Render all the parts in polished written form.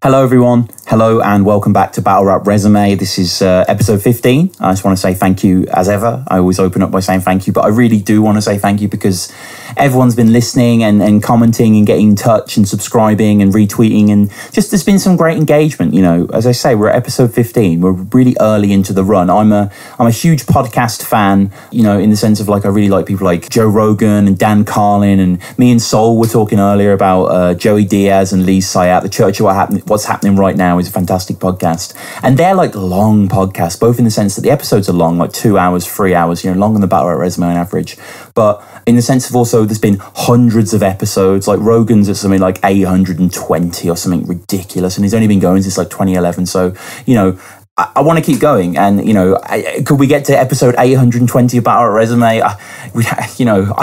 Hello everyone, hello and welcome back to Battle Rap Resume. This is episode 15. I just want to say thank you as ever. I always open up by saying thank you, but I really do want to say thank you because everyone's been listening and commenting and getting in touch and subscribing and retweeting, and just there's been some great engagement. You know, as I say, we're at episode 15. We're really early into the run. I'm a huge podcast fan, you know, in the sense of like I really like people like Joe Rogan and Dan Carlin, and me and Sol were talking earlier about Joey Diaz and Lee Sayat, The Church of What's Happening Right Now is a fantastic podcast, and they're like long podcasts, both in the sense that the episodes are long, like 2 hours, 3 hours, you know, long on the Battle Rap Resume on average, but in the sense of also there's been hundreds of episodes. Like Rogan's at something like 820 or something ridiculous, and he's only been going since like 2011. So, you know, I want to keep going, and you know, could we get to episode 820 of Battle Rap Resume? I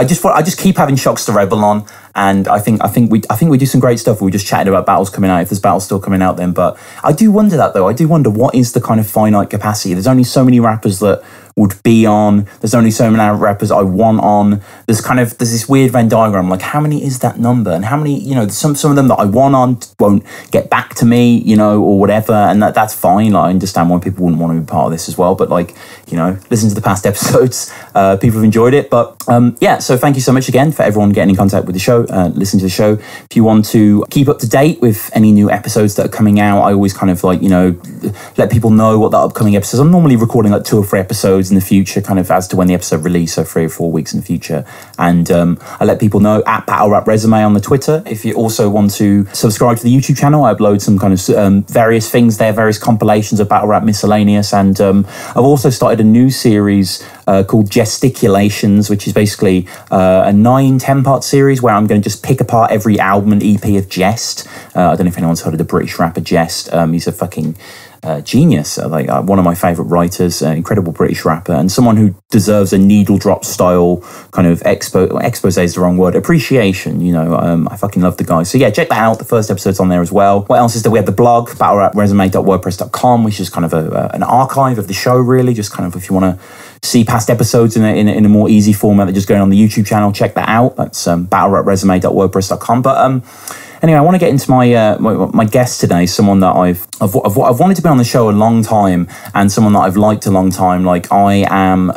just keep having Shocks to Rebel on, and I think we do some great stuff. We just chatted about battles coming out, if there's battles still coming out then. But I do wonder that though. I do wonder what is the kind of finite capacity. There's only so many rappers that would be on. There's only so many rappers I want on. There's this weird Venn diagram. Like, how many is that number? And how many, you know, some of them that I want on won't get back to me, you know, or whatever. And that's fine. Like, I understand why people wouldn't want to be part of this as well. But like, you know, listen to the past episodes. People have enjoyed it. But yeah, so thank you so much again for everyone getting in contact with the show, listen to the show. If you want to keep up to date with any new episodes that are coming out, I always kind of like, you know, let people know what the upcoming episodes. I'm normally recording like 2 or 3 episodes in the future, kind of as to when the episode release, so 3 or 4 weeks in the future. And I let people know at Battle Rap Resume on the Twitter. If you also want to subscribe to the YouTube channel, I upload some kind of various things there, various compilations of Battle Rap Miscellaneous. And I've also started a new series called Gesticulations, which is basically a 9-10 part series where I'm going to just pick apart every album and EP of Jest. I don't know if anyone's heard of the British rapper Jest. He's a fucking genius, one of my favourite writers, incredible British rapper, and someone who deserves a needle drop style kind of expose is the wrong word, appreciation, you know. I fucking love the guy. So yeah, check that out. The first episode's on there as well. What else is there? We have the blog, battlerapresume.wordpress.com, which is kind of an archive of the show, really, just kind of if you want to see past episodes in a more easy format than just going on the YouTube channel, check that out. That's battlerapresume.wordpress.com. But anyway, I want to get into my guest today, someone that I've wanted to be on the show a long time, and someone that I've liked a long time. Like, I am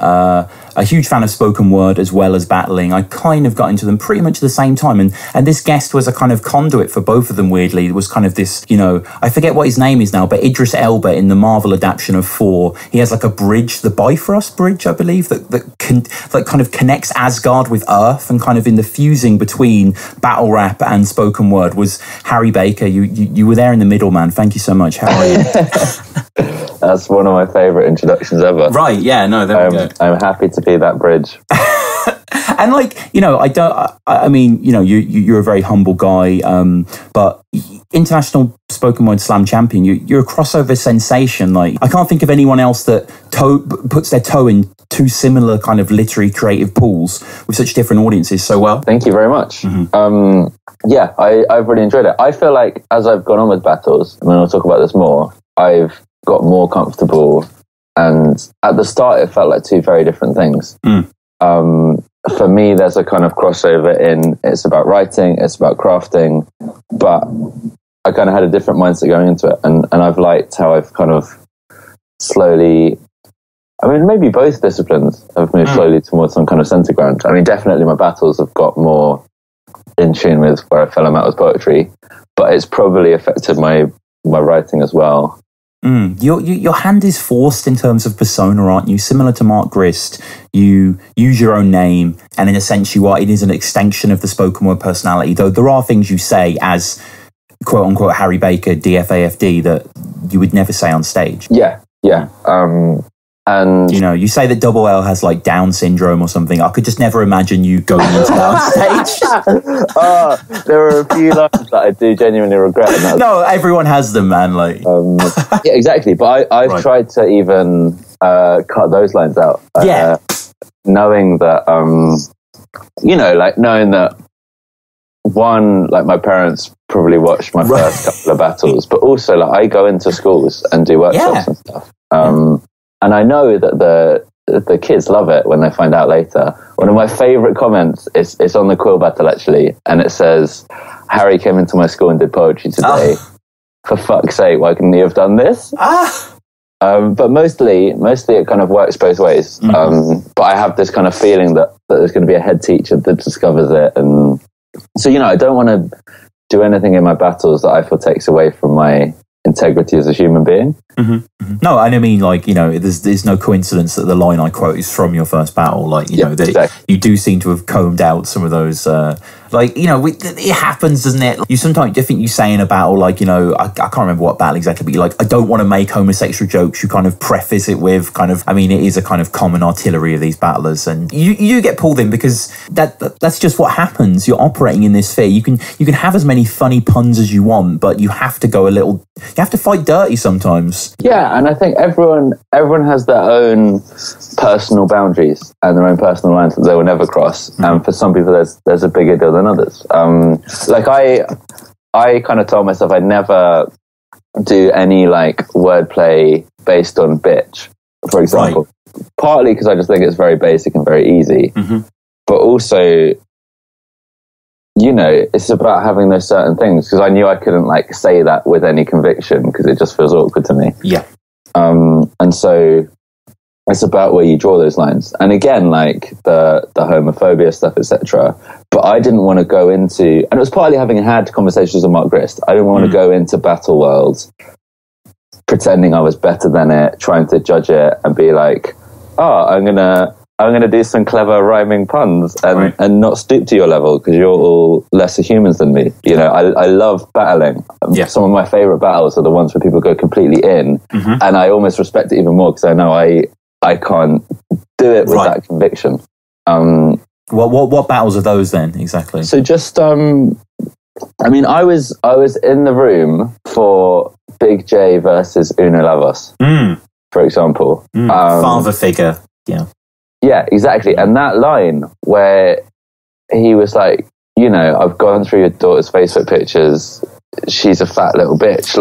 a huge fan of spoken word as well as battling. I kind of got into them pretty much at the same time, and this guest was a kind of conduit for both of them, weirdly. It was kind of this, you know, I forget what his name is now, but Idris Elba in the Marvel adaptation of 4, he has like a bridge, the Bifrost Bridge, I believe, that kind of connects Asgard with Earth, and kind of in the fusing between battle rap and spoken word was Harry Baker. You were there in the middle, man. Thank you so much. How are you? That's one of my favourite introductions ever. Right, yeah, no, there we go. I'm happy to be that bridge. And like, you know, I mean, you know, you're a very humble guy, but international spoken word slam champion, you're a crossover sensation. Like, I can't think of anyone else that puts their toe in 2 similar kind of literary creative pools with such different audiences so well. Thank you very much. Mm-hmm. Yeah, I've really enjoyed it. I feel like as I've gone on with battles, I mean, I'll talk about this more, I've got more comfortable, and at the start it felt like 2 very different things. For me, there's a kind of crossover in it's about writing, it's about crafting, but I kind of had a different mindset going into it, and I've liked how I've kind of slowly, I mean, maybe both disciplines have moved slowly towards some kind of centre ground. I mean, definitely my battles have got more in tune with where I fell I'm at with poetry, but it's probably affected my writing as well. Your hand is forced in terms of persona, aren't you? Similar to Mark Grist, you use your own name, and in a sense it is an extension of the spoken word personality, though there are things you say as quote unquote Harry Baker, DFAFD, that you would never say on stage. Yeah. And you know, you say that Double L has like Down syndrome or something. I could just never imagine you going into that on stage. There are a few lines that I do genuinely regret. No, everyone has them, man. Like, yeah, exactly. But I've tried to even cut those lines out. Knowing that, you know, like knowing that one, like my parents probably watched my first couple of battles, but also like I go into schools and do workshops and stuff. And I know that the kids love it when they find out later. One of my favourite comments is on the Quill battle, actually, and it says, Harry came into my school and did poetry today. for fuck's sake, why couldn't you have done this? But mostly it kind of works both ways. But I have this kind of feeling that there's going to be a head teacher that discovers it. And so, I don't want to do anything in my battles that I feel takes away from my integrity as a human being. No, and I mean, there's no coincidence that the line I quote is from your first battle. Exactly. You do seem to have combed out some of those. It happens, doesn't it? You sometimes, I think you say in a battle, I can't remember what battle exactly, but you're like, I don't want to make homosexual jokes. You kind of preface it with it is a kind of common artillery of these battlers, and you get pulled in because that's just what happens. You're operating in this sphere. You can have as many funny puns as you want, but you have to go you have to fight dirty sometimes. Yeah, and I think everyone has their own personal boundaries and their own personal lines that they will never cross. And for some people, there's a bigger deal than others. I kind of told myself I'd never do any wordplay based on bitch, for example. Right. Partly because I just think it's very basic and very easy, but also, it's about having those certain things, because I knew I couldn't say that with any conviction because it just feels awkward to me. Yeah. And so it's about where you draw those lines. And again, the homophobia stuff, etc. But I didn't want to go into, and it was partly having had conversations with Mark Grist, I didn't want to go into Battle World pretending I was better than it, trying to judge it and be like, I'm gonna do some clever rhyming puns and not stoop to your level because you're all lesser humans than me. I love battling. Some of my favorite battles are the ones where people go completely in, and I almost respect it even more because I know I can't do it with that conviction. What battles are those then exactly? So just I was in the room for Big J versus Uno Lavos, for example. Father figure. Yeah, exactly. And that line where he was like, I've gone through your daughter's Facebook pictures. She's a fat little bitch.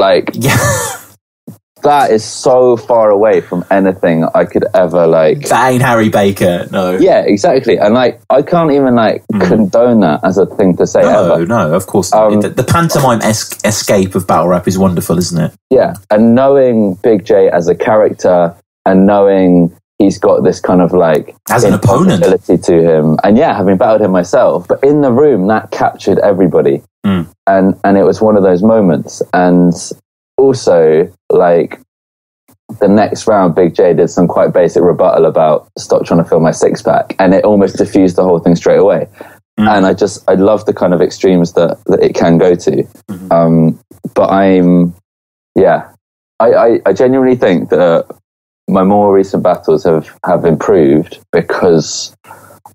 That is so far away from anything I could ever That ain't Harry Baker, no. Yeah, exactly. And I can't even condone that as a thing to say ever. No, of course not. The pantomime escape of battle rap is wonderful, isn't it? Yeah, and knowing Big J as a character and knowing he's got this kind of as an opponent ability to him, and having battled him myself, but in the room that captured everybody, and it was one of those moments. And also the next round, Big J did some quite basic rebuttal about stop trying to fill my six pack, and it almost diffused the whole thing straight away. And I love the kind of extremes that it can go to. But I genuinely think that my more recent battles have improved because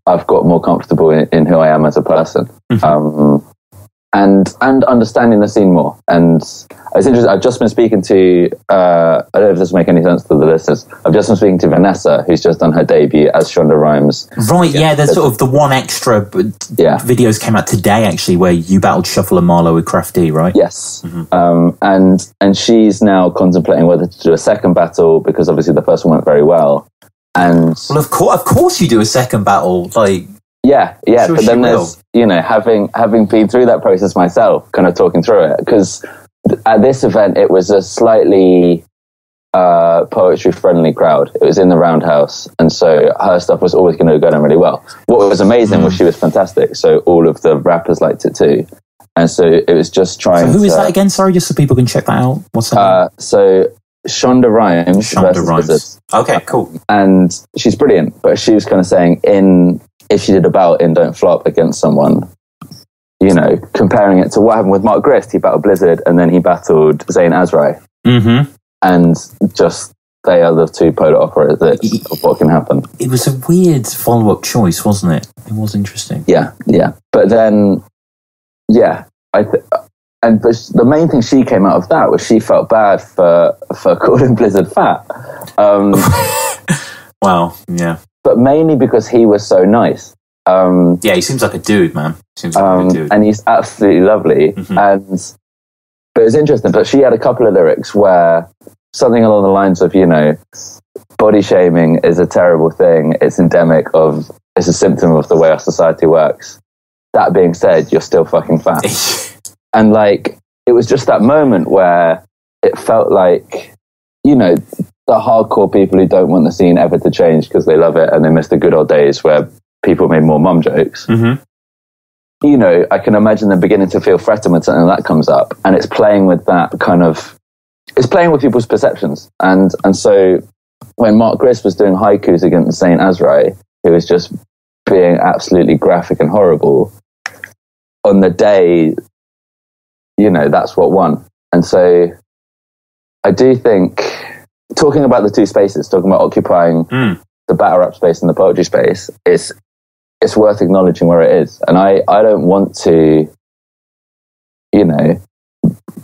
I've got more comfortable in who I am as a person, and understanding the scene more. And it's interesting. I've just been speaking to I don't know if this will make any sense to the listeners. I've just been speaking to Vanessa, who's just done her debut as Shonda Rhimes. Right, there's sort of the one extra videos came out today actually where you battled Shuffle and Marlowe with Craft D, right? Yes. And she's now contemplating whether to do a second battle because obviously the first one went very well. And of course you do a second battle, Yeah, but then there's, having been through that process myself, kind of talking through it, because at this event, it was a slightly poetry-friendly crowd. It was in the Roundhouse, and so her stuff was always going to go down really well. What was amazing was she was fantastic, so all of the rappers liked it too. And so it was just trying who is that again? Sorry, just so people can check that out. What's that? So Shonda Rhimes versus Blizzard. Okay, cool. And she's brilliant, but she was kind of saying if she did a battle in Don't Flop against someone, comparing it to what happened with Mark Grist. He battled Blizzard and then he battled Zayn Azrai. And just they are the two polar opposites of what can happen. It was a weird follow-up choice, wasn't it? It was interesting. Yeah. But then, but the main thing she came out of that was she felt bad for calling Blizzard fat. Wow, yeah. But mainly because he was so nice. He seems like a dude, man. And he's absolutely lovely. But it was interesting. But she had a couple of lyrics where something along the lines of, body shaming is a terrible thing. It's endemic it's a symptom of the way our society works. That being said, you're still fucking fat. And it was just that moment where it felt like, the hardcore people who don't want the scene ever to change because they love it and they miss the good old days where people made more mum jokes. Mm-hmm. I can imagine them beginning to feel threatened when something like that comes up, and it's playing with that it's playing with people's perceptions. And so when Mark Grist was doing haikus against Saint Azrai, who was just being absolutely graphic and horrible, on the day, that's what won. And so I do think, talking about the two spaces, talking about occupying the battle rap space and the poetry space, it's worth acknowledging where it is. And I don't want to,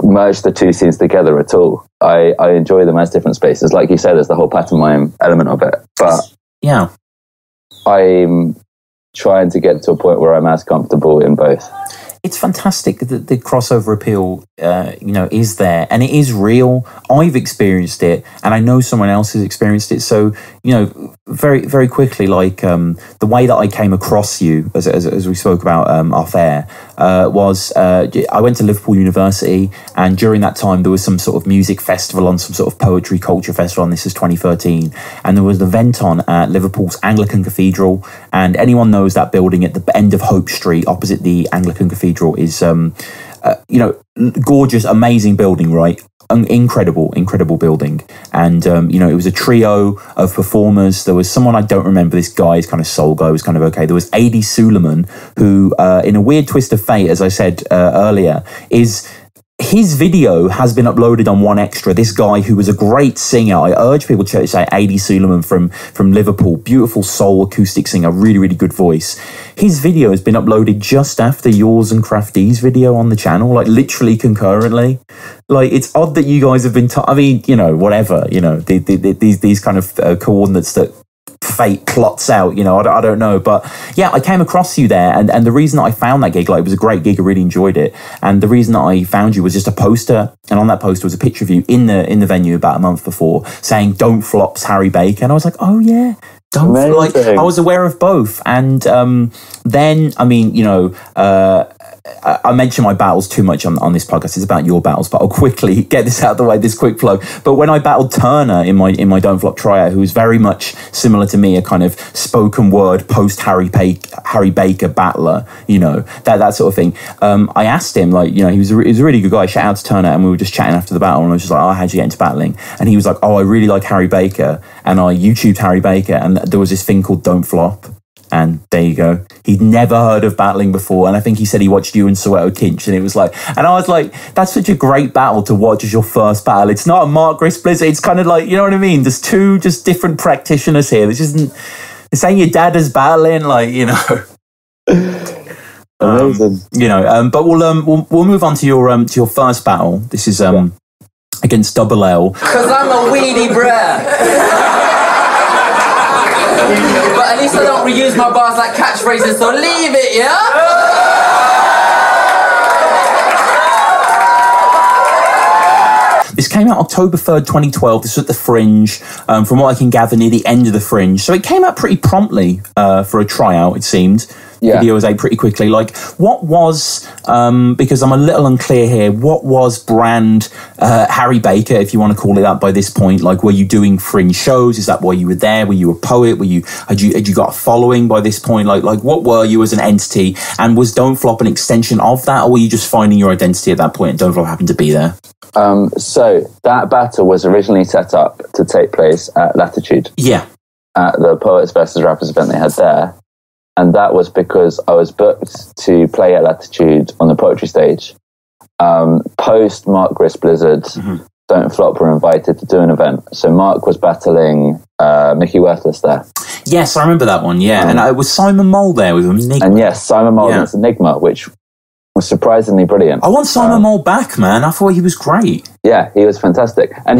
merge the two scenes together at all. I enjoy them as different spaces. Like you said, there's the whole pantomime element of it. But yeah, I'm trying to get to a point where I'm as comfortable in both. It's fantastic that the crossover appeal, is there, and it is real. I've experienced it, and I know someone else has experienced it. So, very, very quickly, like the way that I came across you, as we spoke about off air, was I went to Liverpool University, and during that time there was some sort of music festival on, some sort of poetry culture festival, and this is 2013, and there was an event on at Liverpool's Anglican Cathedral, and anyone knows that building at the end of Hope Street, opposite the Anglican Cathedral, is gorgeous, amazing building, right? An incredible building. And it was a trio of performers. There was someone, I don't remember, this guy's kind of soul guy was kind of okay. There was A.D. Suleiman, who in a weird twist of fate, as I said earlier, his video has been uploaded on One Extra. This guy who was a great singer. I urge people to say A.D. Suleiman from Liverpool. Beautiful soul acoustic singer, really, really good voice. His video has been uploaded just after yours and Crafty's video on the channel, like literally concurrently. Like, it's odd that you guys have been, whatever, these kind of coordinates that fate plots out, I don't know, but yeah, I came across you there, and the reason that I found that gig, like, it was a great gig, I really enjoyed it, and the reason that I found you was just a poster, and on that poster was a picture of you in the venue about a month before, saying "Don't Flop's Harry Baker," and I was like, oh yeah, don't flop. Like, I was aware of both, and then I mention my battles too much on this podcast. It's about your battles, but I'll quickly get this out of the way, this quick flow. But when I battled Turner in my Don't Flop tryout, who was very much similar to me, a kind of spoken word post Harry Baker battler, that sort of thing. I asked him, like, he was a really good guy. Shout out to Turner, and we were just chatting after the battle, and I was just like, oh, how'd you get into battling? And he was like, oh, I really like Harry Baker, and I YouTubed Harry Baker, and there was this thing called Don't Flop. And there you go. He'd never heard of battling before. And I think he said he watched you and Soweto Kinch. And it was like, and I was like, that's such a great battle to watch as your first battle. It's not a Mark Grist Blizzard. It's kind of like, you know what I mean? There's two just different practitioners here. This ain't your dad is battling, like, Amazing. But we'll move on to your first battle. This is against Double L. Because I'm a weedy bruh. But at least I don't reuse my bars like catchphrases, so leave it, yeah? This came out October 3rd, 2012. This was at the Fringe, from what I can gather, near the end of the Fringe. So it came out pretty promptly for a tryout, it seemed. Yeah. Video was out pretty quickly. Like, what was, because I'm a little unclear here, what was brand Harry Baker, if you want to call it that by this point? Like, were you doing Fringe shows? Is that why you were there? Were you a poet? Had you got a following by this point? Like what were you as an entity? And was Don't Flop an extension of that, or were you just finding your identity at that point and Don't Flop happened to be there? So that battle was originally set up to take place at Latitude. Yeah. At the Poets versus Rappers event they had there. And that was because I was booked to play at Latitude on the poetry stage. Post Mark Grist Blizzard, Don't Flop were invited to do an event. So Mark was battling Mickey Worthless there. Yes, I remember that one, yeah. And it was Simon Mole there with Enigma. And yes, Simon Mole was Enigma, which was surprisingly brilliant. I want Simon Mole back, man. I thought he was great. Yeah, he was fantastic. And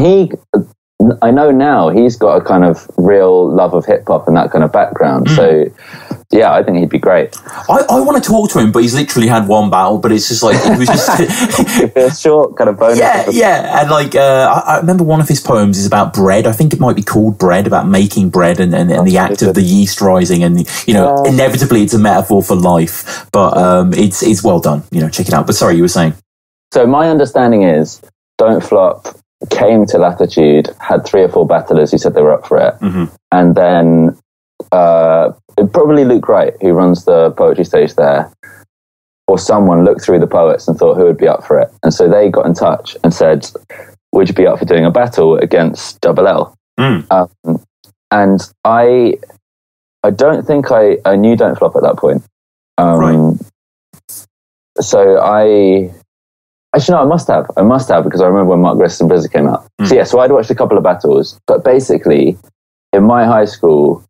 I know now he's got a kind of real love of hip hop and that kind of background. So yeah, I think he'd be great. I want to talk to him, but he's literally had one battle, but it's just like, it was just... a short kind of bonus. Yeah. And like, I remember one of his poems is about bread. I think it might be called Bread, about making bread and the act of the yeast rising. And, inevitably it's a metaphor for life, but it's well done. Check it out. But sorry, you were saying? So my understanding is Don't Flop came to Latitude, had 3 or 4 battlers who said they were up for it. And then probably Luke Wright, who runs the poetry stage there, or someone looked through the poets and thought who would be up for it. And so they got in touch and said, would you be up for doing a battle against Double L? And I don't think I knew Don't Flop at that point. Right. So actually, no, I must have because I remember when Mark Grist and Blizzard came out. So I'd watched a couple of battles, but basically in my high school,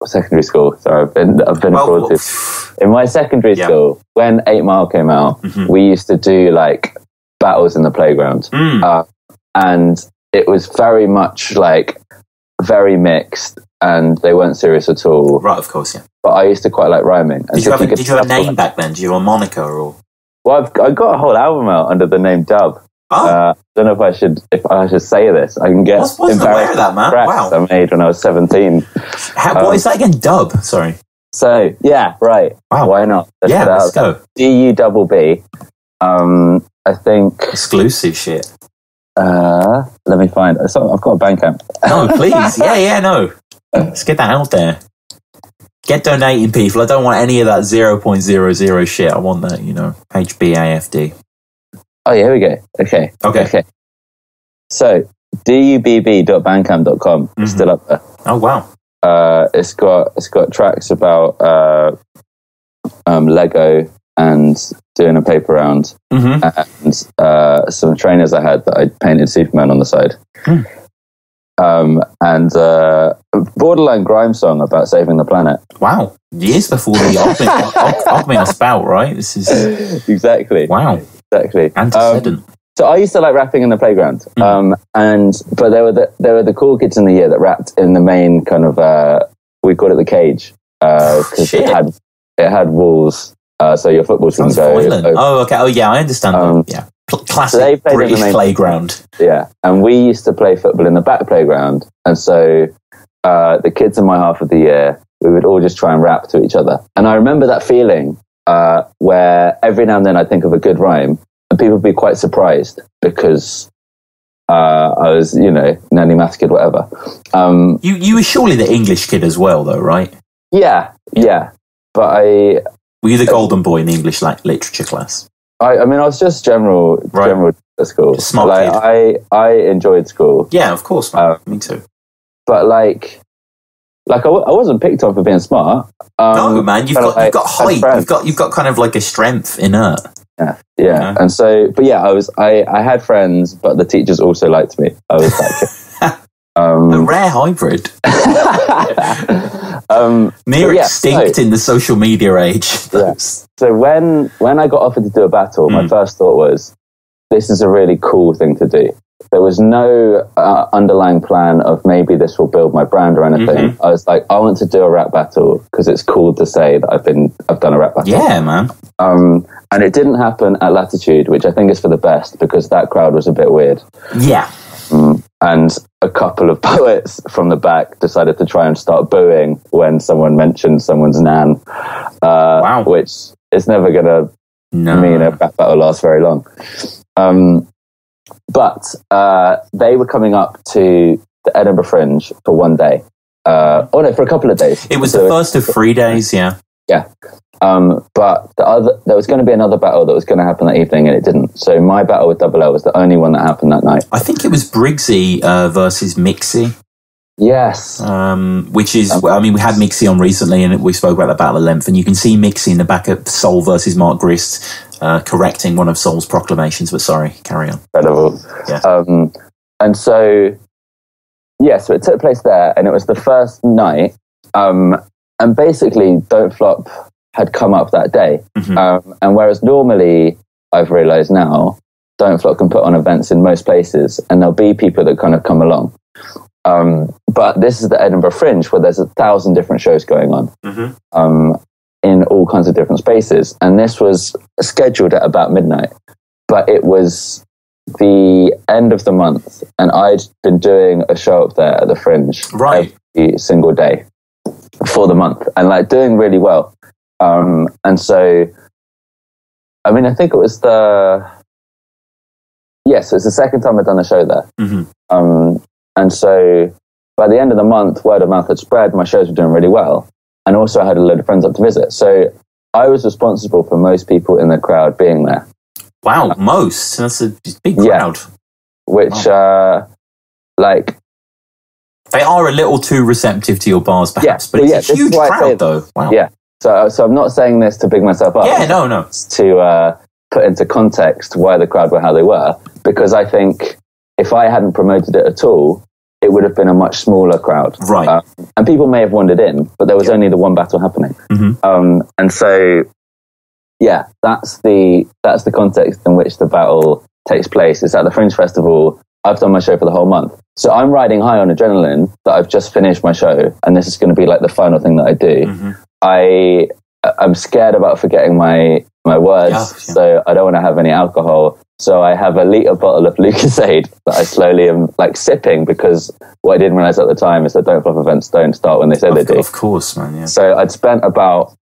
secondary school, sorry, I've been abroad too. In my secondary school, when 8 Mile came out, we used to do like battles in the playground. And it was very much like very mixed, and they weren't serious at all. Right, of course, yeah. But I used to quite like rhyming. And did you have a name back then? Did you have a moniker or? Well, I got a whole album out under the name Dub. I don't know if I should say this. I can get wasn't aware of that, man. Wow. I made when I was 17. What is that again? Dub. Sorry. So yeah, right. Wow. Why not? Let's go. DUBB. I think exclusive shit. Let me find. I've got a Bandcamp. No, please. No. Let's get that out there. Get donating, people. I don't want any of that 0.00 shit. I want that, HBAFD. Oh, yeah, here we go. Okay. So, dubb.bandcamp.com is still up there. Oh, wow. It's got tracks about Lego and doing a paper round, and some trainers I had that I painted Superman on the side. And a borderline grime song about saving the planet. Wow. Years before the Ogmios spout, right? This is... Exactly. Wow. Exactly. Antecedent. So I used to like rapping in the playground. But there were the cool kids in the year that rapped in the main kind of, we called it the cage. Because it had walls. So your footballs wouldn't go. Oh, okay. Oh, yeah, I understand that. Classic British playground. Yeah, and we used to play football in the back playground, and so the kids in my half of the year, we would all just try and rap to each other. And I remember that feeling where every now and then I'd think of a good rhyme, and people would be quite surprised because I was, nanny math kid, whatever. You were surely the English kid as well, though, right? Yeah. But were you the golden boy in the English literature class? I was just general at school. Just smart kid. I enjoyed school. Yeah, of course, man. Me too. But I wasn't picked on for being smart. No, man, you've got height. You've got kind of like a strength inert. Yeah. And so, but yeah, I had friends, but the teachers also liked me. I was that kid. A rare hybrid. Near extinct in the social media age. Yeah. So when I got offered to do a battle, my first thought was, this is a really cool thing to do. There was no underlying plan of maybe this will build my brand or anything. I was like, I want to do a rap battle because it's cool to say that I've done a rap battle. Yeah, man. And it didn't happen at Latitude, which I think is for the best because that crowd was a bit weird. Yeah. And a couple of poets from the back decided to try and start booing when someone mentioned someone's nan. Wow. Which is never going to mean a rap battle lasts very long. But they were coming up to the Edinburgh Fringe for one day. For a couple of days. It was the first of 3 days, yeah. Yeah. But there was going to be another battle that was going to happen that evening, and it didn't. So my battle with Double L was the only one that happened that night. I think it was Briggsy versus Mixie. Yes. Which is, we had Mixie on recently, and we spoke about the battle at length, and you can see Mixie in the back of Soul versus Mark Grist correcting one of Soul's proclamations, but sorry, carry on. Incredible. Yeah. And so, so it took place there, and it was the first night, and basically Don't Flop had come up that day. And whereas normally, I've realised now, Don't Flop can put on events in most places, and there'll be people that kind of come along. But this is the Edinburgh Fringe, where there's 1,000 different shows going on in all kinds of different spaces. And this was scheduled at about midnight, but it was the end of the month, and I'd been doing a show up there at the Fringe every single day for the month, and doing really well. And so I mean, I think it was the second time I'd done a show there. And so by the end of the month, word of mouth had spread. My shows were doing really well. And also I had a load of friends up to visit. So I was responsible for most people in the crowd being there. Wow, most? That's a big crowd. Which, like... They are a little too receptive to your bars, perhaps, but it's a huge crowd, though. Wow. Yeah. So I'm not saying this to big myself up. Yeah, no. To put into context why the crowd were how they were, because I think if I hadn't promoted it at all, it would have been a much smaller crowd. Right. And people may have wandered in, but there was only the one battle happening. And so, yeah, that's the context in which the battle takes place. It's at the Fringe Festival. I've done my show for the whole month. So I'm riding high on adrenaline that I've just finished my show, and this is going to be like the final thing that I do. I'm scared about forgetting my words, so I don't want to have any alcohol. So I have a litre bottle of Lucozade that I slowly am like sipping, because what I didn't realise at the time is that Don't Fluff events don't start when they say they do. Of course, man, yeah. So I'd spent about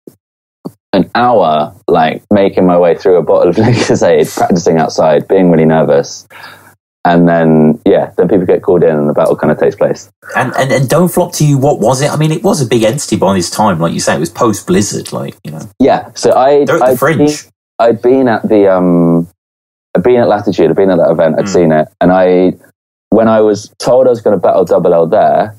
an hour like making my way through a bottle of Lucozade, practising outside, being really nervous. And then people get called in and the battle kind of takes place. And Don't Flop to you, what was it? I mean, it was a big entity by this time, like you say, it was post-Blizzard, like, you know. Yeah, so they're at the Fringe. I'd been at Latitude, I'd been at that event, I'd seen it, and when I was told I was going to battle Double L there,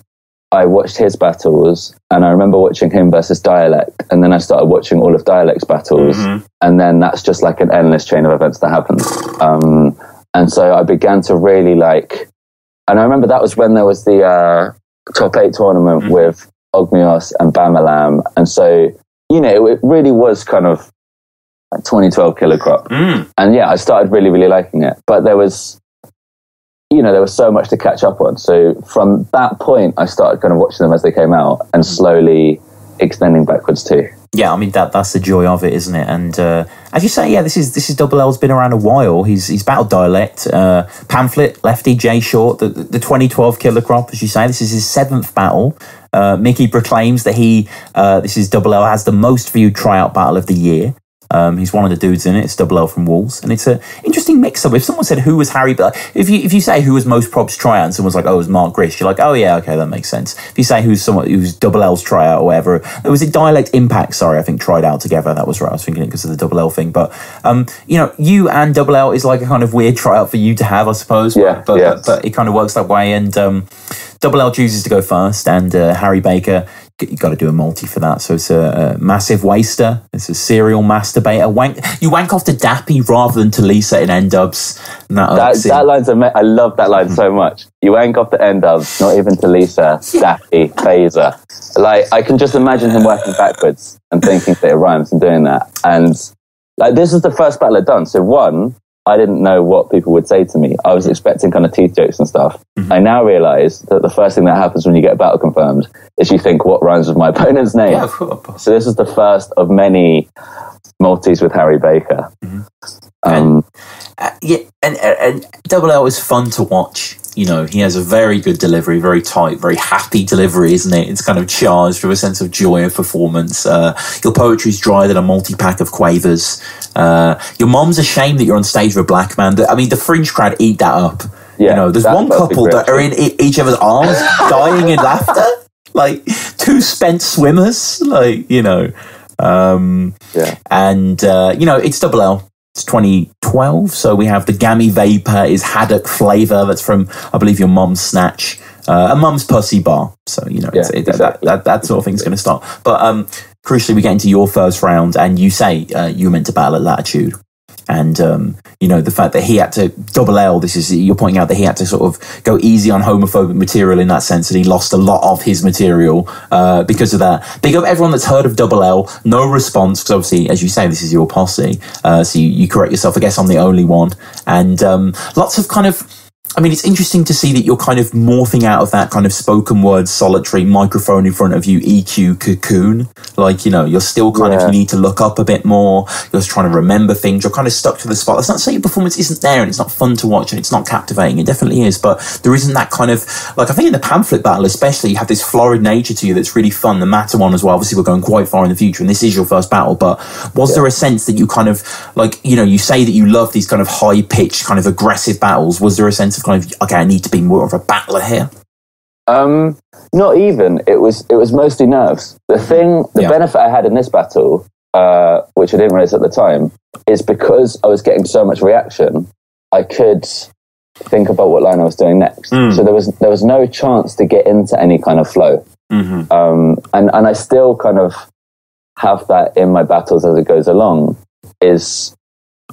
I watched his battles, and I remember watching him versus Dialect, and then I started watching all of Dialect's battles, and then that's just like an endless chain of events that happened. And so I began to really like, and I remember that was when there was the top 8 tournament with Ogmios and Bamalam. And so, you know, it really was kind of a 2012 killer crop. And yeah, I started really, really liking it. But there was so much to catch up on. So from that point, I started kind of watching them as they came out and slowly extending backwards too. Yeah, I mean that's the joy of it, isn't it? And as you say, yeah, this is Double L's been around a while. He's battled Dialect, Pamphlet, Lefty, J Short, the 2012 killer crop, as you say. This is his 7th battle. Mickey proclaims that this is Double L has the most viewed tryout battle of the year. He's one of the dudes in it. It's Double L from Wolves, and it's an interesting mix-up. If someone said who was Harry, if you say who was most probs tryout, and someone's like, oh, it was Mark Grish, you're like, oh yeah, okay, that makes sense. If you say who's Double L's tryout or whatever, there was a Dialect Impact. Sorry, I think tried out together. That was right. I was thinking it because of the Double L thing, but you and Double L is like a kind of weird tryout for you to have, I suppose. But it kind of works that way, and Double L chooses to go first, and Harry Baker. You got to do a multi for that. So it's a massive waster. It's a serial masturbator. You wank off to Dappy rather than to Lisa in N-dubs. That line's I love that line so much. You wank off to N-dubs, not even to Lisa, Dappy, Phaser. Like, I can just imagine him working backwards and thinking that it rhymes and doing that. And like, this is the first battle I'd done. So one, I didn't know what people would say to me. I was expecting kind of teeth jokes and stuff. I now realise that the first thing that happens when you get a battle confirmed is you think, what rhymes with my opponent's name? Yeah, of course. So this is the first of many multis with Harry Baker. And Double L is fun to watch. You know, he has a very good delivery, very tight, very happy delivery, isn't it? It's kind of charged with a sense of joy of performance. Your poetry's drier than a multi-pack of quavers. Your mom's ashamed that you're on stage with a black man. I mean, the Fringe crowd eat that up. Yeah, you know, there's one couple that are in each other's arms, dying in laughter. Like, 2 spent swimmers. Like, you know. And, it's Double L. It's 2012, so we have the Gammy Vapor is Haddock flavour. That's from, I believe, your mum's snatch, a mum's pussy bar. So, you know, that sort of thing's going to start. But crucially, we get into your first round, and you say you were meant to battle at Latitude. And, the fact that he had to, Double L, you're pointing out that he had to sort of go easy on homophobic material in that sense, and he lost a lot of his material because of that. Big up everyone that's heard of Double L, no response, because obviously, as you say, this is your posse, so you correct yourself, I guess I'm the only one. And lots of kind of I mean, it's interesting to see that you're kind of morphing out of that kind of spoken word, solitary microphone in front of you, EQ cocoon. Like, you know, you're still kind of, you need to look up a bit more. You're just trying to remember things. You're kind of stuck to the spot. That's not to say your performance isn't there and it's not fun to watch and it's not captivating. It definitely is. But there isn't that kind of, like, I think in the pamphlet battle especially, you have this florid nature to you that's really fun. The matter one as well. Obviously, we're going quite far in the future and this is your first battle. But was there a sense that you kind of, like, you know, you say that you love these kind of high-pitched, kind of aggressive battles. Was there a sense of kind of, okay, I need to be more of a battler here? Not even. It was mostly nerves. The benefit I had in this battle, which I didn't realize at the time, is because I was getting so much reaction, I could think about what line I was doing next. So there was no chance to get into any kind of flow. And I still kind of have that in my battles as it goes along. Is,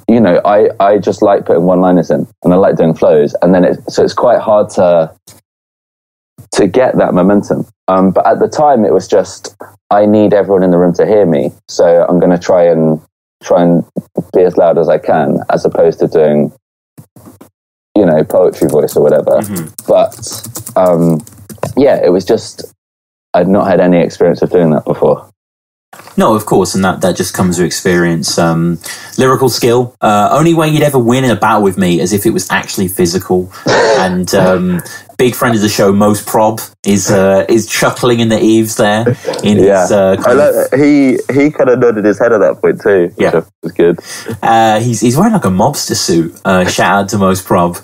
you know, I just like putting one-liners in, and I like doing flows, and then it's quite hard to get that momentum. But at the time, it was just, I need everyone in the room to hear me, so I'm going to try and be as loud as I can, as opposed to doing, you know, poetry voice or whatever. But yeah, it was just, I'd not had any experience of doing that before. No, of course, and that just comes with experience. Lyrical skill. Only way you'd ever win in a battle with me is if it was actually physical. And big friend of the show, Most Prob, is chuckling in the eaves there. In his, he kind of nodded his head at that point too, which was good. He's wearing like a mobster suit. Shout out to Most Prob.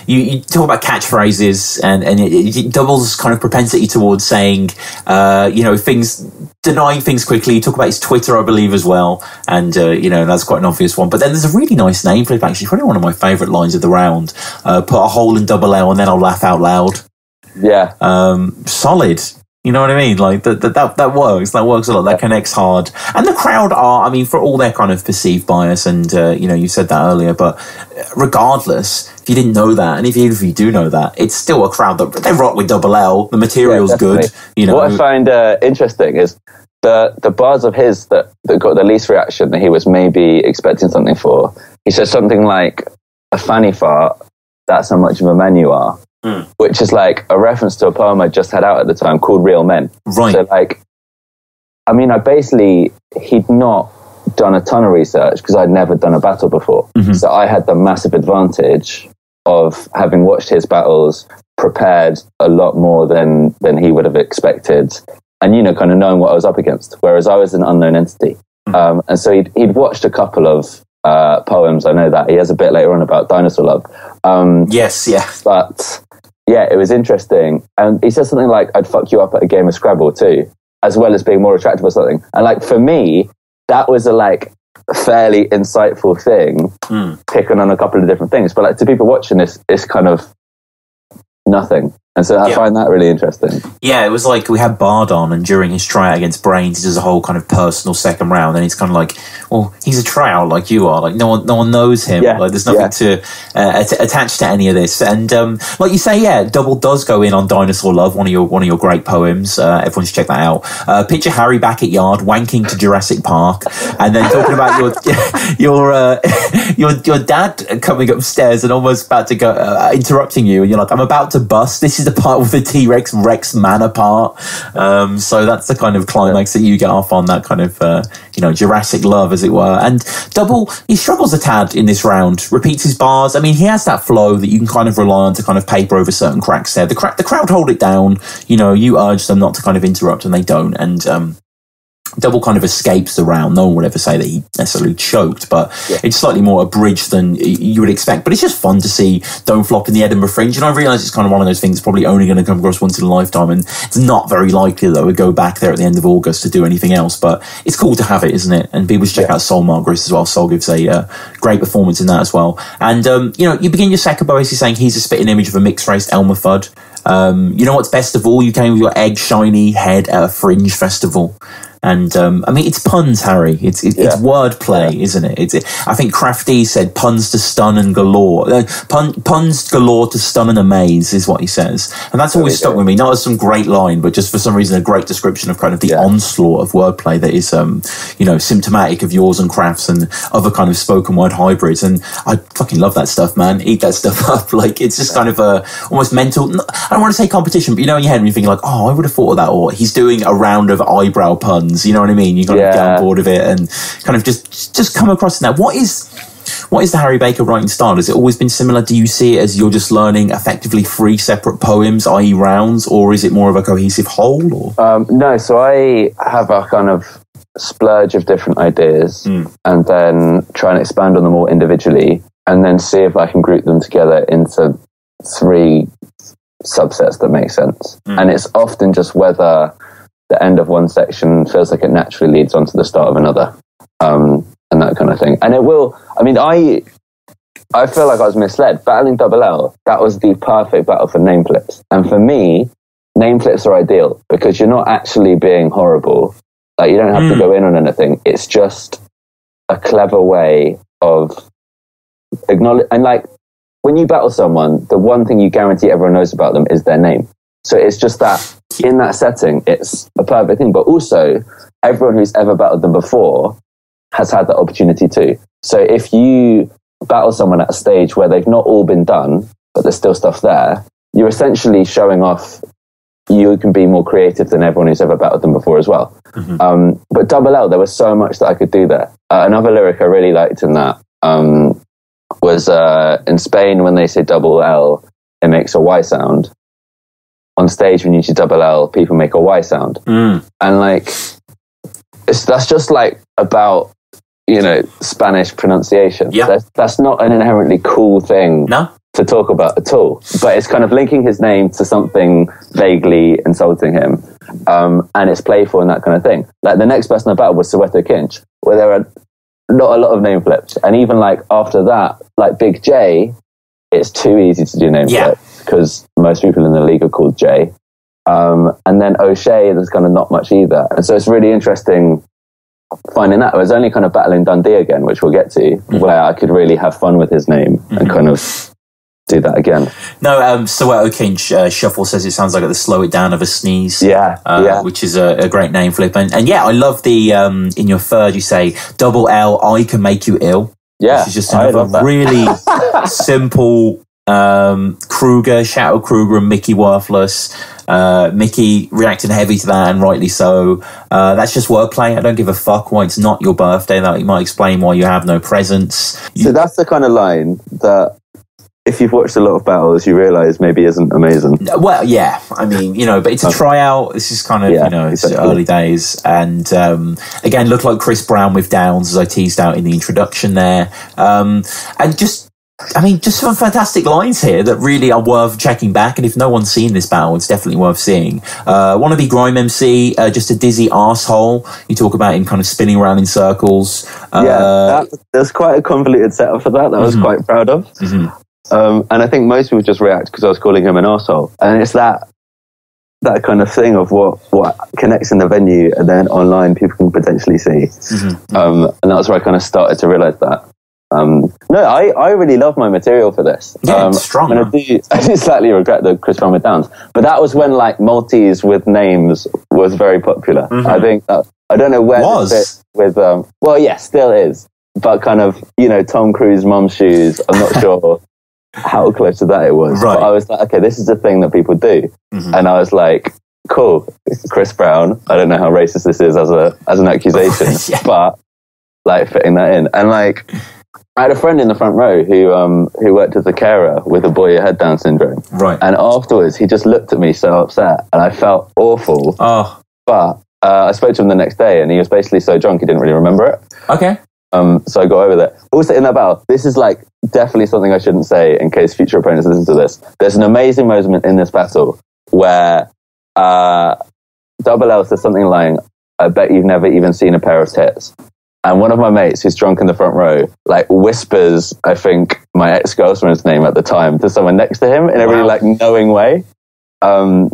You talk about catchphrases, and it doubles kind of propensity towards saying, you know, denying things quickly. You talk about his Twitter, I believe, as well, and you know, that's quite an obvious one. But then there's a really nice name for it, actually. Probably one of my favourite lines of the round. Put a hole in double L and then I'll laugh out loud. Yeah. Solid. You know what I mean? Like that works. That works a lot. That connects hard. And the crowd are, I mean, for all their kind of perceived bias, and you know, you said that earlier, but regardless, if you didn't know that, and if you do know that, it's still a crowd that they rock with double L. The material's good. You know. What I find interesting is the bars of his that got the least reaction, that he was maybe expecting something for. He said something like, "A fanny fart, that's how much of a man you are." Which is like a reference to a poem I just had out at the time called Real Men. Right. So like, I mean, he'd not done a ton of research because I'd never done a battle before. So I had the massive advantage of having watched his battles, prepared a lot more than he would have expected, and, you know, kind of knowing what I was up against, whereas I was an unknown entity. And so he'd watched a couple of poems. I know that he has a bit later on about dinosaur love. Yes, yeah. But yeah, it was interesting. And he said something like, I'd fuck you up at a game of Scrabble too, as well as being more attractive or something. And like, for me, that was a like fairly insightful thing, picking on a couple of different things. But like, to people watching this, it's kind of nothing. And so I find that really interesting. Yeah, it was like we had Bard on, and during his tryout against Brains, he does a whole kind of personal second round, and it's kind of like, well, he's a tryout like you are. Like no one knows him. Yeah. Like there's nothing to attach to any of this. And like you say, yeah, Double does go in on Dinosaur Love, one of your great poems. Everyone should check that out. Picture Harry back at yard wanking to Jurassic Park, and then talking about your dad coming upstairs and almost about to go interrupting you, and you're like, I'm about to bust. This is the part with the T-Rex Rex man apart. So that's the kind of climax that you get off on, that kind of Jurassic love, as it were. And Double, he struggles a tad in this round, repeats his bars. I mean, he has that flow that you can kind of rely on to kind of paper over certain cracks there. The crowd hold it down. You know, you urge them not to kind of interrupt, and they don't. And Double kind of escapes the round. No one would ever say that he necessarily choked, but it's slightly more abridged than you would expect. But it's just fun to see Don't Flop in the Edinburgh Fringe, and I realise it's kind of one of those things probably only going to come across once in a lifetime, and it's not very likely that we go back there at the end of August to do anything else, but it's cool to have it, isn't it? And people should check out Soul Margaret as well. Soul gives a great performance in that as well. And you begin your second by basically saying he's a spitting image of a mixed-raced Elmer Fudd. You know what's best of all? You came with your egg shiny head at a Fringe festival. And I mean, it's puns, Harry. It's wordplay, isn't it? I think Crafty said puns to stun and galore. Puns galore to stun and amaze is what he says. And that's always stuck with me. Not as some great line, but just for some reason, a great description of kind of the onslaught of wordplay that is, symptomatic of yours and Crafts and other kind of spoken word hybrids. And I fucking love that stuff, man. Eat that stuff up. Like, it's just kind of a almost mental, I don't want to say competition, but in your head when you're thinking like, oh, I would have thought of that, or he's doing a round of eyebrow puns. You know what I mean? You kind of get on board of it and kind of just come across in that. What is the Harry Baker writing style? Has it always been similar? Do you see it as you're just learning effectively 3 separate poems, i.e. rounds, or is it more of a cohesive whole? Or? No, so I have a kind of splurge of different ideas and then try and expand on them all individually and then see if I can group them together into 3 subsets that make sense. And it's often just whether the end of one section feels like it naturally leads on to the start of another, and that kind of thing. And it will, I mean, I feel like I was misled. Battling Double L, that was the perfect battle for name flips. And for me, name flips are ideal because you're not actually being horrible. Like, you don't have to go in on anything. It's just a clever way of acknowledge. And like, when you battle someone, the one thing you guarantee everyone knows about them is their name. So it's just that in that setting, it's a perfect thing. But also, everyone who's ever battled them before has had that opportunity too. So if you battle someone at a stage where they've not all been done, but there's still stuff there, you're essentially showing off you can be more creative than everyone who's ever battled them before as well. But Double L, there was so much that I could do there. Another lyric I really liked in that was in Spain, when they say double L, it makes a Y sound. On stage, when you use double L, people make a Y sound. And like, that's just like about, Spanish pronunciation. Yeah. That's not an inherently cool thing to talk about at all. But it's kind of linking his name to something vaguely insulting him. And it's playful and that kind of thing. Like, the next person I battled was Soweto Kinch, where there are not a lot of name flips. And even like after that, like Big J, it's too easy to do name flips because most people in the league are called J. And then O'Shea, there's kind of not much either. And so it's really interesting finding that. I was only kind of battling Dunn D again, which we'll get to, where I could really have fun with his name and kind of do that again. No, Soweto Kinch, Shuffle says it sounds like the slow it down of a sneeze. Which is a great name flip. And I love the, in your third, you say, double L, I can make you ill. Yeah. Which is just a really simple Kruger, Shadow Kruger and Mickey Worthless. Mickey reacting heavy to that, and rightly so. That's just wordplay. I don't give a fuck why it's not your birthday. That might explain why you have no presents. So that's the kind of line that, if you've watched a lot of battles, you realise maybe isn't amazing. Well, yeah. I mean, but it's a tryout. This is kind of, it's early days. And again, look like Chris Brown with Downs, as I teased out in the introduction there. And just some fantastic lines here that really are worth checking back. And if no one's seen this battle, it's definitely worth seeing. Wannabe Grime MC, just a dizzy arsehole. You talk about him kind of spinning around in circles. There's quite a convoluted setup for that I was quite proud of. And I think most people just react because I was calling him an arsehole. And it's that kind of thing of what connects in the venue and then online people can potentially see. And that's where I kind of started to realise that. I really love my material for this. Yeah, it's strong. And I do slightly regret the Chris Brown with Downs. But that was when like multis with names was very popular. I think that, I don't know where it fit with still is. But kind of, Tom Cruise mum shoes, I'm not sure how close to that it was. Right. But I was like, okay, this is a thing that people do. And I was like, cool, Chris Brown. I don't know how racist this is as an accusation, but like fitting that in. And like, I had a friend in the front row who worked as a carer with a boy who had Down syndrome. Right. And afterwards, he just looked at me so upset, and I felt awful. Oh. But I spoke to him the next day, and he was basically so drunk he didn't really remember it. Okay. So I got over that. Also in that battle, this is like definitely something I shouldn't say in case future opponents listen to this. There's an amazing moment in this battle where Double L says something like, I bet you've never even seen a pair of tits. And one of my mates who's drunk in the front row, like whispers, I think, my ex-girlfriend's name at the time to someone next to him in a really like knowing way. And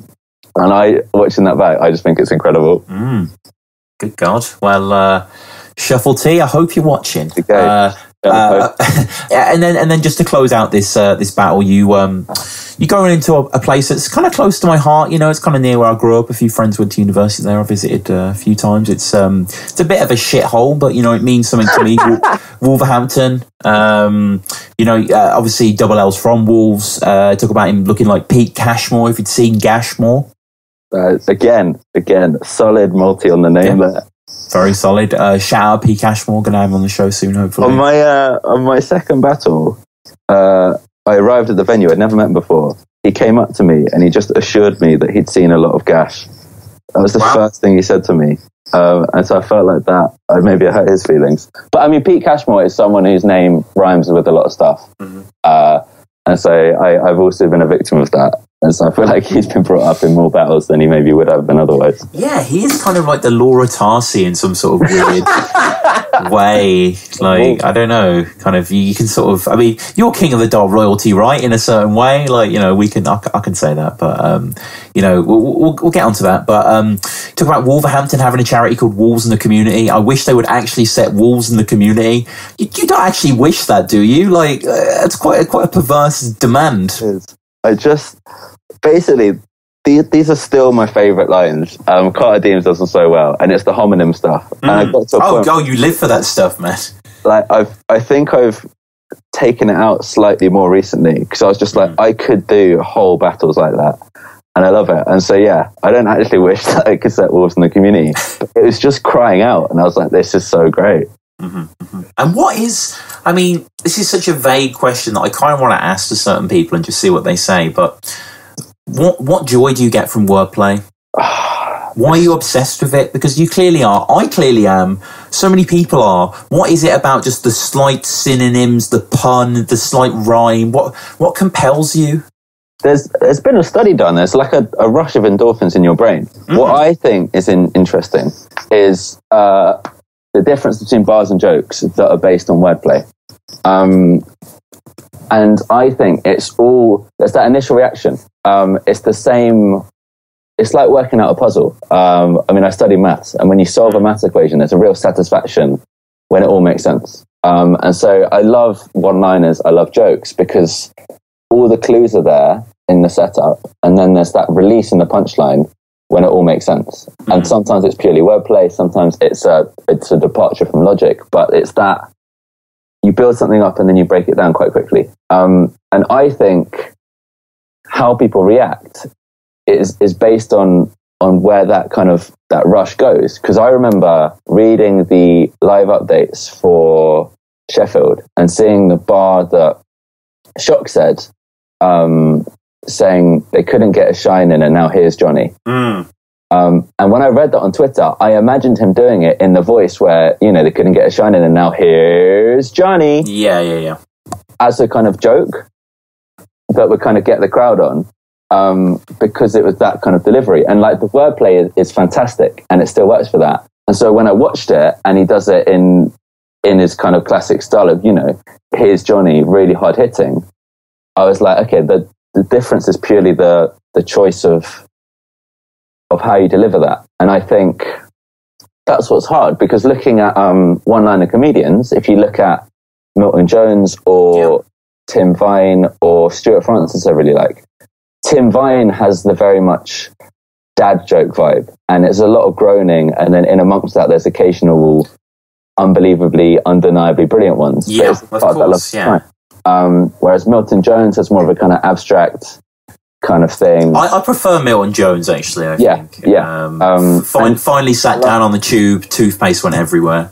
I, watching that back, I just think it's incredible. Good God. Well, Shuffle T, I hope you're watching. Okay. And then just to close out this battle, you're going into a place that's kind of close to my heart. You know, it's kind of near where I grew up. A few friends went to university there. I visited a few times. It's a bit of a shithole, but you know, it means something to me. Wolverhampton. Obviously Double L's from Wolves. Talk about him looking like Pete Cashmore. If you'd seen Gashmore. Again, solid multi on the name there. Very solid. Shout out Pete Cashmore. Gonna have him on the show soon, hopefully. On my second battle, I arrived at the venue. I'd never met him before. He came up to me and he just assured me that he'd seen a lot of Gash. That was the first thing he said to me. And so I felt like that. Maybe I hurt his feelings. But I mean, Pete Cashmore is someone whose name rhymes with a lot of stuff. Mm-hmm. And so I've also been a victim of that. And so I feel like he's been brought up in more battles than he maybe would have been otherwise. Yeah, he is kind of like the Laura Tarsi in some sort of weird way. Like, I don't know, kind of, you can sort of, I mean, you're king of the dog royalty, right? In a certain way. Like, you know, I can say that, but, you know, we'll get onto that. But talk about Wolverhampton having a charity called Wolves in the Community. I wish they would actually set wolves in the community. You don't actually wish that, do you? Like, it's quite a perverse demand. I just, basically, these are still my favourite lines. Carter Deems does them so well, and it's the homonym stuff. And I got to a point, you live for that stuff, man. Like, I think I've taken it out slightly more recently, because I was just like, I could do whole battles like that, and I love it. And so, yeah, I don't actually wish that I could set wolves in the community, but it was just crying out, and I was like, this is so great. Mm-hmm, mm-hmm. And what is, I mean, this is such a vague question that I kind of want to ask to certain people and just see what they say, but what joy do you get from wordplay? Why are you obsessed with it? Because you clearly are. I clearly am. So many people are. What is it about just the slight synonyms, the pun, the slight rhyme? What compels you? There's been a study done. There's like a rush of endorphins in your brain. Mm-hmm. What I think is interesting is the difference between bars and jokes that are based on wordplay. And I think there's that initial reaction. It's the same, it's like working out a puzzle. I mean, I study maths, and when you solve a maths equation, there's a real satisfaction when it all makes sense. And so I love one-liners, I love jokes, because all the clues are there in the setup, and then there's that release in the punchline when it all makes sense. And sometimes it's purely wordplay, sometimes it's a departure from logic, but it's that you build something up and then you break it down quite quickly. And I think how people react is based on where that kind of that rush goes. Because I remember reading the live updates for Sheffield and seeing the bar that Shock said, saying they couldn't get a shine in and now here's Johnny. And when I read that on Twitter, I imagined him doing it in the voice where, you know, they couldn't get a shine in and now here's Johnny. Yeah. As a kind of joke that would kind of get the crowd on, because it was that kind of delivery. And like the wordplay is fantastic and it still works for that. And so when I watched it and he does it in his kind of classic style of, you know, here's Johnny, really hard hitting, I was like, okay, the difference is purely the choice of how you deliver that. And I think that's what's hard, because looking at one-liner comedians, if you look at Milton Jones or Tim Vine or Stuart Francis, I really like. Tim Vine has the very much dad joke vibe, and it's a lot of groaning, and then in amongst that there's occasional unbelievably, undeniably brilliant ones. Yeah, of course, yeah. Whereas Milton Jones has more of a kind of abstract kind of thing. I prefer Milton Jones, actually, I think. Yeah. Finally sat down on the tube, toothpaste went everywhere.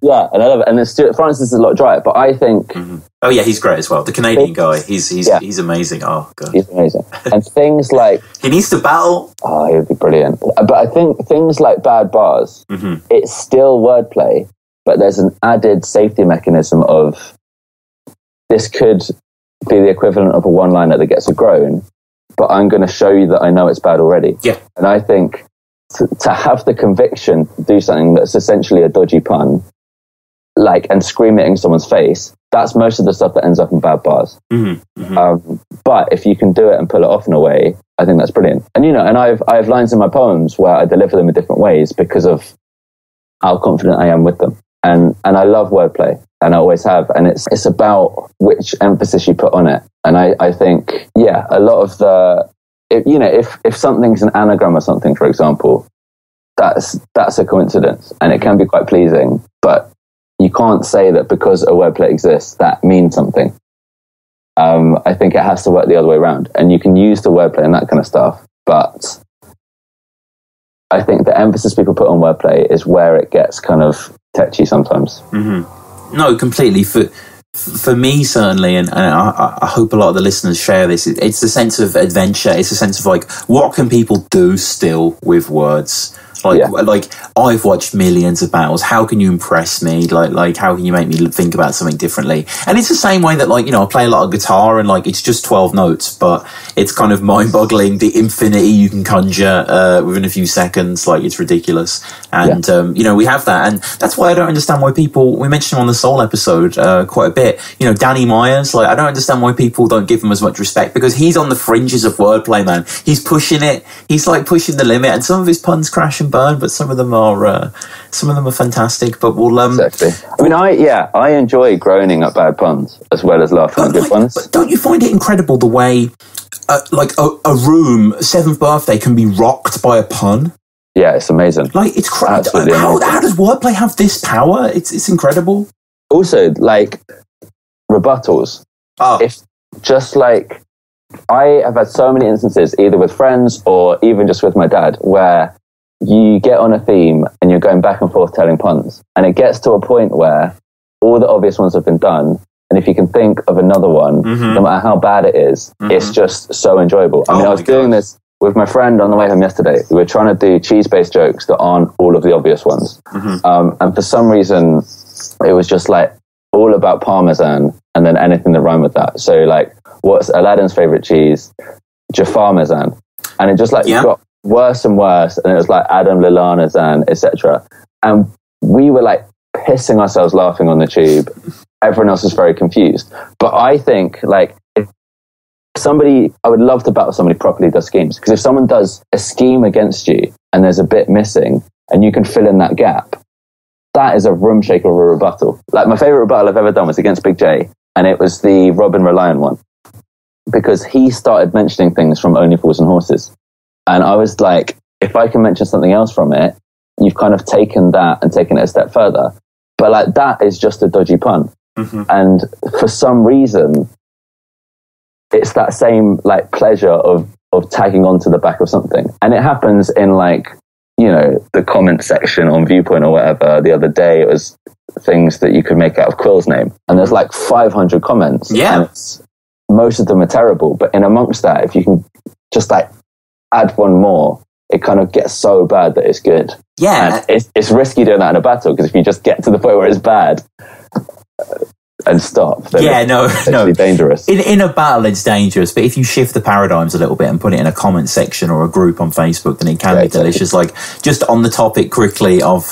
Yeah, and I love it. And then Stuart Francis is a lot drier, but I think... Mm-hmm. Oh, yeah, he's great as well. The Canadian guy, he's amazing. Oh, God. He's amazing. And things like... He needs to battle. Oh, he would be brilliant. But I think things like bad bars, it's still wordplay, but there's an added safety mechanism of this could be the equivalent of a one-liner that gets a groan, but I'm going to show you that I know it's bad already. Yeah. And I think to have the conviction to do something that's essentially a dodgy pun, like, and scream it in someone's face, that's most of the stuff that ends up in bad bars. But if you can do it and pull it off in a way, I think that's brilliant. And and I have lines in my poems where I deliver them in different ways because of how confident I am with them. And I love wordplay, and I always have. And it's about which emphasis you put on it. And I think, a lot of if something's an anagram or something, for example, that's a coincidence, and it can be quite pleasing. But you can't say that because a wordplay exists, that means something. I think it has to work the other way around, and you can use the wordplay and that kind of stuff. But I think the emphasis people put on wordplay is where it gets kind of tetchy sometimes. Mm-hmm. No, completely. For me, certainly, and I hope a lot of the listeners share this, it's a sense of adventure. It's a sense of like, what can people do still with words? Like I've watched millions of battles. How can you impress me? Like how can you make me think about something differently? And it's the same way that I play a lot of guitar, and it's just 12 notes, but it's kind of mind-boggling the infinity you can conjure within a few seconds. It's ridiculous. And we have that, and that's why I don't understand why people. We mentioned him on the Soul episode quite a bit. Danny Myers. I don't understand why people don't give him as much respect, because he's on the fringes of wordplay, man. He's pushing it. He's pushing the limit, and some of his puns crash and burn, but some of them are fantastic. But we'll exactly. I mean, I enjoy groaning at bad puns as well as laughing at good ones. But don't you find it incredible the way a room 7th birthday can be rocked by a pun? Yeah, it's amazing. It's crazy. How does wordplay have this power? It's incredible. Also, rebuttals. If just I have had so many instances, either with friends or even just with my dad, where you get on a theme and you're going back and forth telling puns, and it gets to a point where all the obvious ones have been done, and if you can think of another one, no matter how bad it is, it's just so enjoyable. I mean, I was doing this with my friend on the way home yesterday. We were trying to do cheese-based jokes that aren't all of the obvious ones, and for some reason it was just all about parmesan and then anything that rhymed with that. So what's Aladdin's favorite cheese? Jafarmesan. And it just got worse and worse, and it was Adam Lalana-zan, etc. And we were pissing ourselves laughing on the tube. Everyone else was very confused. But I think if somebody, I would love to battle somebody who properly does schemes, because if someone does a scheme against you and there's a bit missing and you can fill in that gap, that is a room shaker of a rebuttal. My favorite rebuttal I've ever done was against Big J, and it was the Robin Reliant one, because he started mentioning things from Only Fools and Horses. And I was if I can mention something else from it, you've kind of taken that and taken it a step further. But that is just a dodgy pun. And for some reason, it's that same pleasure of tagging onto the back of something. And it happens in the comment section on Viewpoint or whatever. The other day, it was things that you could make out of Quill's name. And there's 500 comments. Yeah. And most of them are terrible. But in amongst that, if you can just add one more, it kind of gets so bad that it's good. Yeah. And it's risky doing that in a battle, because if you just get to the point where it's bad and stop, then it's actually dangerous. In a battle, it's dangerous, but if you shift the paradigms a little bit and put it in a comment section or a group on Facebook, then it can be delicious. Just on the topic quickly of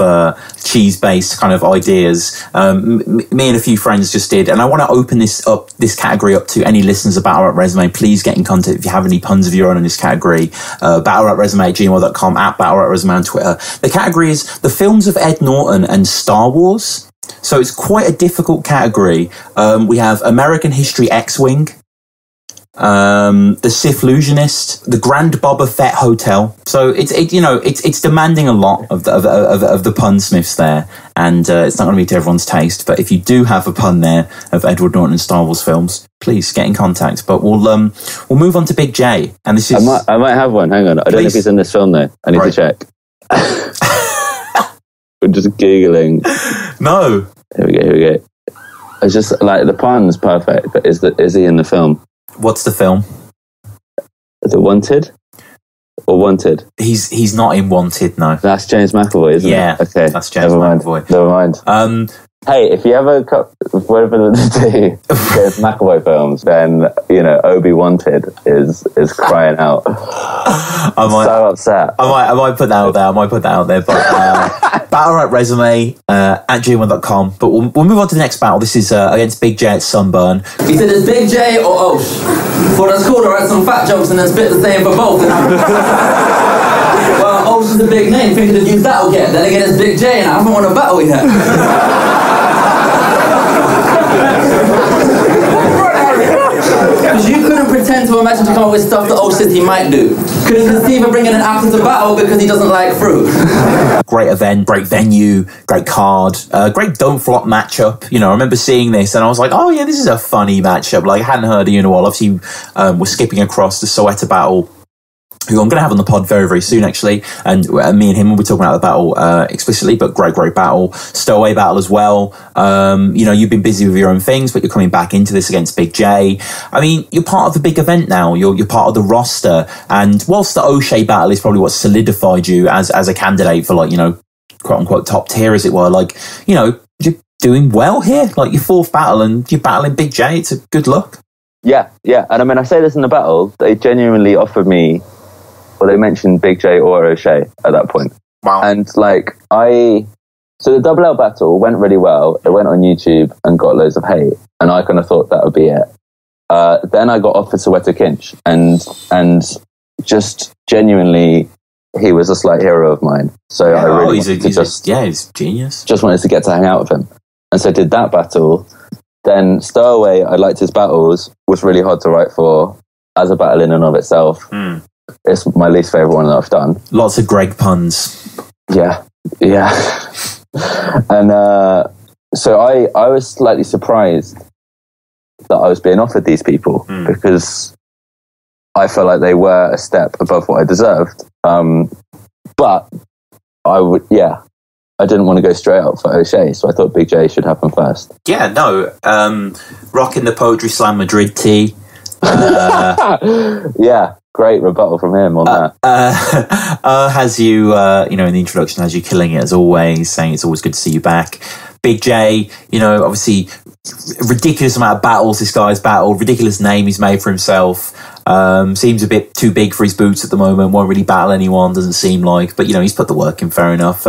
cheese-based kind of ideas, me and a few friends just did, and I want to open this category up to any listeners of Battle Rap Resume. Please get in contact if you have any puns of your own in this category. battlerapresume@gmail.com, @battlerapresume on Twitter. The category is the films of Ed Norton and Star Wars. So it's quite a difficult category. We have American History X-Wing, The Sith Illusionist, The Grand Boba Fett Hotel. So it's demanding a lot of the punsmiths there, and it's not going to be to everyone's taste. But if you do have a pun there of Edward Norton and Star Wars films, please get in contact. But we'll move on to Big J, and this is I might have one. Hang on, I don't know if he's in this film though. I need to check. We're just Googling. No. Here we go. It's just the pun's perfect, but is he in the film? What's the film? Is it Wanted? Or Wanted? He's not in Wanted, no. That's James McAvoy, isn't it? Yeah, okay. That's James McAvoy. Never mind. Hey, if you ever whatever they do with McAvoy films, then Obi Wanted is crying out. So upset. I might put that out there. But battlerapresume at gmail.com. But we'll move on to the next battle. This is against Big J at Sunburn. He said it's Big J or Osh. For that's cool to write some fat jokes and then spit the same for both. Well, Osh is a big name. Think to use that again. Then again, it's Big J, and I haven't won a battle yet. Because you couldn't pretend to imagine to come up with stuff that Osh says he might do. Couldn't conceive of bringing an apple to battle because he doesn't like fruit. Great event, great venue, great card, great don't flop matchup. I remember seeing this and I was like, oh yeah, this is a funny matchup. Like, I hadn't heard of you in a while. Obviously, we're skipping across the Soweto battle, who I'm going to have on the pod very, very soon, actually. And me and him will be talking about the battle explicitly, but great battle. Stowaway battle as well. You've been busy with your own things, but you're coming back into this against Big J. I mean, you're part of the big event now. You're part of the roster. And whilst the O'Shea battle is probably what solidified you as a candidate for, like, quote unquote top tier, as it were, like, you're doing well here. Like, your fourth battle and you're battling Big J. It's a good look. Yeah. And I mean, I say this in the battle, they genuinely offered me, well, they mentioned Big J or O'Shea at that point. Wow. And so the Double L battle went really well. It went on YouTube and got loads of hate. And I kind of thought that would be it. Then I got offered Soweto Kinch, and just genuinely, he was a slight hero of mine. So I really he's genius. Just wanted to get to hang out with him. And so I did that battle. Then Stowaway, I liked his battles, was really hard to write for as a battle in and of itself. It's my least favourite one that I've done. Lots of Greg puns. Yeah. And so I was slightly surprised that I was being offered these people because I felt like they were a step above what I deserved. But I didn't want to go straight up for O'Shea, so I thought Big J should happen first. Yeah, no. Rocking the Poetry Slam Madrid tee. Yeah, great rebuttal from him on that. Has you, in the introduction, has you killing it as always, saying it's always good to see you back. Big J, obviously, ridiculous amount of battles this guy's battled, ridiculous name he's made for himself. Seems a bit too big for his boots at the moment, won't really battle anyone, doesn't seem like, but he's put the work in, fair enough.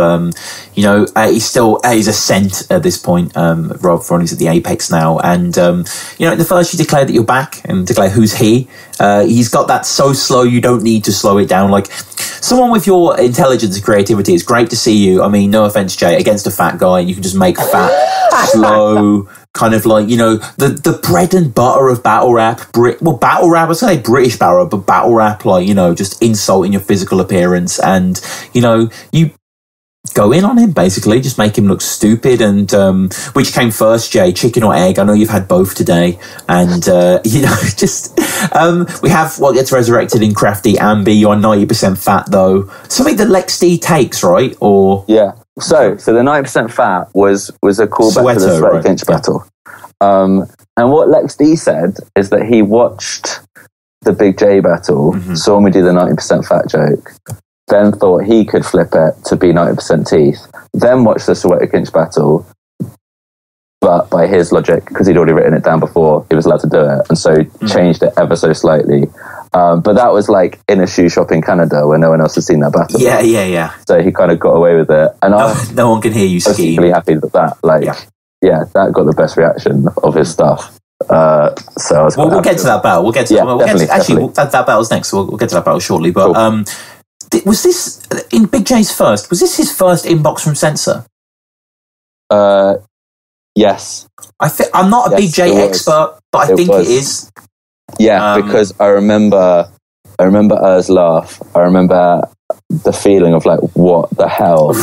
He's still at his ascent at this point. Rob Ronnie's at the apex now, and in the first you declare that you're back and declare who's he's got that so slow you don't need to slow it down. Like, someone with your intelligence and creativity, it's great to see you. I mean, no offense, Jay, against a fat guy, you can just make fat slow, kind of like, the bread and butter of battle rap. Battle rap, I say British battle rap, but battle rap, like, just insulting your physical appearance. And, you go in on him, basically, just make him look stupid. And which came first, Jay, chicken or egg? I know you've had both today. And, we have what gets resurrected in Crafty Ambi. You're 90% fat, though. Something that Lex D takes, right? Or yeah. So the 90% fat was a callback to the Soweto Kinch battle. And what Lex D said is that he watched the Big J battle, saw me do the 90% fat joke, then thought he could flip it to be 90% teeth, then watched the Soweto Kinch battle, but by his logic, because he'd already written it down before, he was allowed to do it, and so changed it ever so slightly. But that was like in a shoe shop in Canada where no one else had seen that battle. Yeah. So he kind of got away with it. And no one can hear you scheme. I was really happy with that. That got the best reaction of his stuff. So I was we'll get to that battle. We'll get to that battle's next. We'll get to that battle shortly. But cool. Was this in Big J's first? Was this his first inbox from Censor? Yes. I'm not a Big J expert, but I think it is. Yeah, because I remember Ur's laugh. I remember the feeling of like, what the hell?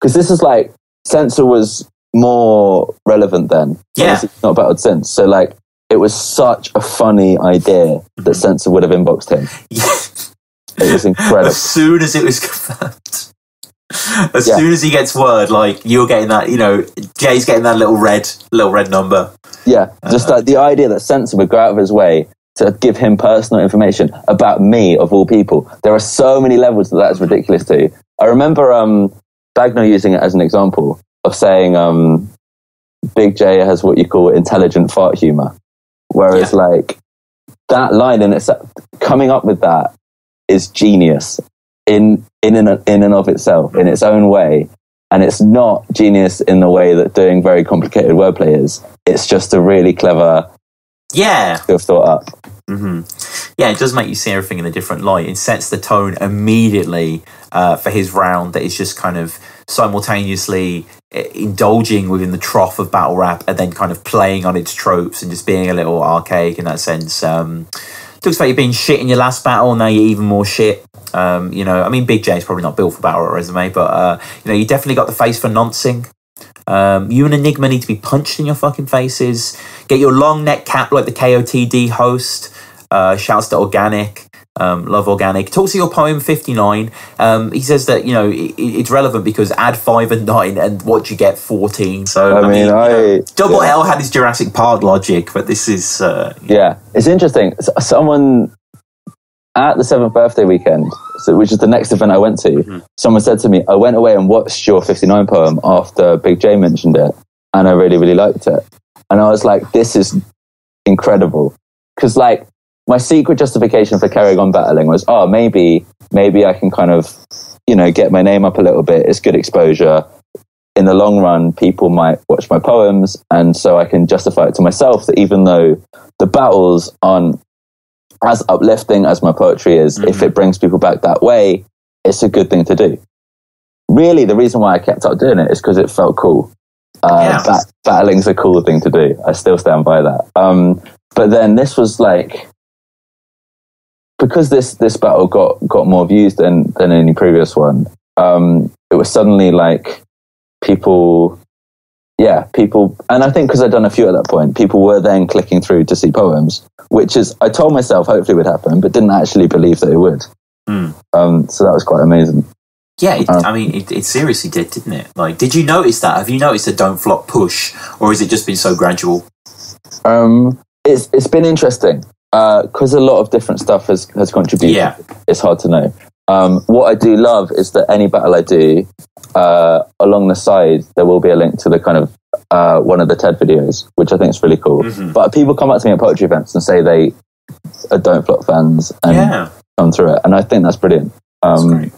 Because this is like, Censor was more relevant then. Yeah. It's not battled since. So like, it was such a funny idea that Censor would have inboxed him. It was incredible. As soon as it was confirmed. As soon as he gets word, like, you're getting that, Jay's getting that little red number. Yeah, just like the idea that Censor would go out of his way to give him personal information about me, of all people. There are so many levels that is ridiculous to. I remember Bagno using it as an example of saying, Big J has what you call intelligent fart humor, whereas like that line in itself, coming up with that is genius in and of itself, in its own way. And it's not genius in the way that doing very complicated wordplay is. It's just a really clever, thought up. Yeah, it does make you see everything in a different light. It sets the tone immediately for his round that is just kind of simultaneously indulging within the trough of battle rap and then kind of playing on its tropes and just being a little archaic in that sense. Looks like you've been shit in your last battle, now you're even more shit. You know, I mean, Big J is probably not built for battle rap resume, but you know, you definitely got the face for noncing. You and Enigma need to be punched in your fucking faces. Get your long neck cap like the KOTD host. Shouts to Organic. Love Organic. Talks to your poem 59. He says that, you know, it's relevant because add 5 and 9 and what you get 14. So I mean, you know, Double L had his Jurassic Park logic, but this is it's interesting. Someone at the 7th birthday weekend, which is the next event I went to, someone said to me, I went away and watched your 59 poem after Big J mentioned it, and I really, really liked it. And I was like, this is incredible. Because, like, my secret justification for carrying on battling was, maybe I can kind of, you know, get my name up a little bit. It's good exposure. In the long run, people might watch my poems, and so I can justify it to myself that even though the battles aren't as uplifting as my poetry is, if it brings people back that way, it's a good thing to do. Really, the reason why I kept up doing it is because it felt cool. Battling's a cool thing to do. I still stand by that. But then this was like, because this battle got more views than any previous one, it was suddenly like people, and I think because I'd done a few at that point, people were then clicking through to see poems, which is, I told myself hopefully would happen, but didn't actually believe that it would. So that was quite amazing. Yeah, I mean, it seriously did, didn't it? Like, did you notice that? Have you noticed a don't flop push, or has it just been so gradual? It's been interesting because a lot of different stuff has contributed. Yeah. It's hard to know. What I do love is that any battle I do, along the side, there will be a link to the kind of one of the TED videos, which I think is really cool. But people come up to me at poetry events and say they are Don't Flop fans and come through it. And I think that's brilliant. That's great.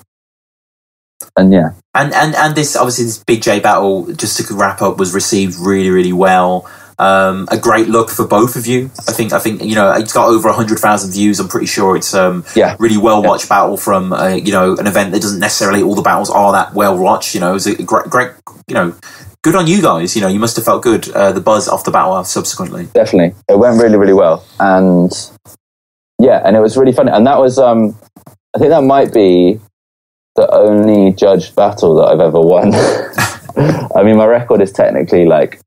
And and this, obviously, this Big J battle, just to wrap up, was received really, really well. A great look for both of you. I think you know, it's got over 100,000 views. I'm pretty sure it's really well watched battle from you know, an event that doesn't necessarily, all the battles are that well watched. You know, it was a great you know, good on you guys. You know, you must have felt good, the buzz off the battle subsequently. Definitely, it went really, really well, and and it was really funny. And that was I think that might be the only judged battle that I've ever won. I mean, my record is technically like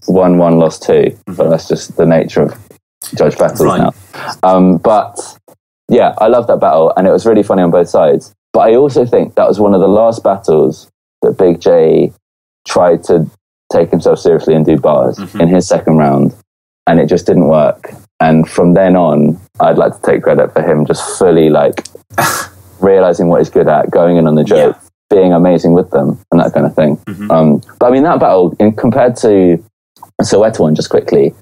1-1, lost 2, but that's just the nature of judge battles now. But yeah, I love that battle, and it was really funny on both sides. But I also think that was one of the last battles that Big J tried to take himself seriously and do bars in his second round, and it just didn't work. And from then on, I'd like to take credit for him just fully like realizing what he's good at, going in on the joke, being amazing with them, and that kind of thing. But I mean, that battle, compared to Soweto one, just quickly,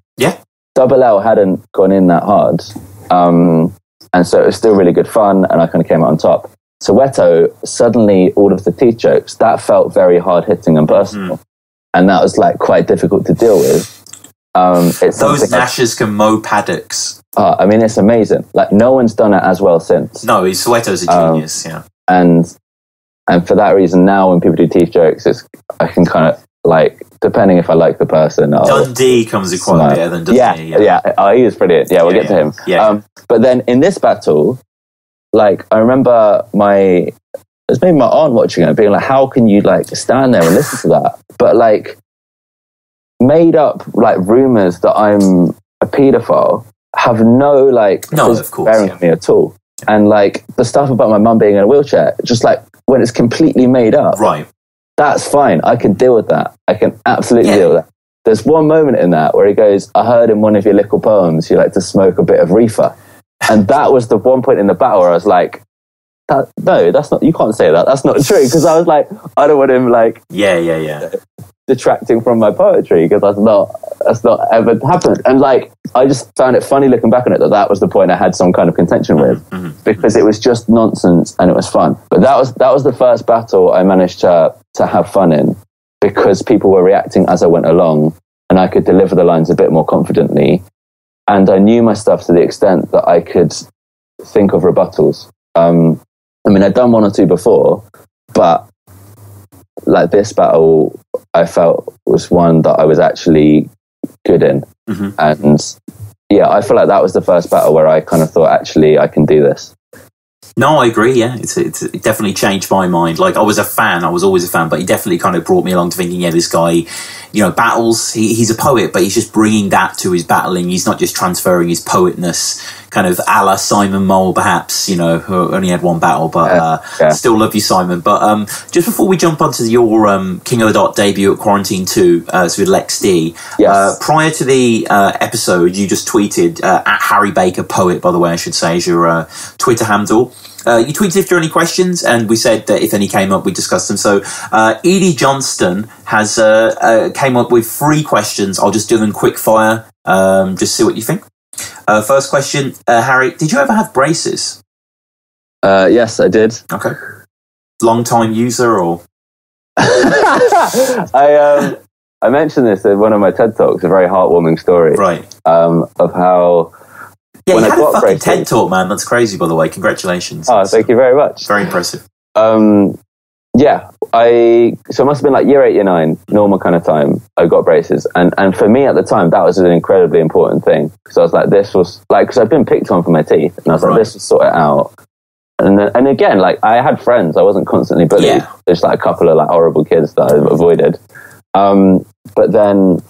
Double L hadn't gone in that hard, and so it was still really good fun, and I kind of came out on top. Soweto, suddenly all of the teeth jokes, that felt very hard hitting and personal, and that was like quite difficult to deal with. Those Nashers can mow paddocks. I mean, it's amazing. Like, no one's done it as well since. No, Soweto's a genius. And for that reason, now when people do teeth jokes, I can kind of, like, depending if I like the person. Dunn D comes in quite better than doesn't he? He was brilliant. We'll get to him. But then in this battle, like, I remember it was maybe my aunt watching it, being like, how can you, like, stand there and listen to that? But, like, made up, like, rumours that I'm a paedophile have no bearing on me at all. And, like, the stuff about my mum being in a wheelchair, just, like, when it's completely made up, that's fine. I can deal with that. I can absolutely deal with that. There's one moment in that where he goes, I heard in one of your little poems you like to smoke a bit of reefer. And that was the one point in the battle where I was like, no, that's not, you can't say that. That's not true. Because I was like, I don't want him, like... detracting from my poetry, because that's not ever happened. And like, I just found it funny looking back on it that was the point I had some kind of contention with, because it was just nonsense and it was fun. But that was the first battle I managed to have fun in, because people were reacting as I went along, and I could deliver the lines a bit more confidently, and I knew my stuff to the extent that I could think of rebuttals. I mean, I'd done one or two before, but like this battle, I felt was one that I was actually good in. And yeah, I feel like that was the first battle where I kind of thought, actually, I can do this. No, I agree. Yeah, it definitely changed my mind. Like, I was always a fan, but he definitely kind of brought me along to thinking, yeah, this guy, battles. He's a poet, but he's just bringing that to his battling. He's not just transferring his poetness, kind of a la Simon Mole, perhaps. Who only had one battle, but still love you, Simon. But just before we jump onto your King of the Dot debut at Quarantine 2, so with Lex D. Yes. Prior to the episode, you just tweeted at Harry Baker Poet, by the way, I should say, is your Twitter handle. You tweeted if there are any questions, and we said that if any came up, we discussed them. So Edie Johnston has came up with 3 questions. I'll just do them quick fire, just see what you think. First question, Harry, did you ever have braces? Yes, I did. Okay. Long time user, or? I mentioned this in one of my TED Talks, a very heartwarming story. Right. Of how... Yeah, you had a fucking TED Talk, man. That's crazy, by the way. Congratulations. Oh, thank you very much. Very impressive. Yeah, so it must have been like year 8, year 9, normal kind of time. I got braces. And for me at the time, that was an incredibly important thing. Because I was like, because I've been picked on for my teeth. And I was like, this will sort it out. And again, like, I had friends. I wasn't constantly bullied. Yeah. There's like a couple of like horrible kids that I avoided. But then,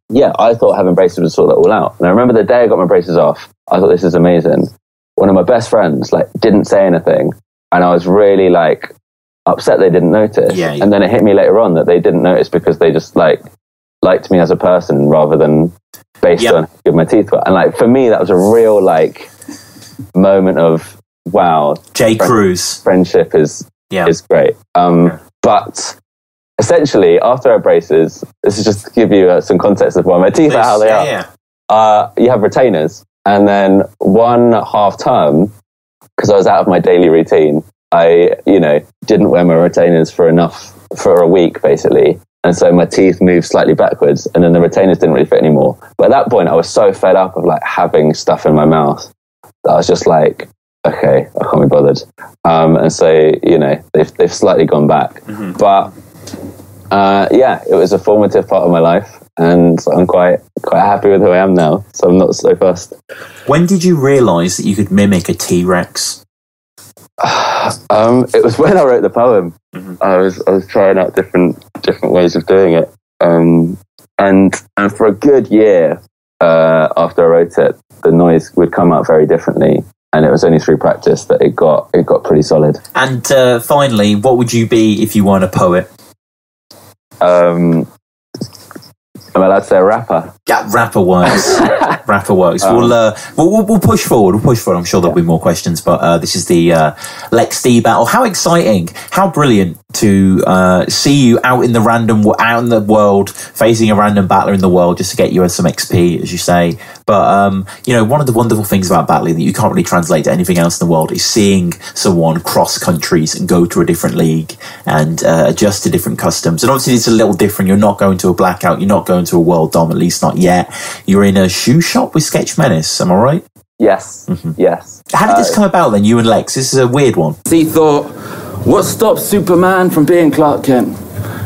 yeah, I thought having braces would sort that all out. And I remember the day I got my braces off, I thought, this is amazing. One of my best friends like didn't say anything, and I was really like upset they didn't notice. Yeah. And then it hit me later on that they didn't notice because they just like liked me as a person rather than based on how good my teeth were. And like for me, that was a real like moment of wow. J. Cruz Friendship is great. But essentially, after our braces, this is just to give you some context of why my teeth are how they are. You have retainers. And then one half term, because I was out of my daily routine, I, didn't wear my retainers for a week, basically. And so my teeth moved slightly backwards, and then the retainers didn't really fit anymore. But at that point, I was so fed up of like having stuff in my mouth that I was just like, okay, I can't be bothered. And so, they've slightly gone back. But it was a formative part of my life. And I'm quite happy with who I am now, so I'm not so fussed. When did you realise that you could mimic a T-Rex? It was when I wrote the poem. I was trying out different ways of doing it, and for a good year after I wrote it, the noise would come out very differently. And it was only through practice that it got pretty solid. And finally, what would you be if you weren't a poet? Am I allowed to say a rapper? Yeah, rapper works. Rapper works. We'll push forward. I'm sure there'll be more questions, but this is the Lex D battle. How exciting! How brilliant to see you out in the world, facing a random battler in the world, just to get you some XP, as you say. But one of the wonderful things about battling that you can't really translate to anything else in the world is seeing someone cross countries and go to a different league and adjust to different customs. And obviously, it's a little different. You're not going to a blackout. You're not going to a world dom, at least not yet. You're in a shoe shop with Sketch Menace, am I right? Yes. Yes. How did this come about then, you and Lex? This is a weird one. He thought, what stops Superman from being Clark Kent?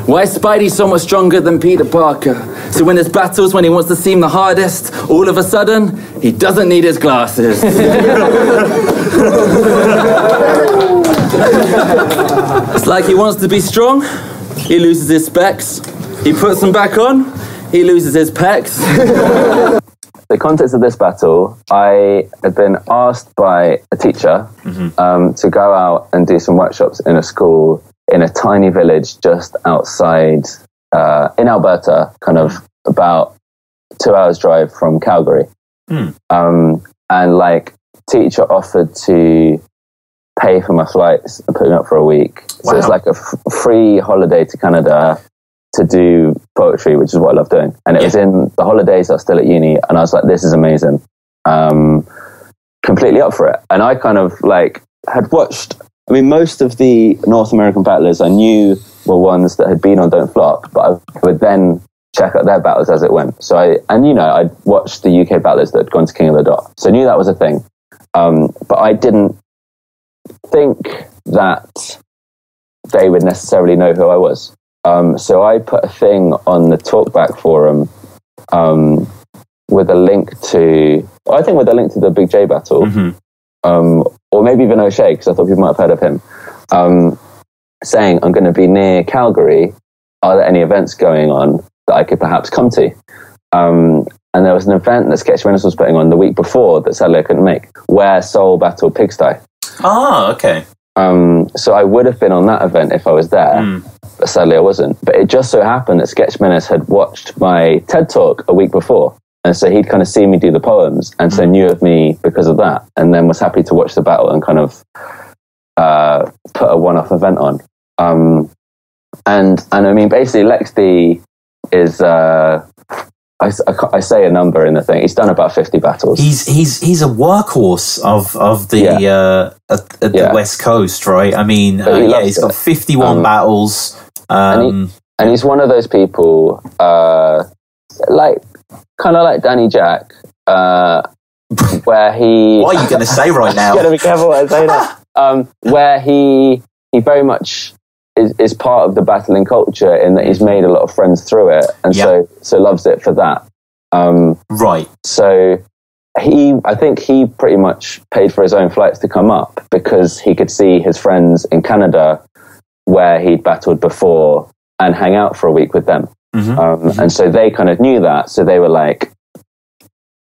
Why is Spidey so much stronger than Peter Parker? So when there's battles, when he wants to seem the hardest, all of a sudden, he doesn't need his glasses. It's like he wants to be strong, he loses his specs. He puts them back on, he loses his pecs. The context of this battle, I had been asked by a teacher to go out and do some workshops in a school in a tiny village just outside, in Alberta, kind of about 2 hours drive from Calgary. And like, teacher offered to pay for my flights and put me up for a week. So it's like a free holiday to Canada to do poetry, which is what I love doing. And it was in the holidays, I was still at uni, and I was like, this is amazing. Completely up for it. And I kind of like had watched, I mean, most of the North American battlers I knew were ones that had been on Don't Flop, but I would then check out their battles as it went. So I'd watched the UK battlers that had gone to King of the Dot. So I knew that was a thing. But I didn't think that they would necessarily know who I was. So I put a thing on the Talkback forum with a link to the Big J battle, or maybe even O'Shea, because I thought people might have heard of him, saying, I'm going to be near Calgary. Are there any events going on that I could perhaps come to? And there was an event that Sketch Menace was putting on the week before that sadly I couldn't make, where Soul battled Pigsty. Oh, okay. So I would have been on that event if I was there, but sadly I wasn't. But it just so happened that Sketch Menace had watched my TED Talk a week before. And so he'd kind of seen me do the poems, and so knew of me because of that, and then was happy to watch the battle and kind of put a one-off event on. And I mean, basically, Lex D is I say a number in the thing. He's done about 50 battles. He's a workhorse of the West Coast, right? I mean, he's got 51 battles, and he's one of those people, kind of like Danny Jack, where he... What are you going to say right now? Got to be careful what I say now. Where he very much is part of the battling culture in that he's made a lot of friends through it, and so loves it for that. Right. So I think he pretty much paid for his own flights to come up because he could see his friends in Canada where he'd battled before and hang out for a week with them. And so they kind of knew that. So they were like,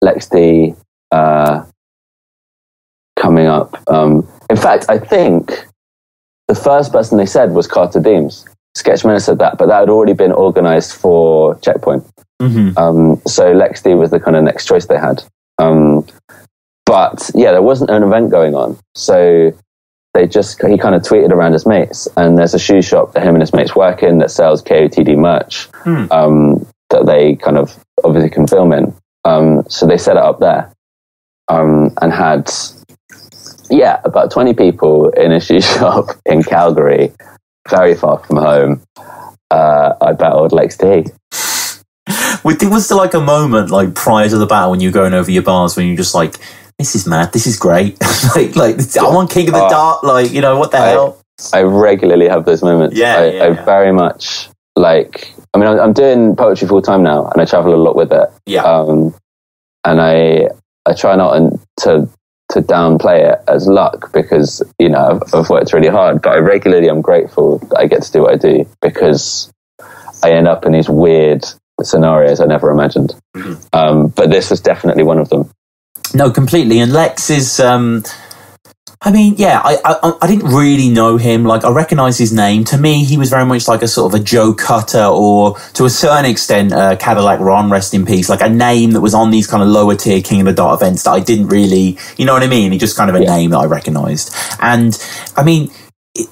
Lex D coming up. In fact, I think the first person they said was Carter Deems. Sketch Menace said that, but that had already been organised for Checkpoint. So Lex D was the kind of next choice they had. But yeah, there wasn't an event going on. So he kind of tweeted around his mates, and there's a shoe shop that him and his mates work in that sells KOTD merch that they kind of obviously can film in. So they set it up there and had, about 20 people in a shoe shop in Calgary, very far from home. I battled Lex D. Was there like a moment like prior to the battle when you were going over your bars when you're just like, this is mad, this is great, like I'm on King of the Dart, like, you know, what the hell? I regularly have those moments. I very much like, I mean, I'm doing poetry full time now, and I travel a lot with it. And I try not to downplay it as luck, because, you know, I've worked really hard, but I'm grateful that I get to do what I do, because I end up in these weird scenarios I never imagined. But this was definitely one of them. No, completely. And Lex is, I didn't really know him. Like, I recognise his name. To me, he was very much like a sort of a Joe Cutter, or to a certain extent, Cadillac Ron, rest in peace. Like a name that was on these kind of lower tier King of the Dot events that I didn't really, you know what I mean? He just kind of a name that I recognised. And I mean,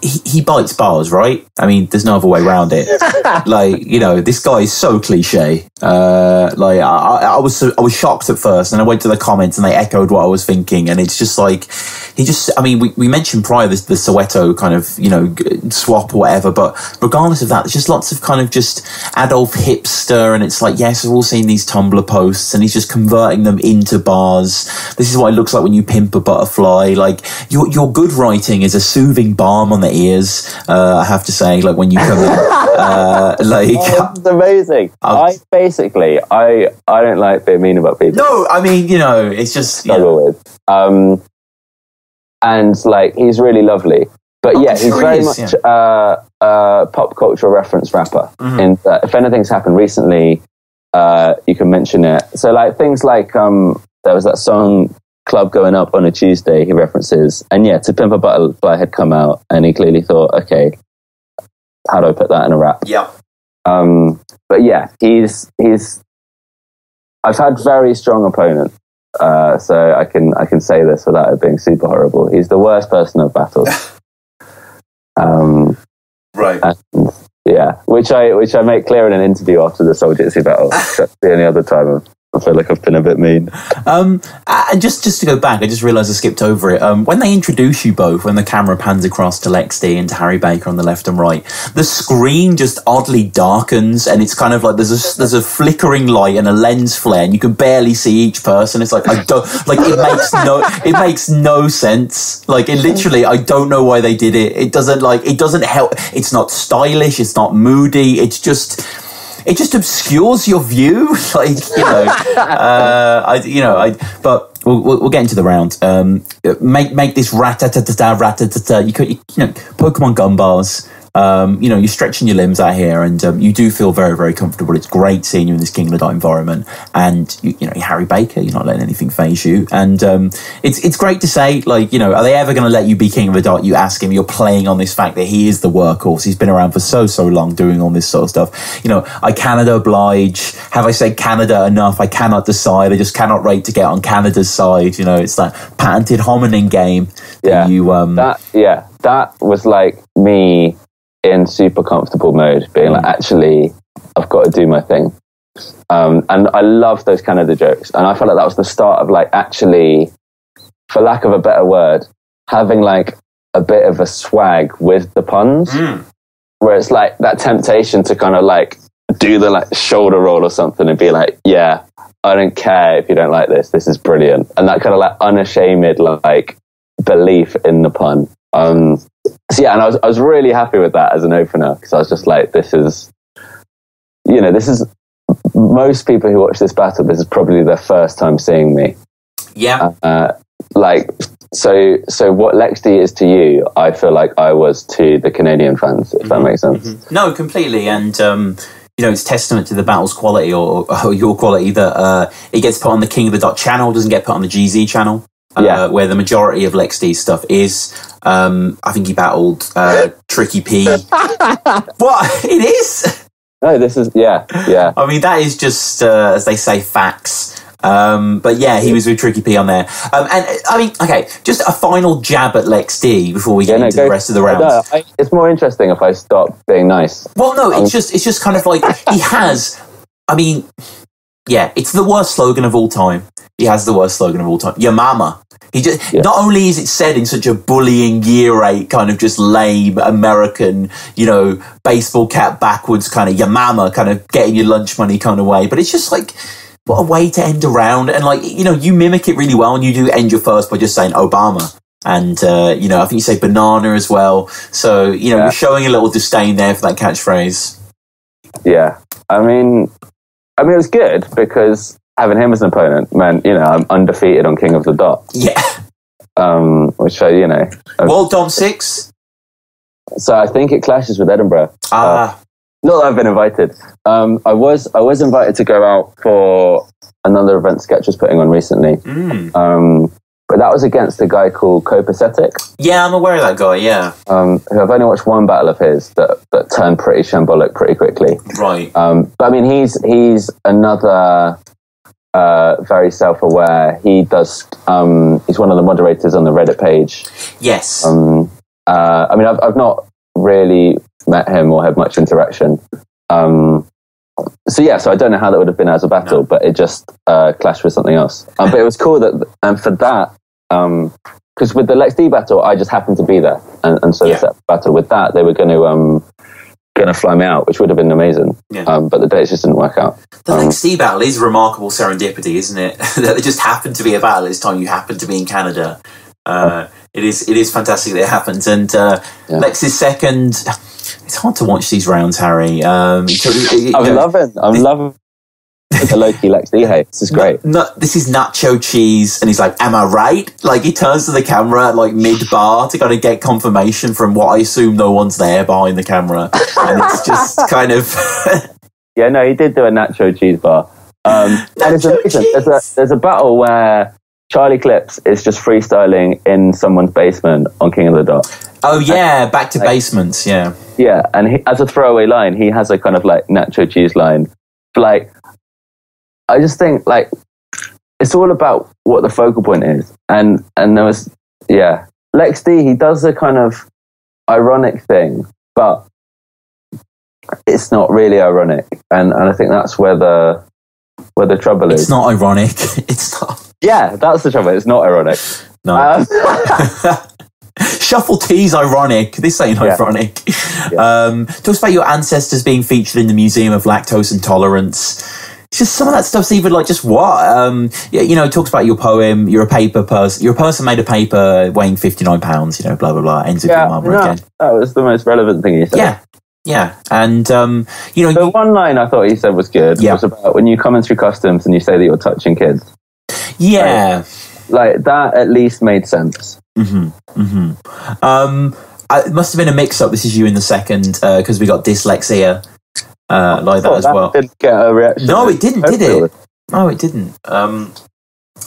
he bites bars, right? I mean, there's no other way around it. Like, you know, this guy is so cliche. Like, I was shocked at first, and I went to the comments and they echoed what I was thinking. And it's just like, we mentioned prior the Soweto kind of, you know, swap or whatever, but regardless of that, there's just lots of kind of just Adolf hipster, and it's like, yes, we've all seen these Tumblr posts, and he's just converting them into bars. This is what it looks like when you pimp a butterfly. Like, your good writing is a soothing balm on the ears, I have to say, like when you come in. It's amazing. I don't like being mean about people. No, I mean, you know, it's just struggle with. And like, he's really lovely, but he's very much a pop culture reference rapper. And if anything's happened recently, you can mention it. So like things like there was that song Club Going Up on a Tuesday he references, and To Pimp a Butterfly had come out, and he clearly thought, okay, how do I put that in a rap? But he's I've had very strong opponents, so I can say this without it being super horrible. He's the worst person I've battled. Right. Yeah, which I make clear in an interview after the Soul Jitsu battle. That's the only other time I feel like I've been a bit mean. And just to go back, I just realised I skipped over it. When they introduce you both, when the camera pans across to Lex D and to Harry Baker on the left and right, the screen just oddly darkens, and it's kind of like there's a flickering light and a lens flare, and you can barely see each person. It's like it makes no sense. Like, it literally, I don't know why they did it. It doesn't help. It's not stylish. It's not moody. It just obscures your view, but we'll get into the round. Make this rat-a-ta-ta-ta, you Pokemon gun bars. You're stretching your limbs out here, and you do feel very, very comfortable. It's great seeing you in this King of the Dot environment, and you're Harry Baker. You're not letting anything faze you, and it's great to say, are they ever going to let you be King of the Dot? You ask him. You're playing on this fact that he is the workhorse. He's been around for so long doing all this sort of stuff. I cannot oblige. Have I said Canada enough? I cannot decide. I just cannot wait to get on Canada's side. It's that patented hominin game. That was like me in super comfortable mode, being like, actually, I've got to do my thing. And I love those Canada jokes. And I felt like that was the start of, actually, for lack of a better word, having a bit of a swag with the puns, where it's like that temptation to kind of do the shoulder roll or something and be like, yeah, I don't care if you don't like this. This is brilliant. And that kind of unashamed belief in the pun. And I was really happy with that as an opener, because I was just like, this is most people who watch this battle, this is probably their first time seeing me. Yeah. So what Lex D is to you, I feel like I was to the Canadian fans, if that makes sense. Mm-hmm. No, completely. And it's testament to the battle's quality or your quality that it gets put on the King of the Dot channel, doesn't get put on the GZ channel. Where the majority of Lex D's stuff is. I think he battled Tricky P. What? It is? No, this is, yeah. I mean, that is just, as they say, facts. But yeah, he was with Tricky P on there. And I mean, okay, just a final jab at Lex D before we get into the rest of the rounds. No, it's more interesting if I stop being nice. Well, no, it's just kind of like, he has, I mean, yeah, it's the worst slogan of all time. He has the worst slogan of all time. Your mama. Not only is it said in such a bullying year 8 kind of just lame American, baseball cap backwards kind of your mama kind of getting your lunch money kind of way, but it's just what a way to end a round. And you mimic it really well, and you do end your first by just saying Obama. And, I think you say banana as well. So, you're showing a little disdain there for that catchphrase. Yeah. I mean, it was good because having him as an opponent meant, I'm undefeated on King of the Dot. Yeah. Which World Dom 6? So I think it clashes with Edinburgh. Not that I've been invited. I was invited to go out for another event Sketch was putting on recently. But that was against a guy called Copacetic. Yeah, I'm aware of that guy, yeah. Who I've only watched one battle of his that turned pretty shambolic pretty quickly. Right. But I mean, he's another very self-aware. He does. He's one of the moderators on the Reddit page. Yes. I mean, I've not really met him or had much interaction. So I don't know how that would have been as a battle, but it just clashed with something else. But it was cool that, and for that, because with the Lex D battle, I just happened to be there, and so the battle with that, they were going to fly me out, which would have been amazing. Yeah. But the dates just didn't work out. The Lex D battle is remarkable serendipity, isn't it? That it just happened to be a battle this time. You happened to be in Canada. It is fantastic that it happens. And Lex's second. It's hard to watch these rounds, Harry. I'm loving the low-key Lex D hate. This is great. No, this is nacho cheese, and he's like, am I right? Like, he turns to the camera mid-bar to kind of get confirmation from what I assume no one's there behind the camera. And it's just kind of... Yeah, no, he did do a nacho cheese bar. And it's amazing. There's a battle where Charlie Clips is just freestyling in someone's basement on King of the Dot. Oh, yeah, back to basements, yeah. Yeah, and he, as a throwaway line, he has a kind of nacho cheese line. But I just think it's all about what the focal point is. And there was, Lex D, he does a kind of ironic thing, but it's not really ironic, and I think that's where the trouble is. It's not ironic. It's not. Yeah, that's the trouble. It's not ironic. No. Shuffle T's ironic. This ain't ironic. Yeah. Talks about your ancestors being featured in the Museum of Lactose Intolerance. It's just some of that stuff's even like, just what? It talks about your poem. You're a paper person. You're a person made of paper weighing 59 pounds, blah, blah, blah. Ends with your mother again. That was the most relevant thing he said. Yeah. And, the one line I thought he said was good was about when you come in through customs and you say that you're touching kids. Yeah. Like that at least made sense. It must have been a mix-up. This is you in the second, because we got dyslexia like that as well. Didn't get a reaction. No, it didn't, did it? No, it didn't.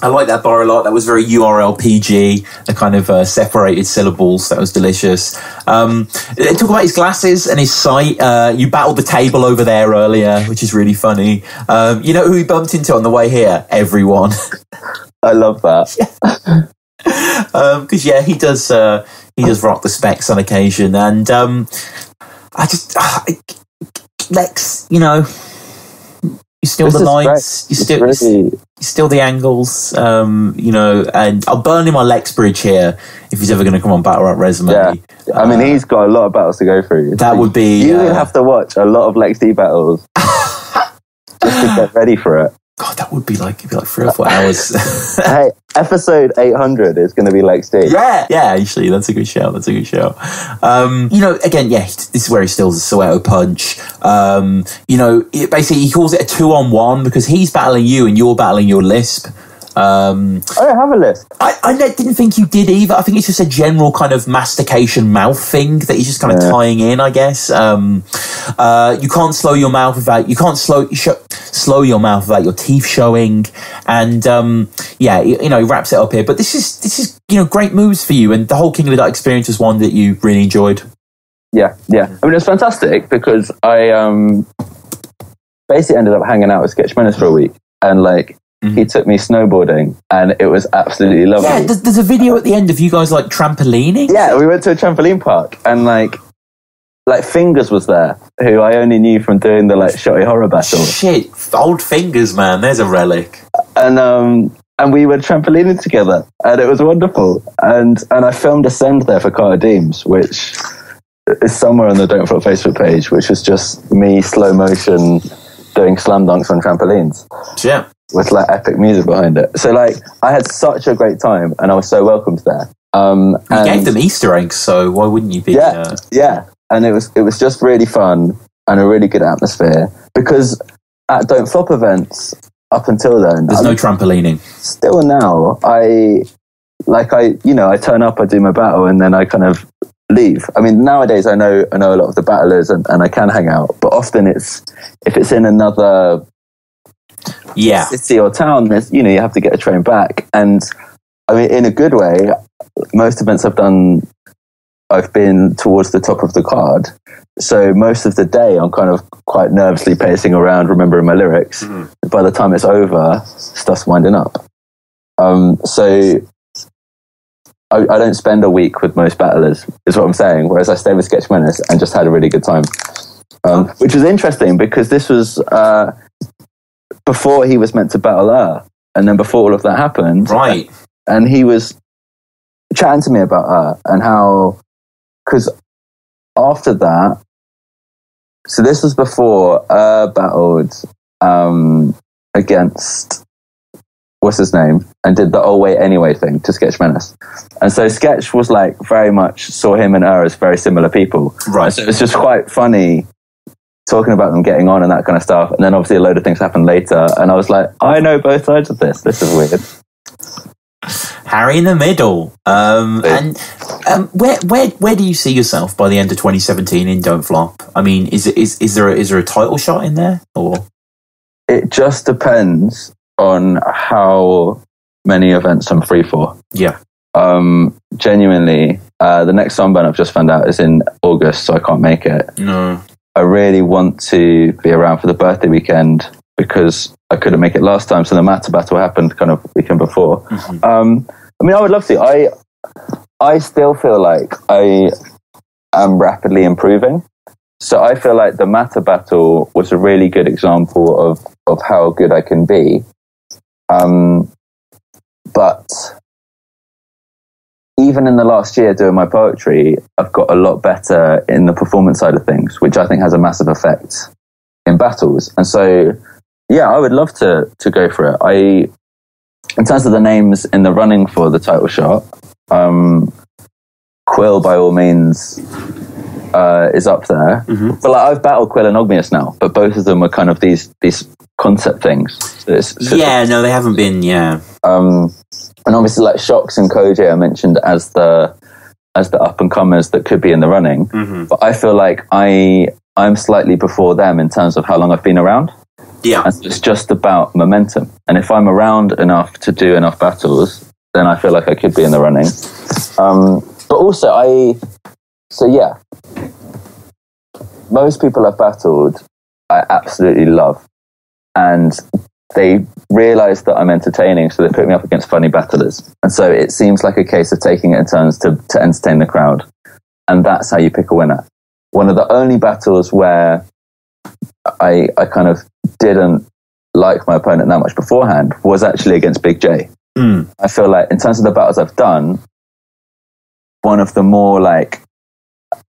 I like that bar a lot. That was very URL PG, the kind of separated syllables. That was delicious. They talk about his glasses and his sight. You battled the table over there earlier, which is really funny. You know who he bumped into on the way here? Everyone. I love that. Because he does rock the specs on occasion, and Lex, you steal the lines, you steal the angles, and I'll burn him on Lex Bridge here if he's ever going to come on Battle Rap Resume. Yeah, I mean he's got a lot of battles to go through. That would be you would have to watch a lot of Lex D battles just to get ready for it. God, that would be like 3 or 4 hours. Hey, episode 800 is going to be Lex D. Yeah, actually, that's a good show. Again, this is where he steals the Soweto punch. Basically, he calls it a 2-on-1 because he's battling you and you're battling your lisp. I don't have a lisp. I didn't think you did either. I think it's just a general kind of mastication mouth thing that he's just kind of tying in, I guess. You can't slow your mouth without slow your mouth without your teeth showing, and he wraps it up here. But this is great moves for you, and the whole King of the Dot experience is one that you really enjoyed. Yeah. I mean, it's fantastic because I basically ended up hanging out with Sketch Menace for a week, and he took me snowboarding, and it was absolutely lovely. Yeah, there's a video at the end of you guys trampolining. Yeah, we went to a trampoline park, and like Fingers was there, who I only knew from doing the Shotty Horror Battle. Shit, old Fingers, man, there's a relic. And we were trampolining together, and it was wonderful. And I filmed Ascend there for Cara Deems, which is somewhere on the Don't Flop Facebook page, which was just me slow motion doing slam dunks on trampolines. Yeah. With epic music behind it. So I had such a great time, and I was so welcomed there. You gave them Easter eggs, so why wouldn't you be? Yeah. And it was just really fun and a really good atmosphere, because at Don't Flop events up until then, there's no trampolining. Still now, I turn up, I do my battle, and then I kind of leave. I mean, nowadays I know a lot of the battlers, and I can hang out, but often if it's in another city or town, you have to get a train back. And I mean, in a good way, most events I've been towards the top of the card, so most of the day I'm kind of quite nervously pacing around, remembering my lyrics. By the time it's over, stuff's winding up. So I don't spend a week with most battlers, is what I'm saying, whereas I stayed with Sketch Menace and just had a really good time, which was interesting because this was before he was meant to battle her, and then before all of that happened, right? And he was chatting to me about her and how, because after that, so this was before battled against what's his name, and did the "oh wait anyway" thing to Sketch Menace, and so Sketch was very much saw him and her as very similar people, right? So it's just quite funny talking about them getting on and that kind of stuff. And then obviously a load of things happened later, and I was like, I know both sides of this. This is weird. Harry in the middle. Where do you see yourself by the end of 2017 in Don't Flop? I mean, is there a title shot in there, or? It just depends on how many events I'm free for. Yeah. Genuinely, the next Sunburn I've just found out is in August, so I can't make it. No. I really want to be around for the birthday weekend because I couldn't make it last time, so the Matter Battle happened kind of weekend before. I mean, I would love to. I still feel like I am rapidly improving. So I feel like the matter battle was a really good example of how good I can be. But even in the last year doing my poetry, I've got a lot better in the performance side of things, which I think has a massive effect in battles. And so, yeah, I would love to go for it. In terms of the names in the running for the title shot, Quill, by all means, is up there. Mm-hmm. But like, I've battled Quill and Ogmius now, but both of them are kind of these concept things. So no, they haven't been, and obviously, like Shox and Koji are mentioned as the up and comers that could be in the running. Mm-hmm. But I feel like I'm slightly before them in terms of how long I've been around. Yeah, and it's just about momentum. And if I'm around enough to do enough battles, then I feel like I could be in the running. But also, most people I've battled, I absolutely love, and they realise that I'm entertaining, so they put me up against funny battlers. And so it seems like a case of taking it in turns to entertain the crowd. And that's how you pick a winner. One of the only battles where I kind of didn't like my opponent that much beforehand was actually against Big J. Mm. I feel like in terms of the battles I've done, one of the more like,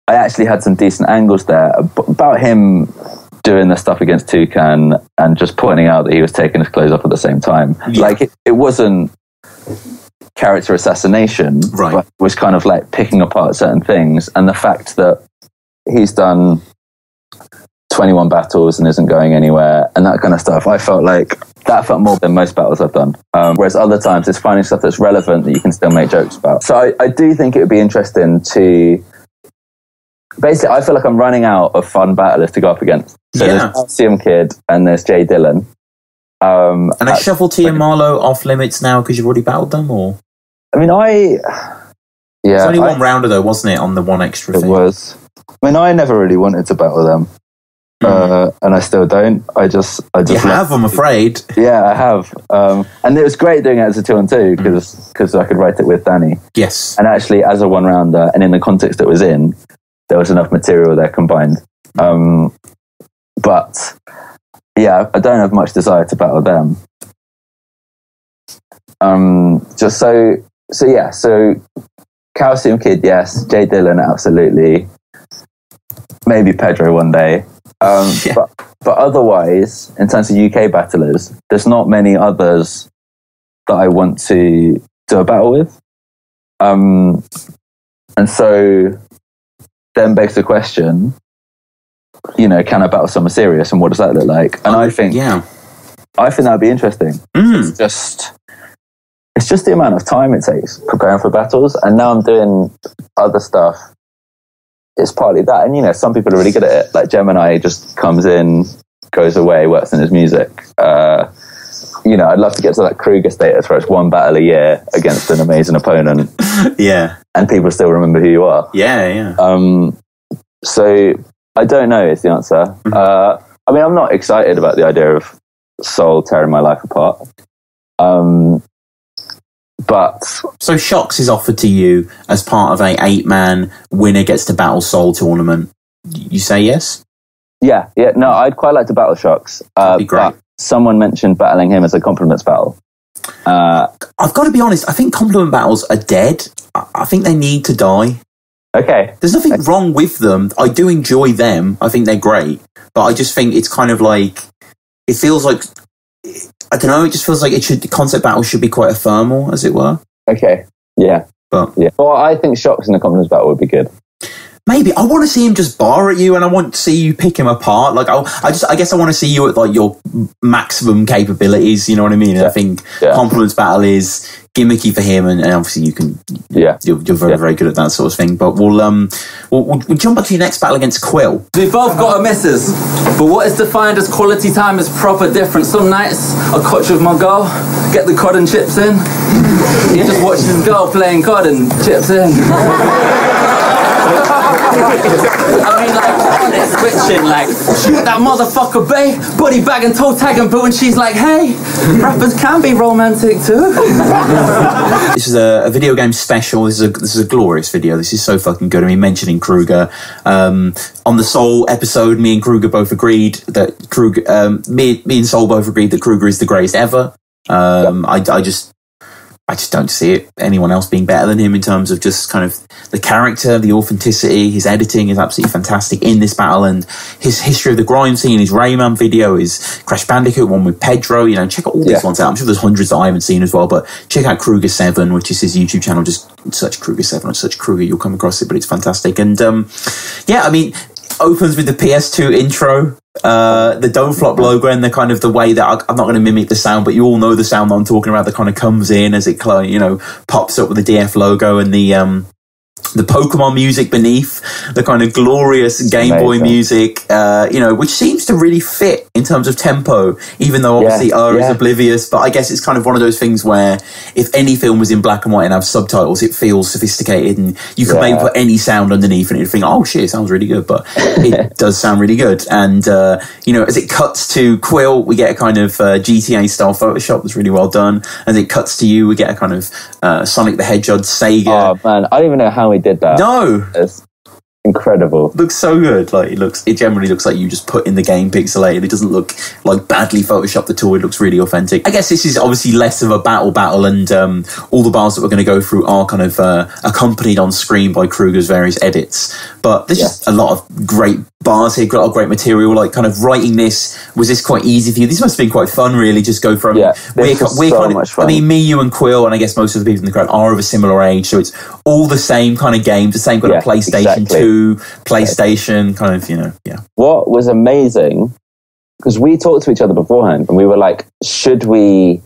I actually had some decent angles there about him doing the stuff against Toucan and just pointing out that he was taking his clothes off at the same time. Yeah. Like it wasn't character assassination, right? But it was kind of like picking apart certain things, and the fact that he's done 21 battles and isn't going anywhere and that kind of stuff, I felt like that felt more than most battles I've done. Whereas other times it's finding stuff that's relevant that you can still make jokes about. So I do think it would be interesting to... Basically, I feel like I'm running out of fun battlers to go up against. So there's Calcium Kid and there's Jay Dillon. And are Shovelty and Marlowe off limits now because you've already battled them, or? I mean, it was only one rounder though, wasn't it, on the one extra thing? It was. I mean, I never really wanted to battle them. And I still don't. I just you have, I'm afraid. Yeah, I have. And it was great doing it as a 2-on-2 because I could write it with Danny. Yes. And actually, as a one rounder, and in the context it was in, there was enough material there combined. But yeah, I don't have much desire to battle them. So Calcium Kid, yes. Jay Dillon, absolutely. Maybe Pedro one day. But otherwise, in terms of UK battlers, there's not many others that I want to do a battle with. And so then begs the question, can I battle someone serious, and what does that look like? And I think that would be interesting. It's just the amount of time it takes preparing for battles, and now I'm doing other stuff. It's partly that, and some people are really good at it. Like Gemini just comes in, goes away, works on his music. I'd love to get to that Kruger status where it's one battle a year against an amazing opponent. Yeah. And people still remember who you are. Yeah. So I don't know is the answer. Mm-hmm. I mean, I'm not excited about the idea of Soul tearing my life apart. But so Shox is offered to you as part of a 8-man winner gets to battle Soul tournament. You say yes? Yeah. No, I'd quite like to battle Shox. That'd be great. But someone mentioned battling him as a compliments battle. I've got to be honest. I think compliment battles are dead. I think they need to die. Okay. There's nothing wrong with them. I do enjoy them. I think they're great. But I just think it's kind of like, it feels like, I don't know, it just feels like the concept battle should be quite ephemeral, as it were. Okay. Yeah. Well, I think Shox in the compliments battle would be good. Maybe. I want to see him just bar at you, and I want to see you pick him apart. Like, I guess I want to see you at like your maximum capabilities. You know what I mean? Yeah. I think compliments battle is gimmicky for him, and obviously you can. Yeah, you're very very good at that sort of thing. But we'll jump back to your next battle against Quill. We both got a misses, but what is defined as quality time is proper different. Some nights I coach with my girl, get the cod and chips in. He just watches his girl playing cod and chips in. I mean, like, honest switching, like, shoot that motherfucker, bae, body bag and toe tag and boo, and she's like, hey, rappers can be romantic too. This is a video game special. This is a glorious video. This is so fucking good. I mean, mentioning Kruger. On the Soul episode, me and Kruger both agreed that me and Soul both agreed that Kruger is the greatest ever. I just don't see anyone else being better than him in terms of just kind of the character, the authenticity. His editing is absolutely fantastic in this battle, and his history of the grime scene, his Rayman video, his Crash Bandicoot one with Pedro. You know, check all these ones out. I'm sure there's hundreds that I haven't seen as well, but check out Kruger 7, which is his YouTube channel. Just search Kruger 7 or search Kruger, you'll come across it, but it's fantastic. And I mean, opens with the PS2 intro. The Don't Flop logo, and the kind of the way that I'm not going to mimic the sound, but you all know the sound that I'm talking about, that kind of comes in as it, you know, pops up with the DF logo, and the Pokemon music beneath, the kind of glorious Game Boy music, you know, which seems to really fit in terms of tempo, even though obviously is oblivious. But I guess it's kind of one of those things where if any film was in black and white and have subtitles, it feels sophisticated, and you can maybe put any sound underneath and you'd think, oh shit, it sounds really good, but it does sound really good. And, you know, as it cuts to Quill, we get a kind of GTA style Photoshop that's really well done. As it cuts to you, we get a kind of Sonic the Hedgehog Sega. Oh man, I don't even know how he did that. No, it's incredible. Looks so good. Like it generally looks like you just put in the game pixelated. It doesn't look like badly photoshopped at all. It looks really authentic. I guess this is obviously less of a battle, and all the battles that we're going to go through are kind of accompanied on screen by Kruger's various edits. But there's just a lot of great bars here, a lot of great material. Like, kind of writing this, was this quite easy for you? This must have been quite fun, really. Just go from we're so much fun. I mean, me, you, and Quill, and I guess most of the people in the crowd are of a similar age, so it's all the same kind of games, the same kind of PlayStation 2, PlayStation kind of, you know. What was amazing, because we talked to each other beforehand, and we were like, should we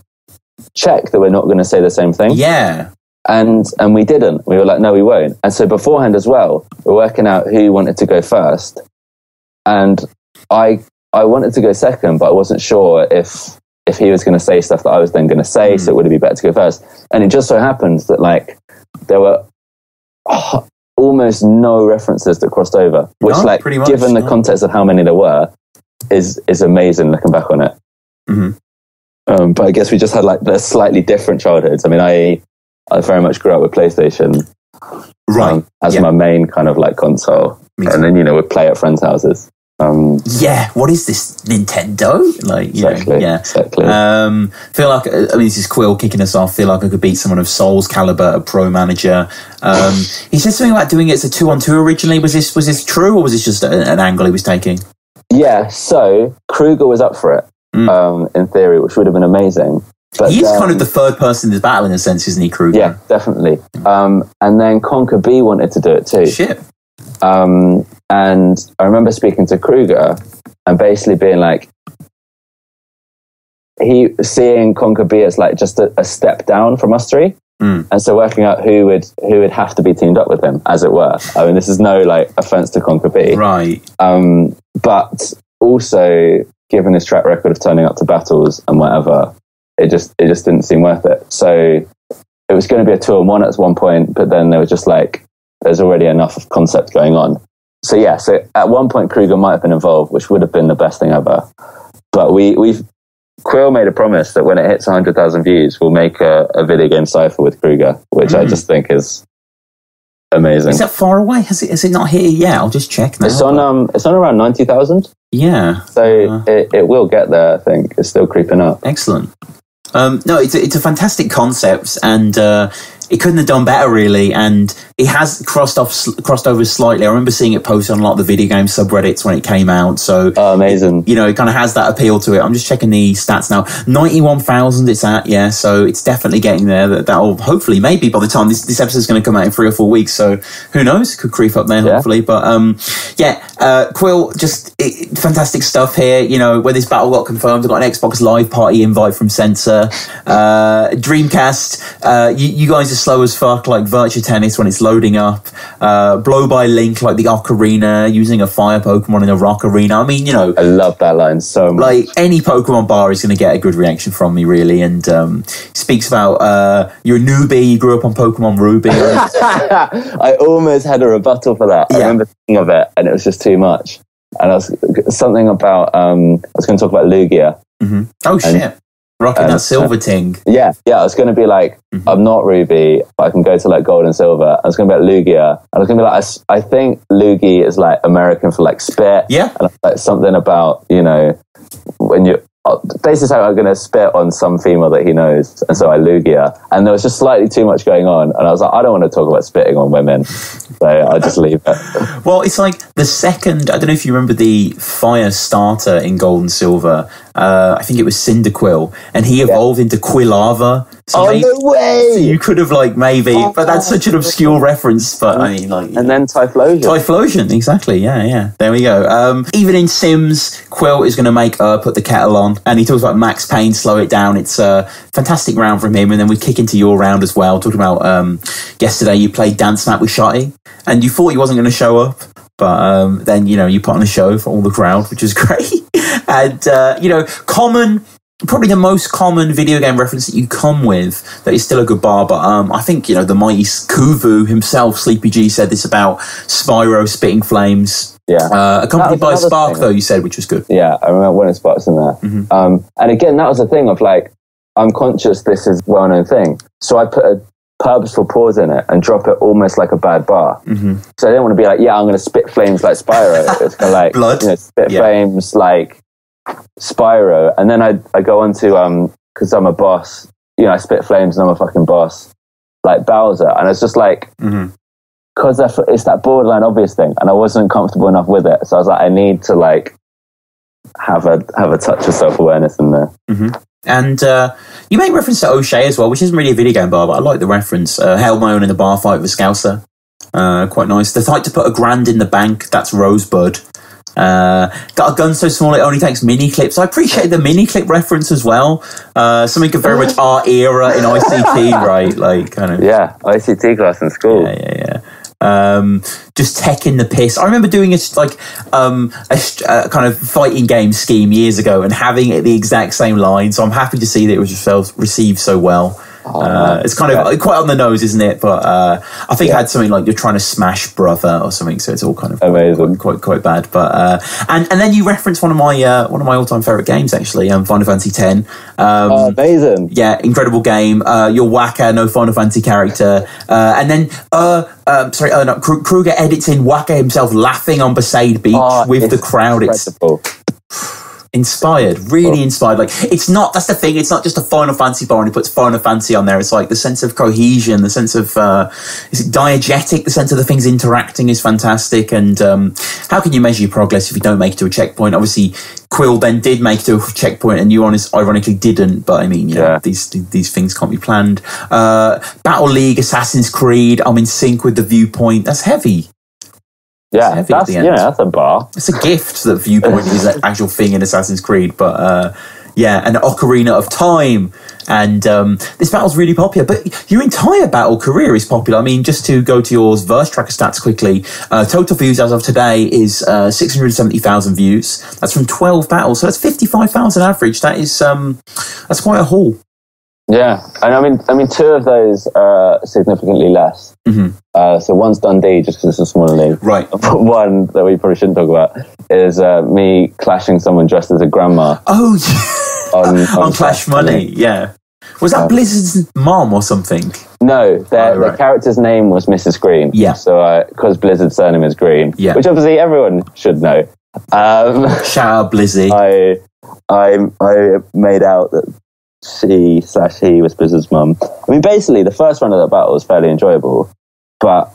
check that we're not going to say the same thing? Yeah. And we didn't. We were like, no, we won't. And so beforehand as well, we're working out who wanted to go first. And I wanted to go second, but I wasn't sure if he was going to say stuff that I was then going to say, so would it be better to go first? And it just so happens that, like, there were almost no references that crossed over, which, given the context of how many there were, is amazing looking back on it. Mm-hmm. But I guess we just had, like, the slightly different childhoods. I mean, I very much grew up with PlayStation as my main kind of, like, console. And then, you know, we'd play at friends' houses. What is this, Nintendo? Like, exactly. Feel like, I mean, this is Quill kicking us off. Feel like I could beat someone of Soul's caliber at Pro Manager. He said something about doing it as a 2-on-2 originally. Was this true, or was this just an angle he was taking? Yeah, so Kruger was up for it, in theory, which would have been amazing. But he's kind of the third person in the battle in a sense, isn't he, Kruger? Yeah, definitely. And then Conquer B wanted to do it too. Shit. And I remember speaking to Kruger and basically being like, seeing Conquer B as like just a step down from us three. And so working out who would have to be teamed up with him, as it were. I mean, this is no, like, offense to Conquer B. Right. But also, given his track record of turning up to battles and whatever, it just didn't seem worth it. So it was going to be a 2-on-1 at one point, but then there was just like, there's already enough of concept going on. So at one point Kruger might have been involved, which would have been the best thing ever. But Quill made a promise that when it hits 100,000 views, we'll make a video game cypher with Kruger, which I just think is amazing. Is that far away? Has it not hit yet? I'll just check now. It's on around 90,000. Yeah. So it will get there, I think. It's still creeping up. Excellent. No, it's a fantastic concept, and it couldn't have done better, really. And it has crossed over slightly. I remember seeing it posted on a lot of the video game subreddits when it came out. So amazing. It kind of has that appeal to it. I'm just checking the stats now. 91,000 it's at, yeah. So it's definitely getting there. That'll hopefully, maybe by the time this episode's going to come out in 3 or 4 weeks. So who knows? Could creep up there, hopefully. But Quill, fantastic stuff here. When this battle got confirmed, I got an Xbox Live Party invite from Sensor. Dreamcast, you guys are slow as fuck, like Virtua Tennis when it's loading up. Blow by Link, like the Ocarina, using a fire Pokemon in a rock arena. I mean, you know, I love that line so much. Like any Pokemon bar is going to get a good reaction from me, really. And speaks about you're a newbie, you grew up on Pokemon Ruby. I almost had a rebuttal for that. I remember thinking of it, and it was just too much. And I was something about I was going to talk about Lugia. Mm-hmm. Oh shit! Rocking that silver ting. Yeah. I was going to be like, I'm not Ruby, but I can go to like gold and silver. I was going to be like Lugia. I was going to be like, I think Lugi is like American for like spit. Yeah. And like something about, you know, when you basically I'm going to spit on some female that he knows, and so I Lugia. And there was just slightly too much going on, and I was like, I don't want to talk about spitting on women, so I just leave it. Well, it's like the second, I don't know if you remember the fire starter in Gold and Silver. I think it was Cyndaquil, and he evolved into Quillava. So no way! So you could have like maybe, but that's such an obscure reference. But I mean, like, and then Typhlosion. Typhlosion, exactly. Yeah. There we go. Even in Sims, Quill is going to make put the kettle on, and he talks about Max Payne, slow it down. It's a fantastic round from him, and then we kick into your round as well. Talking about yesterday, you played Dance Map with Shotty, and you thought he wasn't going to show up. But then, you know, you put on a show for all the crowd, which is great. And, you know, probably the most common video game reference that you come with that is still a good bar. But I think, you know, the mighty Kuvu himself, Sleepy G, said this about Spyro spitting flames. Yeah. Accompanied by a spark, though, you said, which was good. Yeah, I remember when it sparks in there. Mm-hmm. And again, that was the thing of like, I'm conscious this is a well-known thing. So I put a purposeful pause in it and drop it almost like a bad bar. Mm-hmm. So I didn't want to be like, I'm going to spit flames like Spyro. It's kind of like, blood. You know, spit flames like Spyro. And then I go on to, because I'm a boss, you know, I spit flames and I'm a fucking boss, like Bowser. And it's just like, because it's that borderline obvious thing, and I wasn't comfortable enough with it. So I was like, I need to like have a touch of self-awareness in there. Mm-hmm. And you make reference to O'Shea as well, which isn't really a video game bar, but I like the reference. Held my own in the bar fight with Scouser. Quite nice. The fight to put $1,000 in the bank, that's Rosebud. Got a gun so small it only takes mini clips. I appreciate the mini clip reference as well. Something very much our era in ICT, right? Like kind of. Yeah, ICT class in school. Yeah. Just teching the piss. I remember doing a kind of fighting game scheme years ago and having it the exact same line. So I'm happy to see that it was received so well. It's kind of quite on the nose, isn't it? But I think I had something like you're trying to smash brother or something, so it's all kind of amazing, quite bad. But and then you referenced one of my all-time favorite games, actually, Final Fantasy X. Amazing, yeah, incredible game. You're Waka, no Final Fantasy character, and then Kruger edits in Waka himself laughing on Besaid Beach with the crowd. Incredible. Inspired, really inspired. Like, it's not, that's the thing, it's not just a Final Fantasy bar and he puts Final Fantasy on there. It's like the sense of cohesion, the sense of is it diegetic, the sense of the things interacting is fantastic. And how can you measure your progress if you don't make it to a checkpoint? Obviously Quill then did make it to a checkpoint and you ironically didn't, but I mean, you know, these things can't be planned. Battle League, Assassin's Creed, I'm in sync with the viewpoint. That's heavy. Yeah, that's a bar. It's a gift that viewpoint is an actual thing in Assassin's Creed, but an Ocarina of Time, and this battle's really popular. But your entire battle career is popular. I mean, just to go to your Verse Tracker stats quickly, total views as of today is 670,000 views. That's from 12 battles, so that's 55,000 average. That is that's quite a haul. Yeah, and I mean, two of those are significantly less. Mm-hmm. So one's Dunn D, just because it's a smaller league. Right. But one that we probably shouldn't talk about is me clashing someone dressed as a grandma. Oh, yeah. on Clash Money, yeah. Was that Blizzard's mom or something? No, their character's name was Mrs. Green. Yeah. So, because Blizzard's surname is Green, which obviously everyone should know. Shout out Blizzy. I made out that she/he was Blizzard's mum. I mean, basically, the first round of that battle was fairly enjoyable, but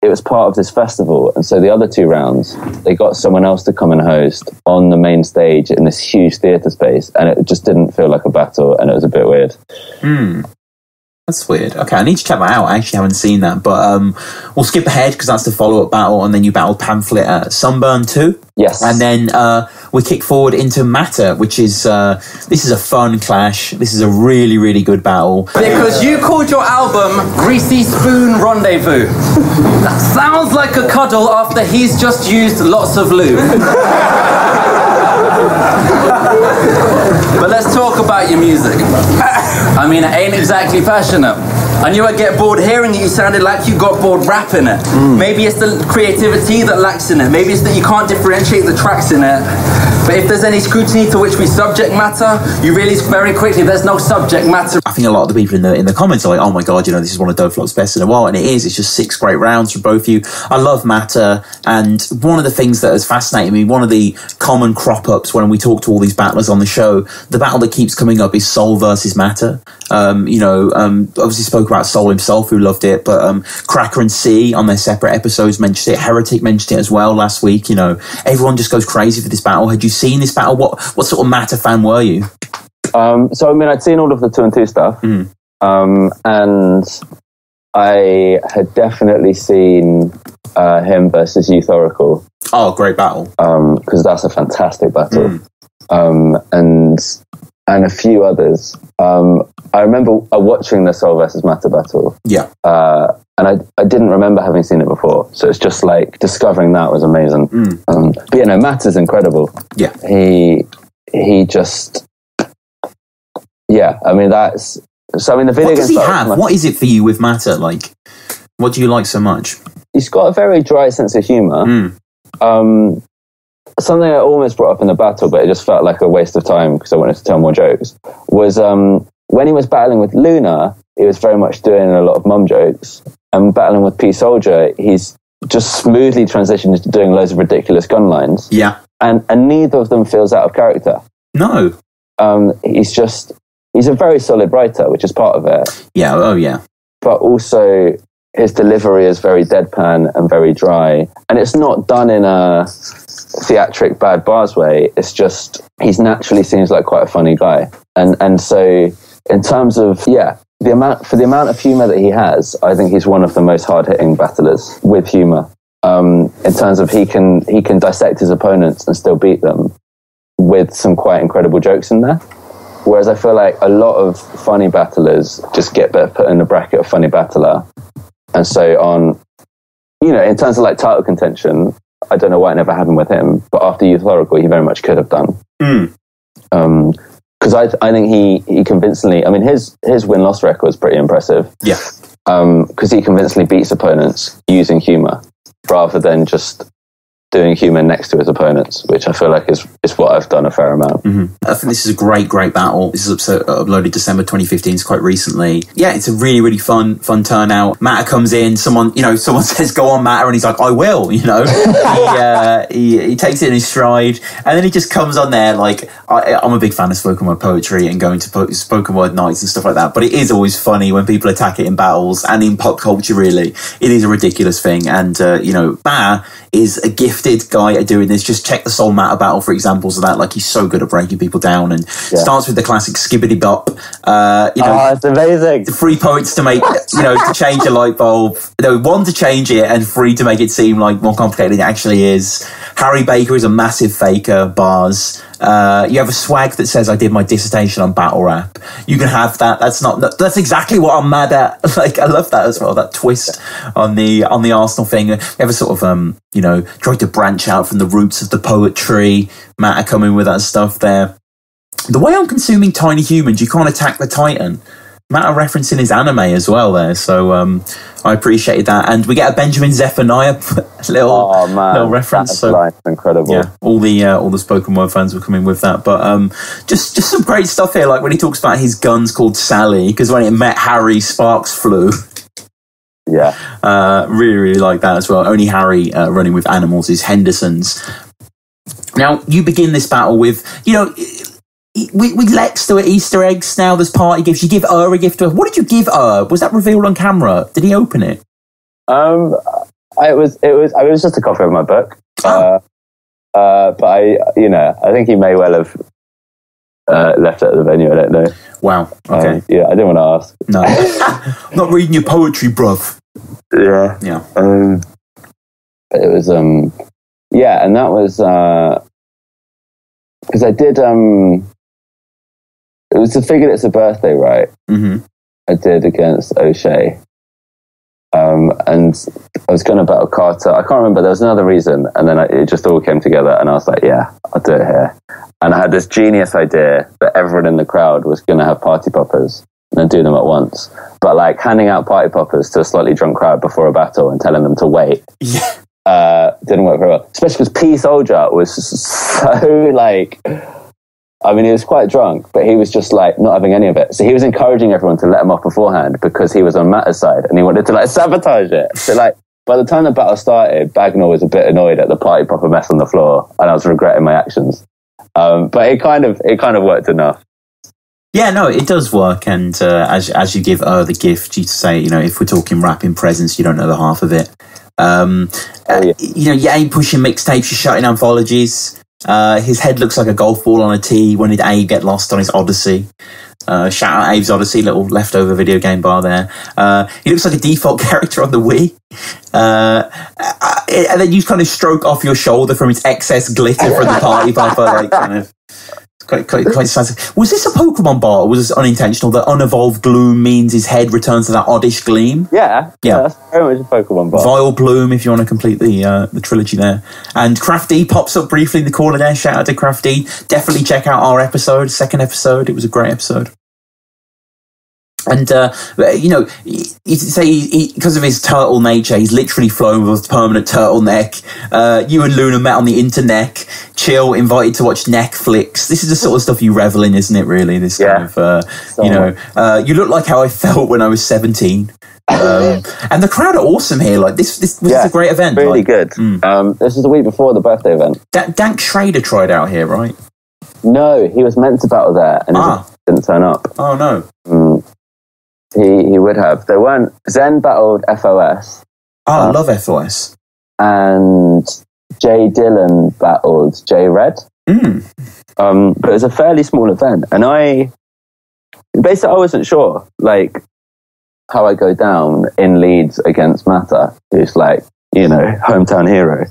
it was part of this festival, and so the other two rounds, they got someone else to come and host on the main stage in this huge theatre space, and it just didn't feel like a battle, and it was a bit weird. That's weird. Okay, I need to check that out. I actually haven't seen that, but we'll skip ahead because that's the follow-up battle, and then you battled Pamphlet at Sunburn 2. Yes. And then we kick forward into Matter, which is, this is a fun clash. This is a really, really good battle. Because you called your album Greasy Spoon Rendezvous. That sounds like a cuddle after he's just used lots of lube. But let's talk about your music. I mean, it ain't exactly passionate. I knew I'd get bored hearing it. You sounded like you got bored rapping it. Maybe it's the creativity that lacks in it. Maybe it's that you can't differentiate the tracks in it. But if there's any scrutiny to which we subject matter, you realise very quickly there's no subject matter. I think a lot of the people in the comments are like, oh my God, this is one of Doflot's best in a while. And it is. It's just 6 great rounds from both of you. I love Matter. And one of the things that has fascinated me, one of the common crop-ups when we talk to all these battlers on the show, the battle that keeps coming up is Soul versus Matter. Obviously spoke about Soul himself, who loved it, but Cracker and C on their separate episodes mentioned it. Heretic mentioned it as well last week. Everyone just goes crazy for this battle. Had you seen this battle? What sort of Matter fan were you? So I mean, I'd seen all of the 2 and 2 stuff, and I had definitely seen him versus Youth Oracle. Oh, great battle! Because that's a fantastic battle, and a few others. I remember watching the Soul versus Matter battle. Yeah. And I didn't remember having seen it before. So it's just like discovering that was amazing. But Matter's incredible. Yeah. He just, yeah, I mean, that's, so I mean, the video What does he have? What is it for you with Matter? Like, what do you like so much? He's got a very dry sense of humour. Something I almost brought up in the battle, but it just felt like a waste of time because I wanted to tell more jokes, was when he was battling with Luna, he was very much doing a lot of mum jokes. And battling with P Soldier, he's just smoothly transitioned into doing loads of ridiculous gun lines. Yeah. And neither of them feels out of character. No. He's a very solid writer, which is part of it. Yeah, oh yeah. But also his delivery is very deadpan and very dry. And it's not done in a theatric bad bars way. It's just, he's naturally seems like quite a funny guy. And so in terms of, the amount of humour that he has, I think he's one of the most hard-hitting battlers with humour. In terms of he can dissect his opponents and still beat them with some quite incredible jokes in there. Whereas I feel like a lot of funny battlers just get put in the bracket of funny battler. And so on, in terms of like title contention, I don't know why it never happened with him, but after Youth Oracle, he very much could have done. Because I think he convincingly, I mean, his win-loss record is pretty impressive. Yeah. Because he convincingly beats opponents using humour rather than just doing humour next to his opponents, which I feel like is what I've done a fair amount. I think this is a great battle. This is uploaded December 2015, it's quite recently. Yeah, it's a really, really fun turnout. Matter comes in, someone says, go on, Matter, and he's like, I will, he takes it in his stride, and then he just comes on there, like, I'm a big fan of spoken word poetry and going to spoken word nights and stuff like that, but it is always funny when people attack it in battles, and in pop culture, really. It is a ridiculous thing, and, Matter is a gifted guy at doing this. Just check the Soul Matter battle for examples of that. Like, he's so good at breaking people down, and starts with the classic skibbity bop. It's amazing. 3 points to make, to change a light bulb. No, 1 to change it, and 3 to make it seem like more complicated than it actually is. Harry Baker is a massive faker. Bars. You have a swag that says, I did my dissertation on battle rap. You can have that. That's exactly what I'm mad at. Like, I love that as well, that twist on the Arsenal thing. We have a sort of try to branch out from the roots of the poetry. Matter coming with that stuff there. The way I'm consuming Tiny Humans, you can't attack the Titan. Matter referencing his anime as well there, so I appreciated that. And we get a Benjamin Zephaniah little reference. That's incredible. Yeah, all the spoken word fans were coming with that. But just some great stuff here, like when he talks about his guns called Sally, because when it met Harry, sparks flew. Yeah. Really, really like that as well. Only Harry running with animals is Henderson's. Now, you begin this battle with, with Lex do Easter eggs now, there's party gifts. You give a gift to her. What did you give Was that revealed on camera? Did he open it? It was just a copy of my book. But I think he may well have left it at the venue. I don't know. Wow. Okay. Yeah, I didn't want to ask. No. I'm not reading your poetry, bruv. Yeah. Yeah. But it was, yeah, and that was, because I did, it was the Figured It's a Birthday, right? Mm-hmm. I did against O'Shea. And I was going to battle Carter. I can't remember. There was another reason. And then it just all came together. And I was like, yeah, I'll do it here. And I had this genius idea that everyone in the crowd was going to have party poppers and do them at once. But like handing out party poppers to a slightly drunk crowd before a battle and telling them to wait didn't work very well. Especially because P Soldier was so like... I mean, he was quite drunk, but he was just like not having any of it. So he was encouraging everyone to let him off beforehand because he was on Matt's side and he wanted to like sabotage it. So like by the time the battle started, Bagnall was a bit annoyed at the party popper mess on the floor, and I was regretting my actions. But it kind of worked enough. Yeah, no, it does work. And as you give the gift, you say, you know, if we're talking rapping presence, you don't know the half of it. You know, you ain't pushing mixtapes, you're shutting anthologies. His head looks like a golf ball on a tee. When did Abe get lost on his Odyssey? Shout out Abe's Odyssey, little leftover video game bar there. He looks like a default character on the Wii. And then you kind of stroke off your shoulder from its excess glitter from the party popper, like kind of quite fancy. Was this a Pokemon bar, or was this unintentional? That unevolved gloom means his head returns to that oddish gleam. Yeah, that's very much a Pokemon bar. Vile Bloom, if you want to complete the trilogy there. And Craft D pops up briefly in the corner there. Shout out to Craft D. Definitely check out our episode, second episode. It was a great episode. And, you know, because of his turtle nature, he's literally flown with a permanent turtleneck. You and Luna met on the internet. Chill, invited to watch Netflix. This is the sort of stuff you revel in, isn't it, really? This kind of, you know, you look like how I felt when I was 17. And the crowd are awesome here. Like, this was a great event. Really good. This is the week before the birthday event. Dank Schrader tried out here, right? No, he was meant to battle there, and he didn't turn up. Oh, no. He would have. There weren't. Zen battled FOS. I love FOS. And Jay Dillon battled Jay Red. But it was a fairly small event, and I wasn't sure like how I go down in Leeds against Mata, who's like, you know, hometown hero.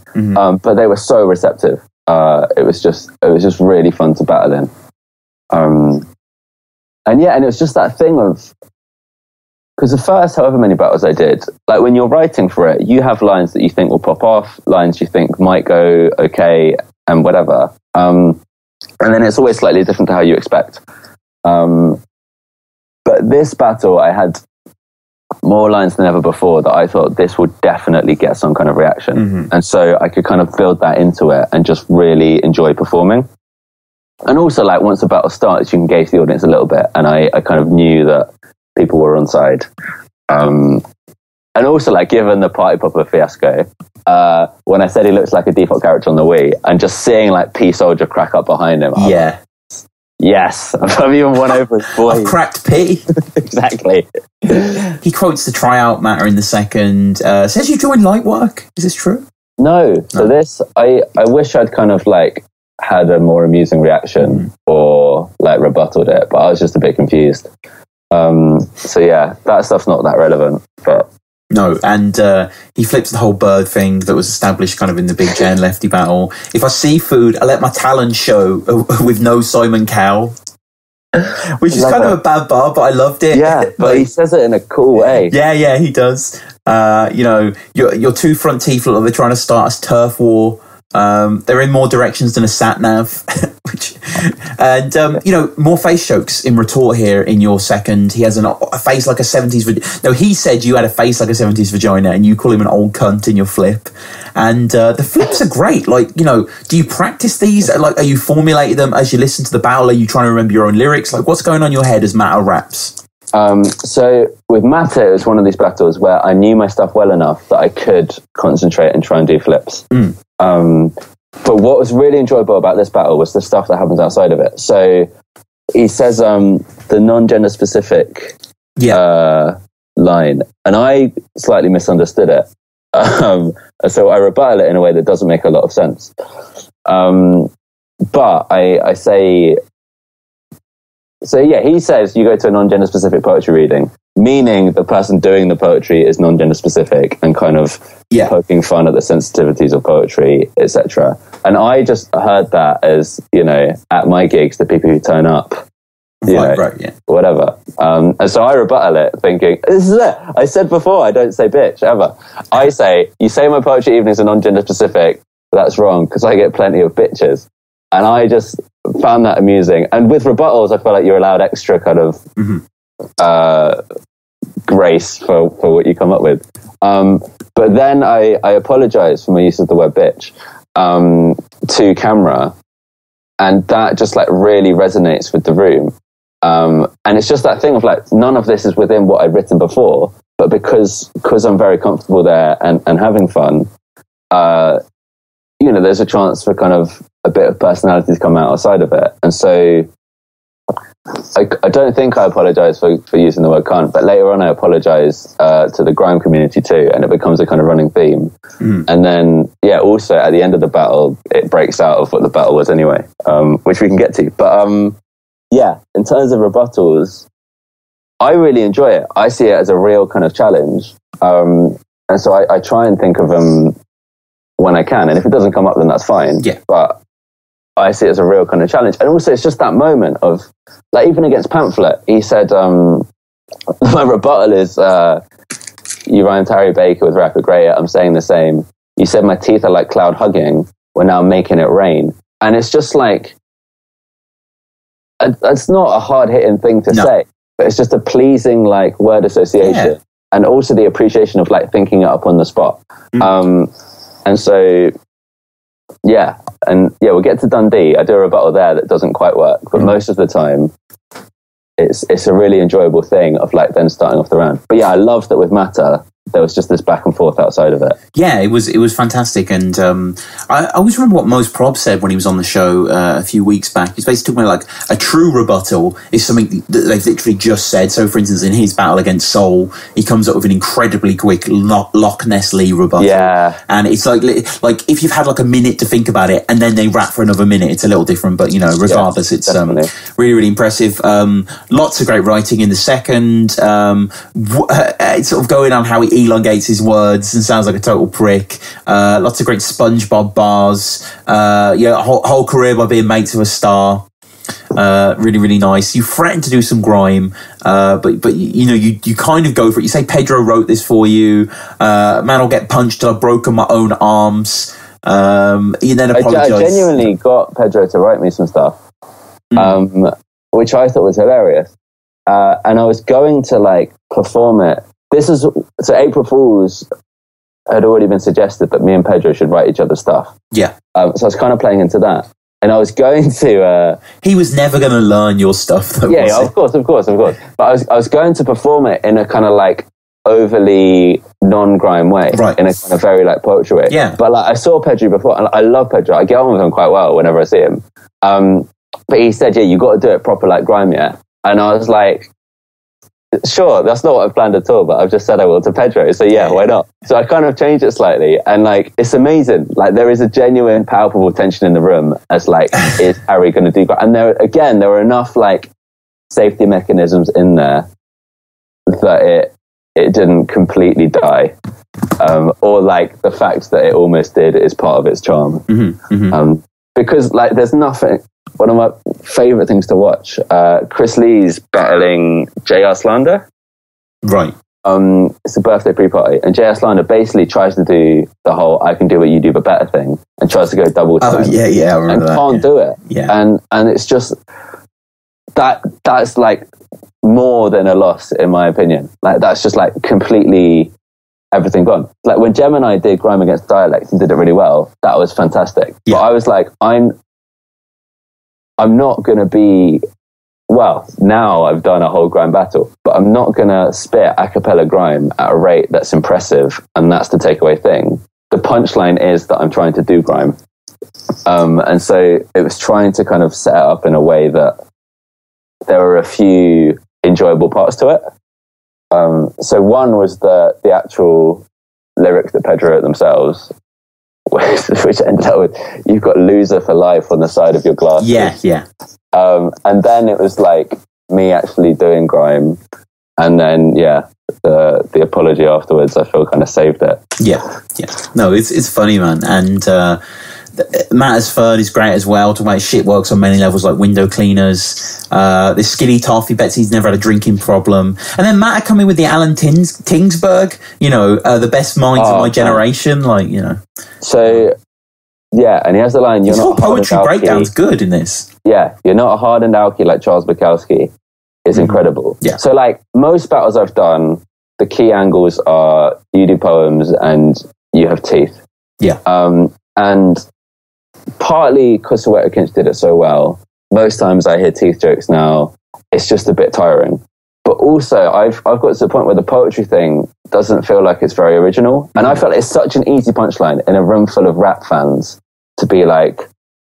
But they were so receptive. It was just really fun to battle in. And it was just that thing of. Because the first however many battles I did, like when you're writing for it, you have lines that you think will pop off, lines you think might go okay, and whatever. And then it's always slightly different to how you expect. But this battle, I had more lines than ever before that I thought this would definitely get some kind of reaction. And so I could kind of build that into it and just really enjoy performing. And also, like, once the battle starts, you can gauge the audience a little bit. And I kind of knew that people were on side. And also, like, given the party popper fiasco, when I said he looks like a default character on the Wii, and just seeing like P Soldier crack up behind him. Yes, I've even won over his boy. I've cracked P. Exactly. He quotes the tryout matter in the second. Says you joined Lightwork. Is this true? No. So this, I wish I'd kind of like had a more amusing reaction or like rebutted it, but I was just a bit confused. So yeah, that stuff's not that relevant, but no. And he flips the whole bird thing that was established kind of in the Big J and Lefty battle. If I see food, I let my talons show with no Simon Cowell, which is kind of a bad bar, but I loved it. Yeah, but he says it in a cool way. Yeah, he does. You know, your two front teeth look like they're trying to start a turf war. They're in more directions than a sat nav, you know, more face jokes in retort here in your second. He has a face like a 70s. No, he said you had a face like a 70s vagina, and you call him an old cunt in your flip. And the flips are great. Like, you know, do you practice these? Like, are you formulating them as you listen to the battle? Are you trying to remember your own lyrics? Like, what's going on in your head as Matter raps? So with Matter, it was one of these battles where I knew my stuff well enough that I could concentrate and try and do flips. But what was really enjoyable about this battle was the stuff that happens outside of it. So he says the non-gender specific line, and I slightly misunderstood it. So I rebuttal it in a way that doesn't make a lot of sense. But I say So yeah, he says you go to a non-gender specific poetry reading, meaning the person doing the poetry is non-gender specific and kind of poking fun at the sensitivities of poetry, etc. And I just heard that as, at my gigs, the people who turn up, whatever. And so I rebuttal it thinking, this is it. I said before, I don't say bitch ever. I say, you say my poetry evenings are non-gender specific, that's wrong, because I get plenty of bitches. And I just found that amusing. And with rebuttals, I feel like you're allowed extra kind of grace for what you come up with. But then I apologize for my use of the word bitch to camera. And that just like really resonates with the room. And it's just that thing of like, none of this is within what I'd written before, but because I'm very comfortable there and having fun, there's a chance for kind of a bit of personality to come out outside of it. And so I don't think I apologize for using the word cunt, but later on I apologize to the grime community too, and it becomes a kind of running theme. And then also at the end of the battle it breaks out of what the battle was anyway, which we can get to. But in terms of rebuttals, I really enjoy it. I see it as a real kind of challenge, and so I try and think of them when I can, and if it doesn't come up then that's fine. But I see it as a real kind of challenge. And also it's just that moment of, like, even against Pamphlet, he said, my rebuttal is, you rhymed Harry Baker with Rapper Greater, I'm saying the same. You said my teeth are like cloud hugging, we're now making it rain. And it's just like, it's not a hard-hitting thing to say, but it's just a pleasing, like, word association. And also the appreciation of, like, thinking it up on the spot. And so, we'll get to Dunn D. I do a rebuttal there that doesn't quite work, but most of the time, it's a really enjoyable thing of like then starting off the round. But I love that with Matter, there was just this back and forth outside of it. Yeah, it was fantastic. And I always remember what Mose Prob said when he was on the show a few weeks back. He's basically talking about like a true rebuttal is something that they've literally just said. So, for instance, in his battle against Soul, he comes up with an incredibly quick Loch Ness Lee rebuttal. Yeah. And it's like if you've had like a minute to think about it and then they rap for another minute, it's a little different. But, regardless, it's really, really impressive. Lots of great writing in the second. It's sort of going on how he elongates his words and sounds like a total prick. Lots of great SpongeBob bars. Whole career by being made to a star. Really, really nice. You threaten to do some grime, but you kind of go for it. You say Pedro wrote this for you. Man, I'll get punched till I've broken my own arms. You then apologise. I genuinely got Pedro to write me some stuff, which I thought was hilarious. And I was going to like perform it. So April Fool's had already been suggested that me and Pedro should write each other's stuff. Yeah. So I was kind of playing into that. And I was going to... he was never going to learn your stuff, though, of course. But I was going to perform it in a kind of like overly non-grime way. Right. In a kind of very like poetry way. Yeah. But like I saw Pedro before, and I love Pedro. I get on with him quite well whenever I see him. But he said, you got to do it proper like grime, yeah? And I was like... Sure, that's not what I planned at all, but I've just said I will to Pedro, so why not? So I kind of changed it slightly, and like it's amazing. Like there is a genuine, palpable tension in the room as like, is Harry going to do? And there were enough like safety mechanisms in there that it didn't completely die, or like the fact that it almost did is part of its charm. Because like there's nothing. One of my favourite things to watch, Chris Lee's battling J.R. Slander. Right. It's a birthday pre-party, and J.R. Slander basically tries to do the whole "I can do what you do but better" thing, and tries to go double time. Oh yeah, I remember and that. Can't do it. Yeah, and it's just that's like more than a loss in my opinion. Like that's just like completely everything gone. Like when Gemini did Grime Against Dialect and did it really well, that was fantastic. Yeah. But I was like, I'm not going to be, well, now I've done a whole grime battle, but I'm not going to spit a cappella grime at a rate that's impressive, and that's the takeaway thing. The punchline is that I'm trying to do grime. And so it was trying to kind of set it up in a way that there were a few enjoyable parts to it. So one was the actual lyrics that Pedro wrote themselves, which ended up with, you've got loser for life on the side of your glasses. Yeah. And then it was like, me actually doing grime, and then the apology afterwards, I feel kind of saved it. Yeah. No, it's funny, man, and Matt's third is great as well. Talking about shit works on many levels, like window cleaners. This skinny toffee bets he's never had a drinking problem, and then Matt coming with the Alan Tingsberg, the best minds of my generation, So. Yeah, and he has the line, "You're not a poetry breakdown's good in this." Yeah, you're not a hardened alky like Charles Bukowski. It's incredible. Yeah. So, like, most battles I've done, the key angles are you do poems and you have teeth. Yeah. And partly because Kinch did it so well, most times I hear teeth jokes now, it's just a bit tiring. But also, I've got to the point where the poetry thing doesn't feel like it's very original. And I felt it's such an easy punchline in a room full of rap fans to be like,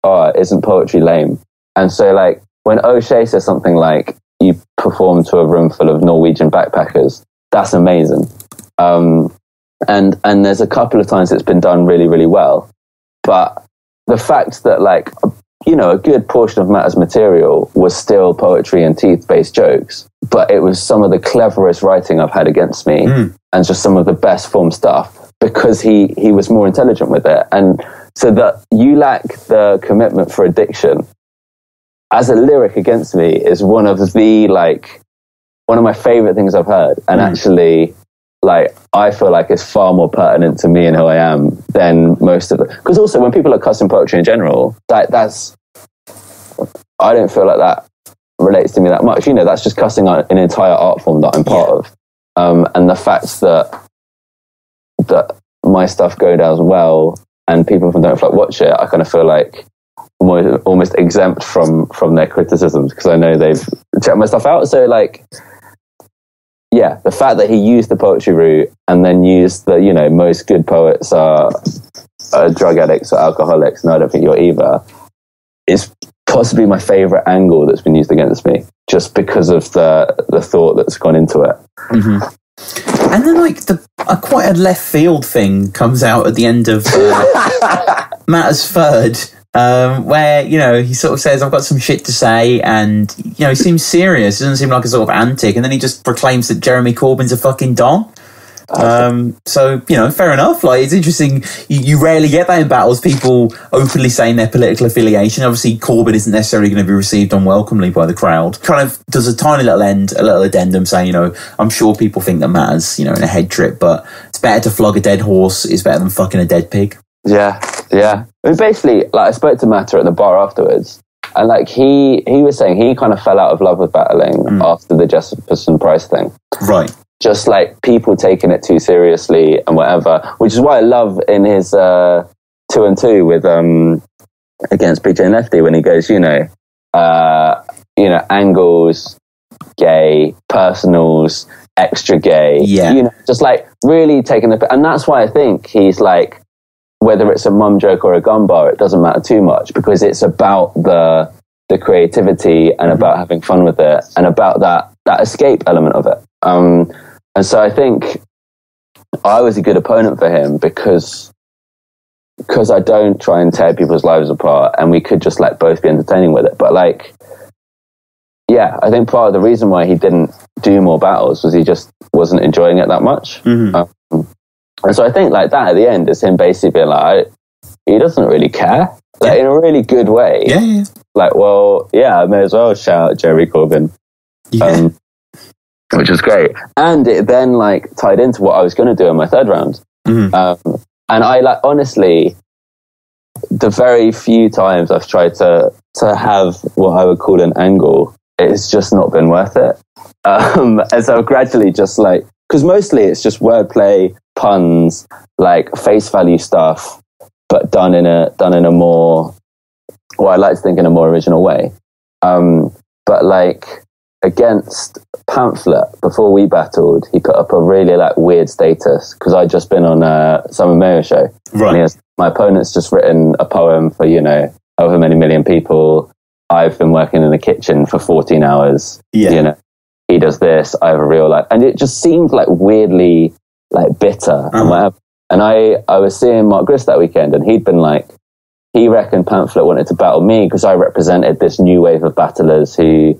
"Oh, isn't poetry lame?" And so, like, when O'Shea says something like, "You perform to a room full of Norwegian backpackers," that's amazing. And there's a couple of times it's been done really, really well. But the fact that, like, a good portion of Matt's material was still poetry and teeth-based jokes, but it was some of the cleverest writing I've had against me and just some of the best form stuff because he was more intelligent with it. And so that you lack the commitment for addiction as a lyric against me is one of my favorite things I've heard. And actually, like, I feel like it's far more pertinent to me and who I am than most of it. Because also when people are cussing poetry in general, that's I don't feel like that relates to me that much. That's just cussing an entire art form that I'm part of. And the fact that my stuff goes down well and people from Don't Flop watch it, I kind of feel like almost exempt from their criticisms because I know they've checked my stuff out. So, like, yeah, the fact that he used the poetry route and then used the, most good poets are drug addicts or alcoholics, and I don't think you're either, is possibly my favourite angle that's been used against me, just because of the thought that's gone into it. Mm-hmm. And then, like, quite a left field thing comes out at the end of Matt's third, where, he sort of says, "I've got some shit to say," and, he seems serious. It doesn't seem like a sort of antic. And then he just proclaims that Jeremy Corbyn's a fucking don. So, fair enough. Like, it's interesting. You rarely get that in battles, people openly saying their political affiliation. Obviously, Corbyn isn't necessarily going to be received unwelcomely by the crowd. Kind of does a tiny little addendum saying, I'm sure people think that Matt's, in a head trip, but it's better to flog a dead horse is better than fucking a dead pig. Yeah. I mean, basically, like, I spoke to Matter at the bar afterwards, and, like, he was saying he kind of fell out of love with battling after the Jesperson Price thing. Right. Just, like, people taking it too seriously and whatever, which is why I love in his 2 and 2 with against PJ and Lefty when he goes, angles, gay, personals, extra gay, just, like, really taking and that's why I think he's, like, whether it's a mum joke or a gun bar, it doesn't matter too much because it's about the creativity and about having fun with it and about that escape element of it. And so I think I was a good opponent for him because I don't try and tear people's lives apart and we could just, like, both be entertaining with it. But, like, yeah, I think part of the reason why he didn't do more battles was he just wasn't enjoying it that much. Mm-hmm. And so I think, like, that at the end is him basically being like, he doesn't really care, like, in a really good way. Yeah. Like, well, yeah, I may as well shout at Jerry Corbyn. Yeah. Which was great. And it then, like, tied into what I was going to do in my third round. Mm-hmm. And I, like, honestly, the very few times I've tried to have what I would call an angle, it's just not been worth it. And so I've gradually just, like, because mostly it's just wordplay, puns, like, face value stuff, but done in a more, well, I like to think in a more original way. But, like, against Pamphlet, before we battled, he put up a really, like, weird status because I'd just been on Simon Mayo's show. Right. And my opponent's just written a poem for, over many million people. I've been working in the kitchen for 14 hours. Yeah. He does this, I have a real life. And it just seemed, like, weirdly, like, bitter and whatever. And I was seeing Mark Grist that weekend and he'd been like, he reckoned Pamphlet wanted to battle me because I represented this new wave of battlers who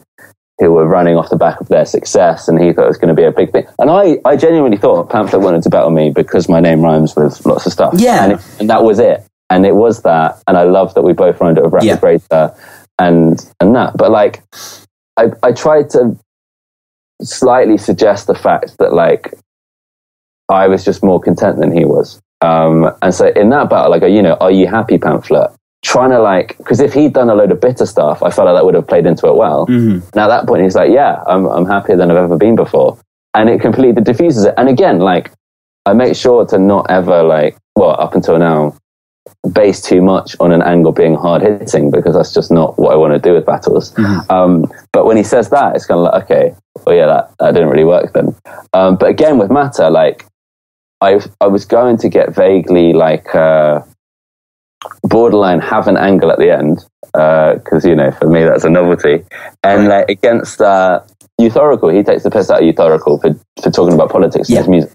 who were running off the back of their success, and he thought it was going to be a big thing. And I genuinely thought Pamphlet wanted to battle me because my name rhymes with lots of stuff. Yeah. And that was it. And it was that. And I love that we both rhymed it with Rapid Greater and that. But like, I tried to slightly suggest the fact that like, I was just more content than he was. And so in that battle, like, you know, are you happy, Pamphlet? Trying to like, because if he'd done a load of bitter stuff, I felt like that would have played into it well. And at that point, he's like, yeah, I'm happier than I've ever been before. And it completely diffuses it. And again, like, I make sure to not ever like, well, up until now, base too much on an angle being hard hitting, because that's just not what I want to do with battles. But when he says that, it's kind of like, okay, well, yeah, that didn't really work then. But again, with Matter, like, I was going to get vaguely like borderline have an angle at the end, because you know, for me that's a novelty. And like against Euthorical, he takes the piss out of Euthorical for talking about politics in his music.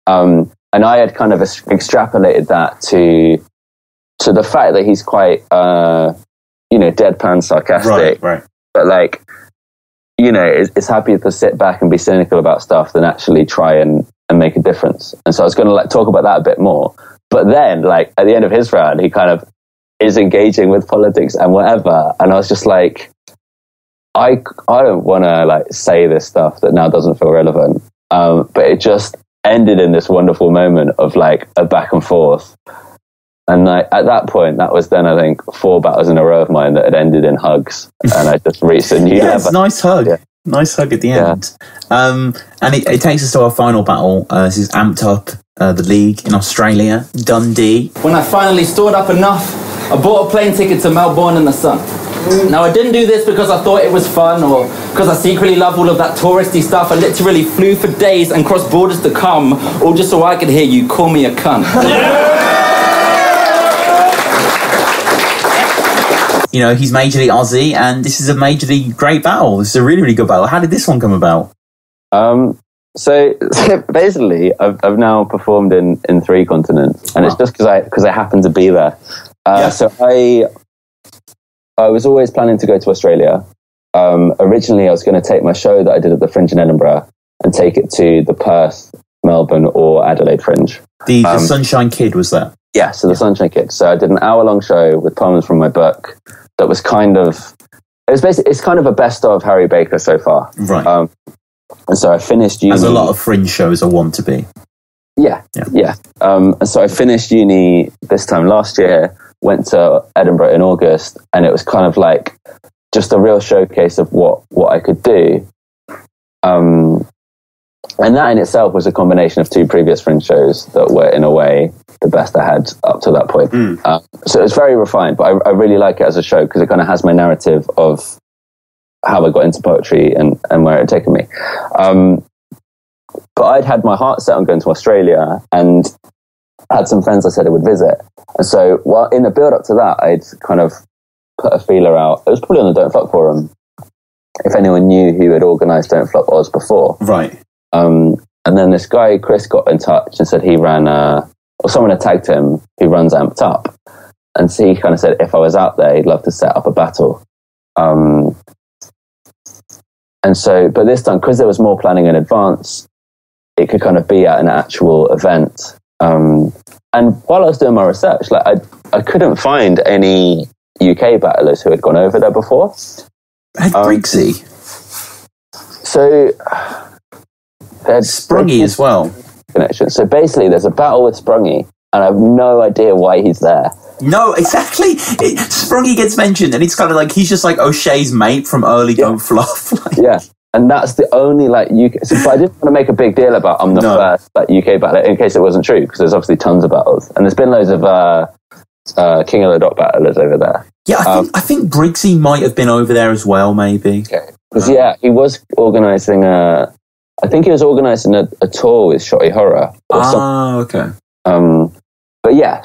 And I had kind of extrapolated that to the fact that he's quite you know, deadpan sarcastic, right. But like, you know, is happy to sit back and be cynical about stuff than actually try and make a difference. And so I was going to like talk about that a bit more. But then, like, at the end of his round, he kind of is engaging with politics and whatever. And I was just like, I don't want to, like, say this stuff that now doesn't feel relevant. But it just ended in this wonderful moment of, like, a back and forth. And like, at that point, that was then, I think, 4 battles in a row of mine that had ended in hugs. And I just reached a new level. It's a nice hug. Yeah. Nice hug at the end. And it takes us to our final battle. This is Amped Up, the league in Australia, Dunn D. When I finally stored up enough, I bought a plane ticket to Melbourne in the sun. Now, I didn't do this because I thought it was fun or because I secretly love all of that touristy stuff. I literally flew for days and crossed borders to come, all just so I could hear you call me a cunt. You know, he's majorly Aussie, and this is a majorly great battle. This is a really, really good battle. How did this one come about? So basically, I've now performed in 3 continents, and it's just because I happen to be there. So I was always planning to go to Australia. Originally, I was going to take my show that I did at the Fringe in Edinburgh and take it to the Perth, Melbourne, or Adelaide Fringe. The Sunshine Kid was that? Yeah, so the Sunshine Kid. So I did an hour-long show with poems from my book that was kind of... It's kind of a best of Harry Baker so far. Right. And so I finished uni... As a lot of Fringe shows are want to be. Yeah. And so I finished uni this time last year, went to Edinburgh in August, and it was kind of like just a real showcase of what I could do. And that in itself was a combination of 2 previous Fringe shows that were, in a way, the best I had up to that point. So it's very refined, but I really like it as a show because it kind of has my narrative of how I got into poetry and where it had taken me. But I'd had my heart set on going to Australia and had some friends I said I would visit. And so while in the build-up to that, I'd kind of put a feeler out. It was probably on the Don't Flop forum, if anyone knew who had organised Don't Flop Oz before. Right. And then this guy, Chris, got in touch and said he ran, or someone had tagged him who runs Amped Up. And so he kind of said if I was out there, he'd love to set up a battle. And so, but this time, because there was more planning in advance, it could kind of be at an actual event. And while I was doing my research, like I couldn't find any UK battlers who had gone over there before. Had Briggsy. So... Sprungy as well. Connection. So basically, there's a battle with Sprungy, and I have no idea why he's there. No, exactly. Sprungy gets mentioned, and it's kind of like he's just like O'Shea's mate from early Don't Flop. Yeah, and that's the only like UK. So, but I didn't want to make a big deal about I'm the first like UK battler in case it wasn't true, because there's obviously tons of battles, and there's been loads of King of the Dot battlers over there. Yeah, I think Briggsy might have been over there as well, maybe. Okay, because he was organising I think he was organising a tour with Shotty Horror. Okay.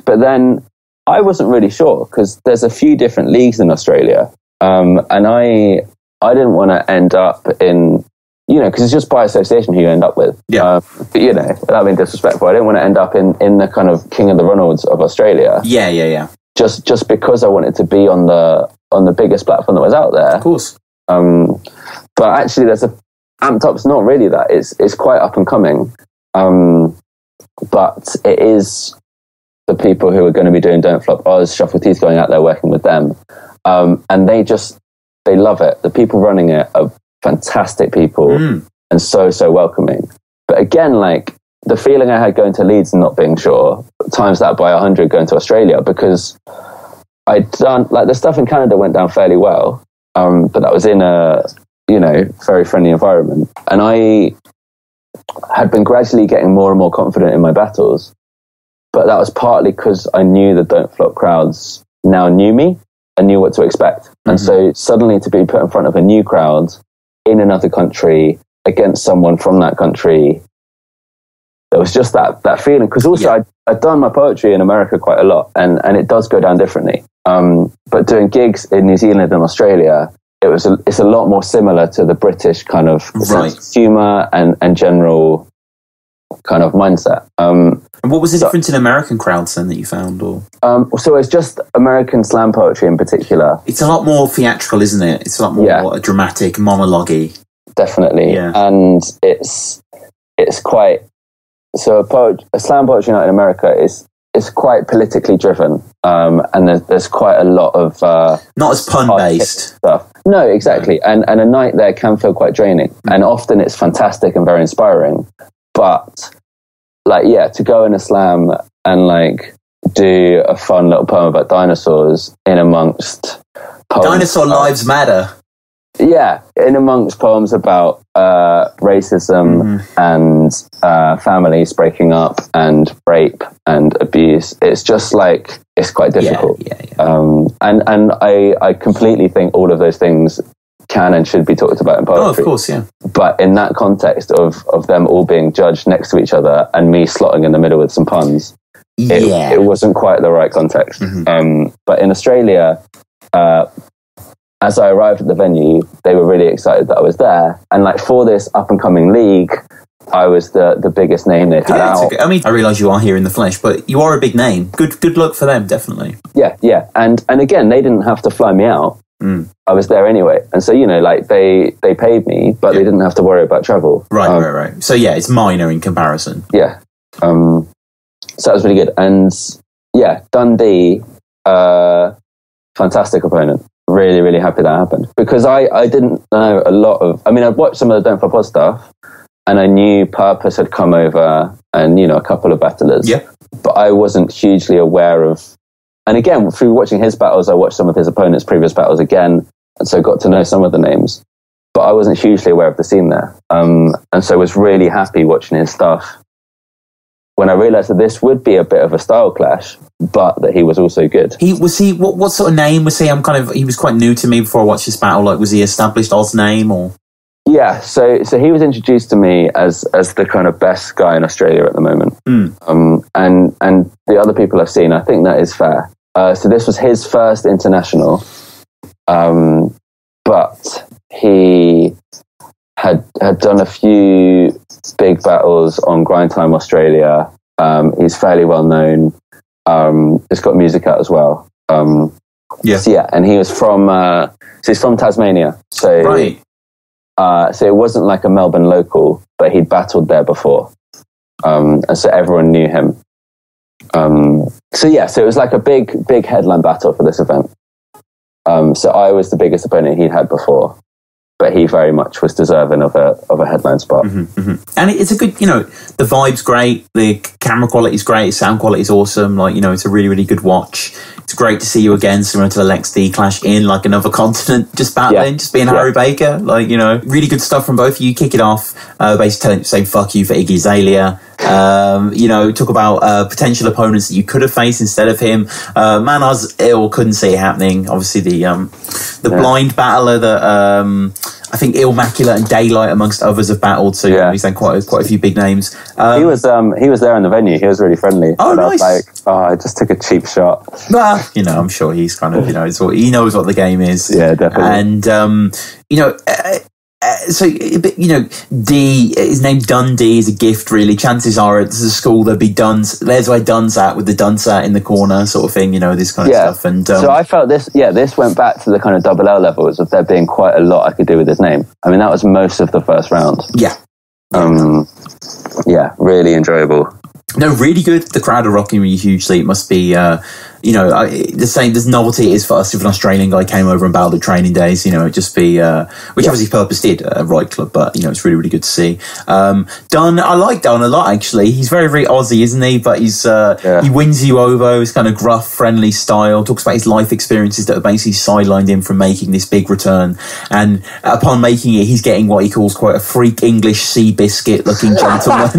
But then I wasn't really sure because there's a few different leagues in Australia, and I didn't want to end up in, you know, because it's just by association who you end up with. Yeah. But, you know, without being disrespectful, I didn't want to end up in the kind of King of the Ronalds of Australia. Yeah. Just because I wanted to be on the biggest platform that was out there. Of course. But actually, there's Amped Up's not really that. It's quite up and coming. But it is the people who are going to be doing Don't Flop Oz, Shuffle Teeth, going out there working with them. And they love it. The people running it are fantastic people and so welcoming. But again, like the feeling I had going to Leeds and not being sure, times that by 100 going to Australia, because I'd done, like, the stuff in Canada went down fairly well, but that was in a, very friendly environment. And I had been gradually getting more and more confident in my battles, but that was partly because I knew the Don't Flop crowds now knew me and knew what to expect. And so suddenly to be put in front of a new crowd in another country against someone from that country, there was just that feeling. Because also I'd done my poetry in America quite a lot, and it does go down differently. But doing gigs in New Zealand and Australia, it's a lot more similar to the British kind of sense of humour and general kind of mindset. And what was the difference in American crowds then that you found? Or so it's just American slam poetry in particular. It's a lot more theatrical, isn't it? It's a lot more dramatic, monologue-y. Definitely. Yeah. And it's quite... So a slam poetry night in America is quite politically driven, and there's quite a lot of not as pun-based stuff. No, exactly. And a night there can feel quite draining, and often it's fantastic and very inspiring. But to go in a slam and do a fun little poem about dinosaurs in amongst poems Dinosaur Lives Matter. Yeah, in amongst poems about racism and families breaking up and rape and abuse, it's just it's quite difficult. And I completely think all of those things can and should be talked about in poetry. Oh, of course, yeah. But in that context of them all being judged next to each other and me slotting in the middle with some puns, it wasn't quite the right context. But in Australia, as I arrived at the venue, they were really excited that I was there. And for this up-and-coming league, I was the biggest name they'd had out. I realise you are here in the flesh, but you are a big name. Good luck for them, definitely. Yeah. And again, they didn't have to fly me out. I was there anyway. And so, they paid me, but they didn't have to worry about travel. Right. So, it's minor in comparison. Yeah. So that was really good. And, Dunn D, fantastic opponent. Really, really happy that happened, because I didn't know a lot of... I mean, I'd watched some of the Don't Flop Oz stuff, and I knew Purpose had come over and, a couple of battlers. Yeah. But I wasn't hugely aware of... And again, through watching his battles, I watched some of his opponents' previous battles again, and so got to know some of the names. But I wasn't hugely aware of the scene there. And so was really happy watching his stuff when I realised that this would be a bit of a style clash, but that he was also good. What sort of name was he? He was quite new to me before I watched this battle. Was he established Oz name or? Yeah, so he was introduced to me as the kind of best guy in Australia at the moment. And the other people I've seen, I think that is fair. So this was his first international, but he had done a few big battles on Grind Time Australia. He's fairly well known. He's got music out as well. And he was from he's from Tasmania. So right. So it wasn't like a Melbourne local, but he'd battled there before. And so everyone knew him. So it was like a big headline battle for this event. So I was the biggest opponent he'd had before, but he very much was deserving of a headline spot. And it's a good, the vibe's great, the camera quality's great, sound quality's awesome. It's a really, really good watch. It's great to see you again, similar to the Lex D clash in another continent, just battling, just being Harry Baker. Really good stuff from both of you. Kick it off, basically saying fuck you for Iggy Azalea. Talk about potential opponents that you could have faced instead of him. Manaz Ill couldn't see it happening. Obviously, the blind battler that I think Illmaculate and Daylight, amongst others, have battled. So he's done quite a few big names. He was there in the venue. He was really friendly. Oh, nice. I was I just took a cheap shot. I'm sure he's kind of he knows what the game is. Yeah, definitely. And So, you know, D, his name Dunn D is a gift, really. Chances are it's a school, there'll be Duns. There's why Dunn's at, with the Dunsat in the corner, sort of thing, you know, this kind of stuff. And so I felt this went back to the kind of double L levels of there being quite a lot I could do with his name. I mean, that was most of the first round. Yeah. Really enjoyable. No, really good. The crowd are rocking me hugely. It must be, you know, the same. There's novelty it is for us if an Australian guy came over and battled at training days. You know, it'd just be, which obviously Purpose did at Right Club, but you know, it's really, really good to see. Dunn, I like Dunn a lot actually. He's very, very Aussie, isn't he? But he's he wins you over. His kind of gruff, friendly style. Talks about his life experiences that have basically sidelined him from making this big return. And upon making it, he's getting what he calls quite a freak English sea biscuit looking gentleman.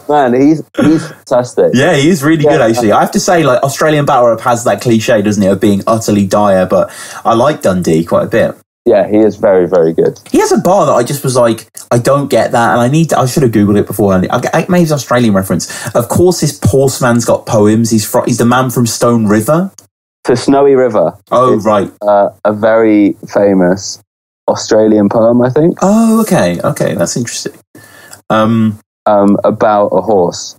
Man, he's fantastic. Yeah, he is really good actually. I have to say, like, Australian battle rap has that cliche, doesn't it, of being utterly dire, but I like Dunn D quite a bit. Yeah, he is very, very good. He has a bar that I just was like, I don't get that, and I should have Googled it beforehand. Maybe it's an Australian reference. Of course, this Horseman's got poems. He's the man from Stone River. So Snowy River. Oh, right. A very famous Australian poem, I think. Oh, okay, that's interesting. About a horse.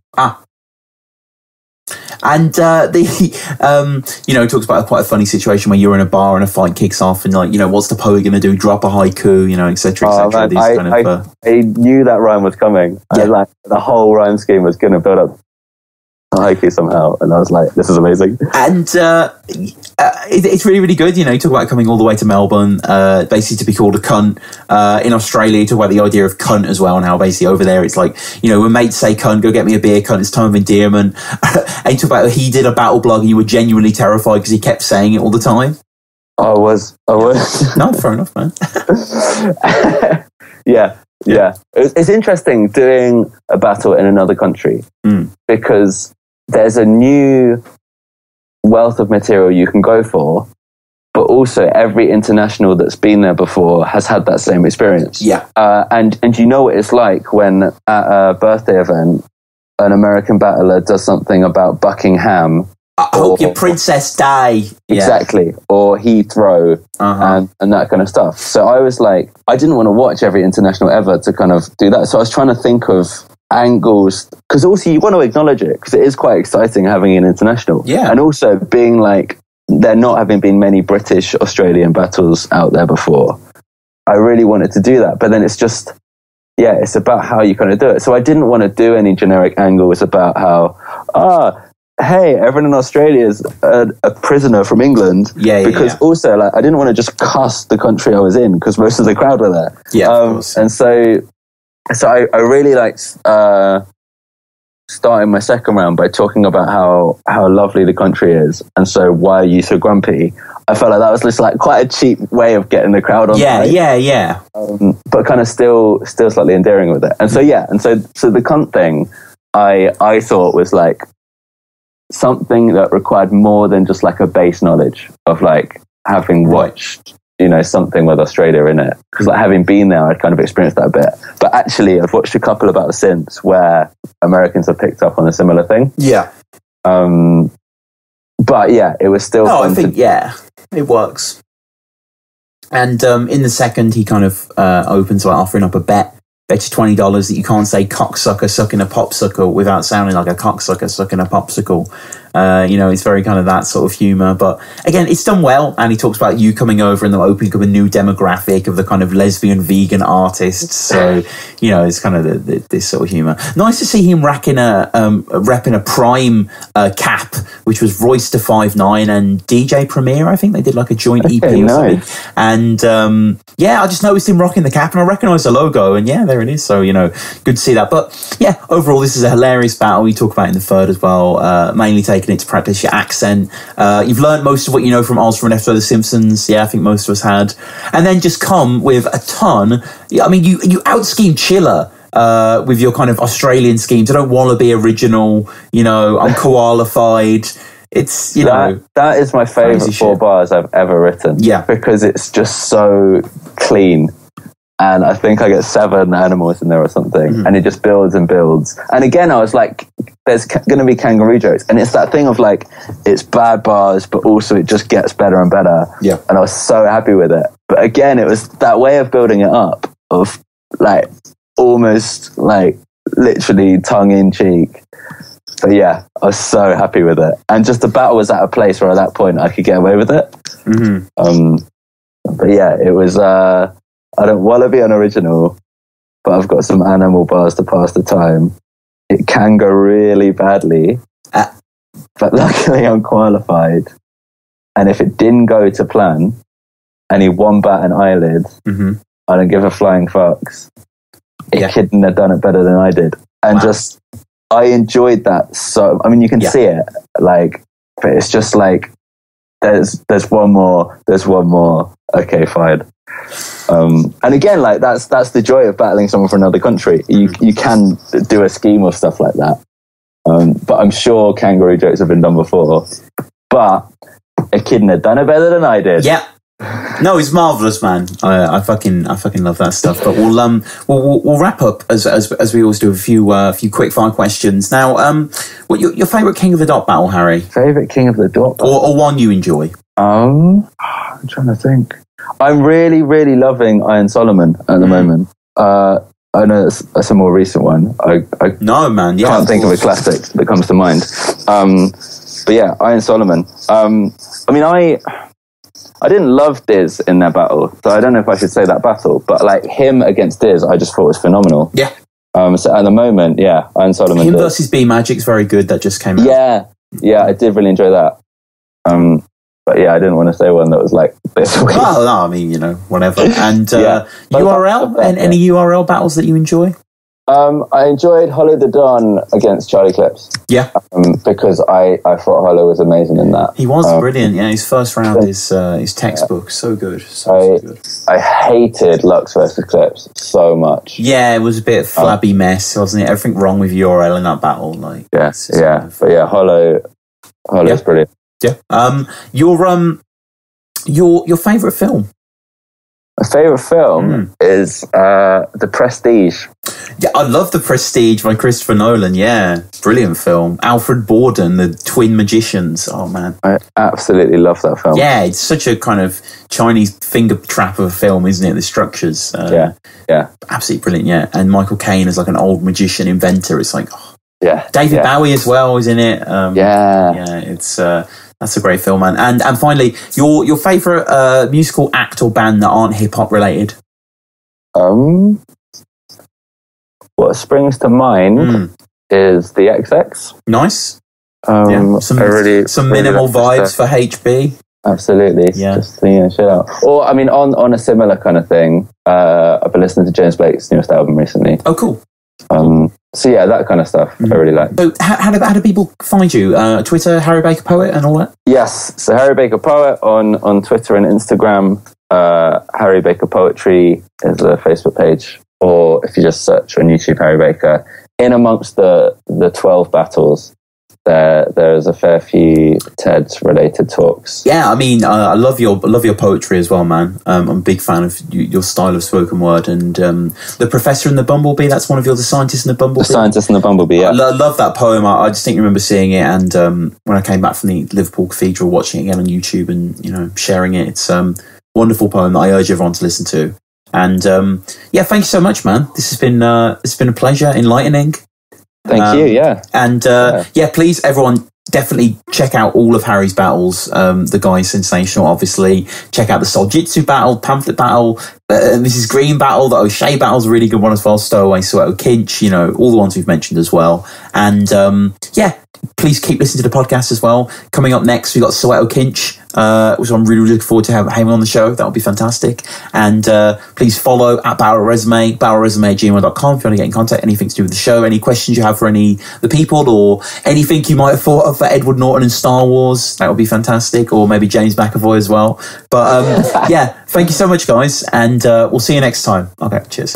And you know, it talks about quite a funny situation where you're in a bar and a fight kicks off, and like, you know, what's the poet going to do? Drop a haiku, you know, etc., etc. I knew that rhyme was coming. Yeah. The whole rhyme scheme was going to build up a haiku somehow, and I was like, this is amazing. And it's really, really good. You know, you talk about coming all the way to Melbourne, basically to be called a cunt. In Australia, you talk about the idea of cunt as well, and how basically over there it's like, you know, when mates say cunt, go get me a beer, cunt, it's time of endearment. And you talk about he did a battle blog and you were genuinely terrified because he kept saying it all the time. I was. No, fair enough, man. Yeah. It's interesting doing a battle in another country because there's a new wealth of material you can go for, but also every international that's been there before has had that same experience. Yeah. And you know what it's like when at a birthday event, an American battler does something about Buckingham. I hope your princess die. Exactly. Or Heathrow and that kind of stuff. So I was like, I didn't want to watch every international ever to kind of do that. So I was trying to think of angles, because also you want to acknowledge it, because it is quite exciting having an international. Yeah. And also being like, there not having been many British Australian battles out there before, I really wanted to do that. But then it's just, it's about how you kind of do it. So I didn't want to do any generic angles about how, hey, everyone in Australia is a prisoner from England. Because also, like, I didn't want to just cuss the country I was in, because most of the crowd were there. Yeah, of course. And so I really liked starting my second round by talking about how lovely the country is, and so why are you so grumpy? I felt like that was just like quite a cheap way of getting the crowd on. Yeah. But kind of still slightly endearing with it. And so so the cunt thing, I thought was like something that required more than just like a base knowledge of like having watched, you know, something with Australia in it. Because like having been there, I'd kind of experienced that a bit. But actually, I've watched a couple about since where Americans have picked up on a similar thing. Yeah. But yeah, it was still fun. I think, it works. And in the second, he kind of opens by offering up a bet you $20 that you can't say cocksucker sucking a popsicle without sounding like a cocksucker sucking a popsicle. You know, it's very kind of that sort of humour. But again, it's done well. And he talks about you coming over and them opening up a new demographic of the kind of lesbian vegan artists. So, you know, it's kind of this sort of humour. Nice to see him repping a Prime cap, which was Royster 5'9" and DJ Premier. I think they did like a joint EP or something. And I just noticed him rocking the cap and I recognised the logo. And there it is. So, you know, good to see that. But yeah, overall, this is a hilarious battle. We talk about it in the third as well, mainly taking it to practice your accent. You've learned most of what you know from Oz from an episode of The Simpsons. Yeah, I think most of us had. And then just come with a ton. I mean, you out-scheme Chiller with your kind of Australian schemes. I don't want to be original. You know, I'm qualified. It's, you know. That is my favourite 4 bars I've ever written. Yeah. Because it's just so clean. And I think I get 7 animals in there or something. And it just builds and builds. And again, I was like, there's going to be kangaroo jokes, and it's that thing of like, it's bad bars, but also it just gets better and better. Yeah. And I was so happy with it. But again, it was that way of building it up, of like almost like literally tongue in cheek. But yeah, I was so happy with it, and just the battle was at a place where at that point I could get away with it. But yeah, it was. I don't want to be unoriginal, but I've got some animal bars to pass the time. It can go really badly, but luckily I'm qualified. And if it didn't go to plan, and he wombat an eyelid, I don't give a flying fucks. It couldn't have done it better than I did. And just, I enjoyed that. So, I mean, you can see it, like, but it's just like, there's one more. Okay, fine. And again, like that's the joy of battling someone from another country. You can do a scheme of stuff like that. But I'm sure kangaroo jokes have been done before. But a kid had done it better than I did. Yeah. No, it's marvelous, man. I fucking love that stuff. But we'll wrap up as we always do, a few quick fire questions. Now, what your favourite King of the Dot battle, Harry? Favourite King of the Dot battle? Or one you enjoy? I'm trying to think. I'm really, really loving Iron Solomon at the moment. I know that's a more recent one. I can't think of a classic that comes to mind. But yeah, Iron Solomon. I mean, I didn't love Diz in that battle, so I don't know if I should say that battle, but like him against Diz, I just thought was phenomenal. Yeah. So at the moment, yeah, Iron Solomon. Him versus B Magic's very good. That just came out. Yeah, I did really enjoy that. But yeah, I didn't want to say one that was like this week. Well, no, I mean, whatever. And URL, and any URL battles that you enjoy? I enjoyed Hollow the Don against Charlie Clips. Yeah. Because I thought Hollow was amazing in that. He was brilliant, yeah. His first round is textbook. So good. So good. I hated Lux versus Clips so much. Yeah, it was a bit of flabby mess, wasn't it? Everything wrong with URL in that battle. Like, But yeah, Hollow's brilliant. Yeah. Your favourite film? My favourite film is The Prestige. Yeah, I love The Prestige by Christopher Nolan. Yeah, brilliant film. Alfred Borden, the twin magicians. Oh man, I absolutely love that film. Yeah, it's such a kind of Chinese finger trap of a film, isn't it? The structures. Yeah, absolutely brilliant. Yeah, and Michael Caine is like an old magician inventor. It's like, David Bowie as well is in it. It's. That's a great film, man. And finally, your favourite musical act or band that aren't hip hop related? What springs to mind is the XX. Nice. Some minimal vibes for HB. Absolutely. Yeah. Just shit out. Or I mean, on a similar kind of thing, I've been listening to James Blake's newest album recently. Oh, cool. So yeah, that kind of stuff I really like. So how do people find you? Twitter, Harry Baker Poet and all that? Yes, so Harry Baker Poet on Twitter and Instagram. Harry Baker Poetry is a Facebook page, or if you just search on YouTube Harry Baker, in amongst the 12 battles, there's a fair few TEDs related talks. Yeah, I mean, I love your poetry as well, man. I'm a big fan of your style of spoken word, and The Professor and the Bumblebee. That's one of the Scientist and the Bumblebee. The Scientist and the Bumblebee. Yeah, I love that poem. I just remember seeing it, and when I came back from the Liverpool Cathedral, watching it again on YouTube, and sharing it. It's a wonderful poem that I urge everyone to listen to. And thank you so much, man. This has been it's been a pleasure, enlightening. Thank you, yeah. And please, everyone, definitely check out all of Harry's battles. The guy's sensational, obviously. Check out the Soljitsu battle, Pamphlet battle, Mrs. Green battle, the O'Shea battle's a really good one as well. Stowaway, Soweto Kinch, all the ones we've mentioned as well. And please keep listening to the podcast as well. Coming up next, we've got Soweto Kinch, which I'm really looking forward to having on the show. That would be fantastic. And please follow at BattleraPresume, battlerapresume@gmail.com if you want to get in contact, anything to do with the show, any questions you have for the people, or anything you might have thought of for Edward Norton and Star Wars. That would be fantastic. Or maybe James McAvoy as well. But thank you so much, guys. And we'll see you next time. Okay, cheers.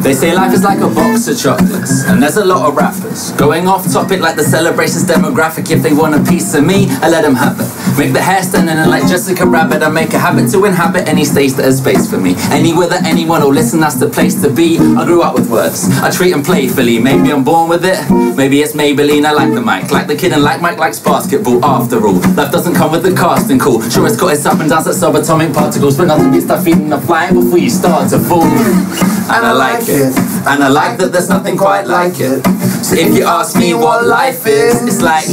They say life is like a box of chocolates, and there's a lot of rappers going off topic like the celebrations demographic. If they want a piece of me, I let them have it. Make the hairstyle understanding, and like Jessica Rabbit, I make a habit to inhabit any stage that has space for me. Anywhere that anyone will listen, that's the place to be. I grew up with words, I treat them playfully. Maybe I'm born with it, maybe it's Maybelline. I like the mic, like the kid and like Mike likes basketball. After all, life doesn't come with the casting call. Sure, it's got its up and downs like subatomic particles, but nothing beats that feeling of flying before you start to fall. And I like it, and I like that there's nothing quite like it. So if you ask me what life is, it's like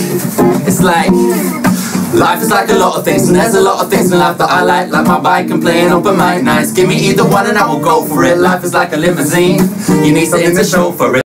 life is like a lot of things, and there's a lot of things in life that I like my bike and playing open mic nights. Give me either one and I will go for it. Life is like a limousine, you need something to show for it.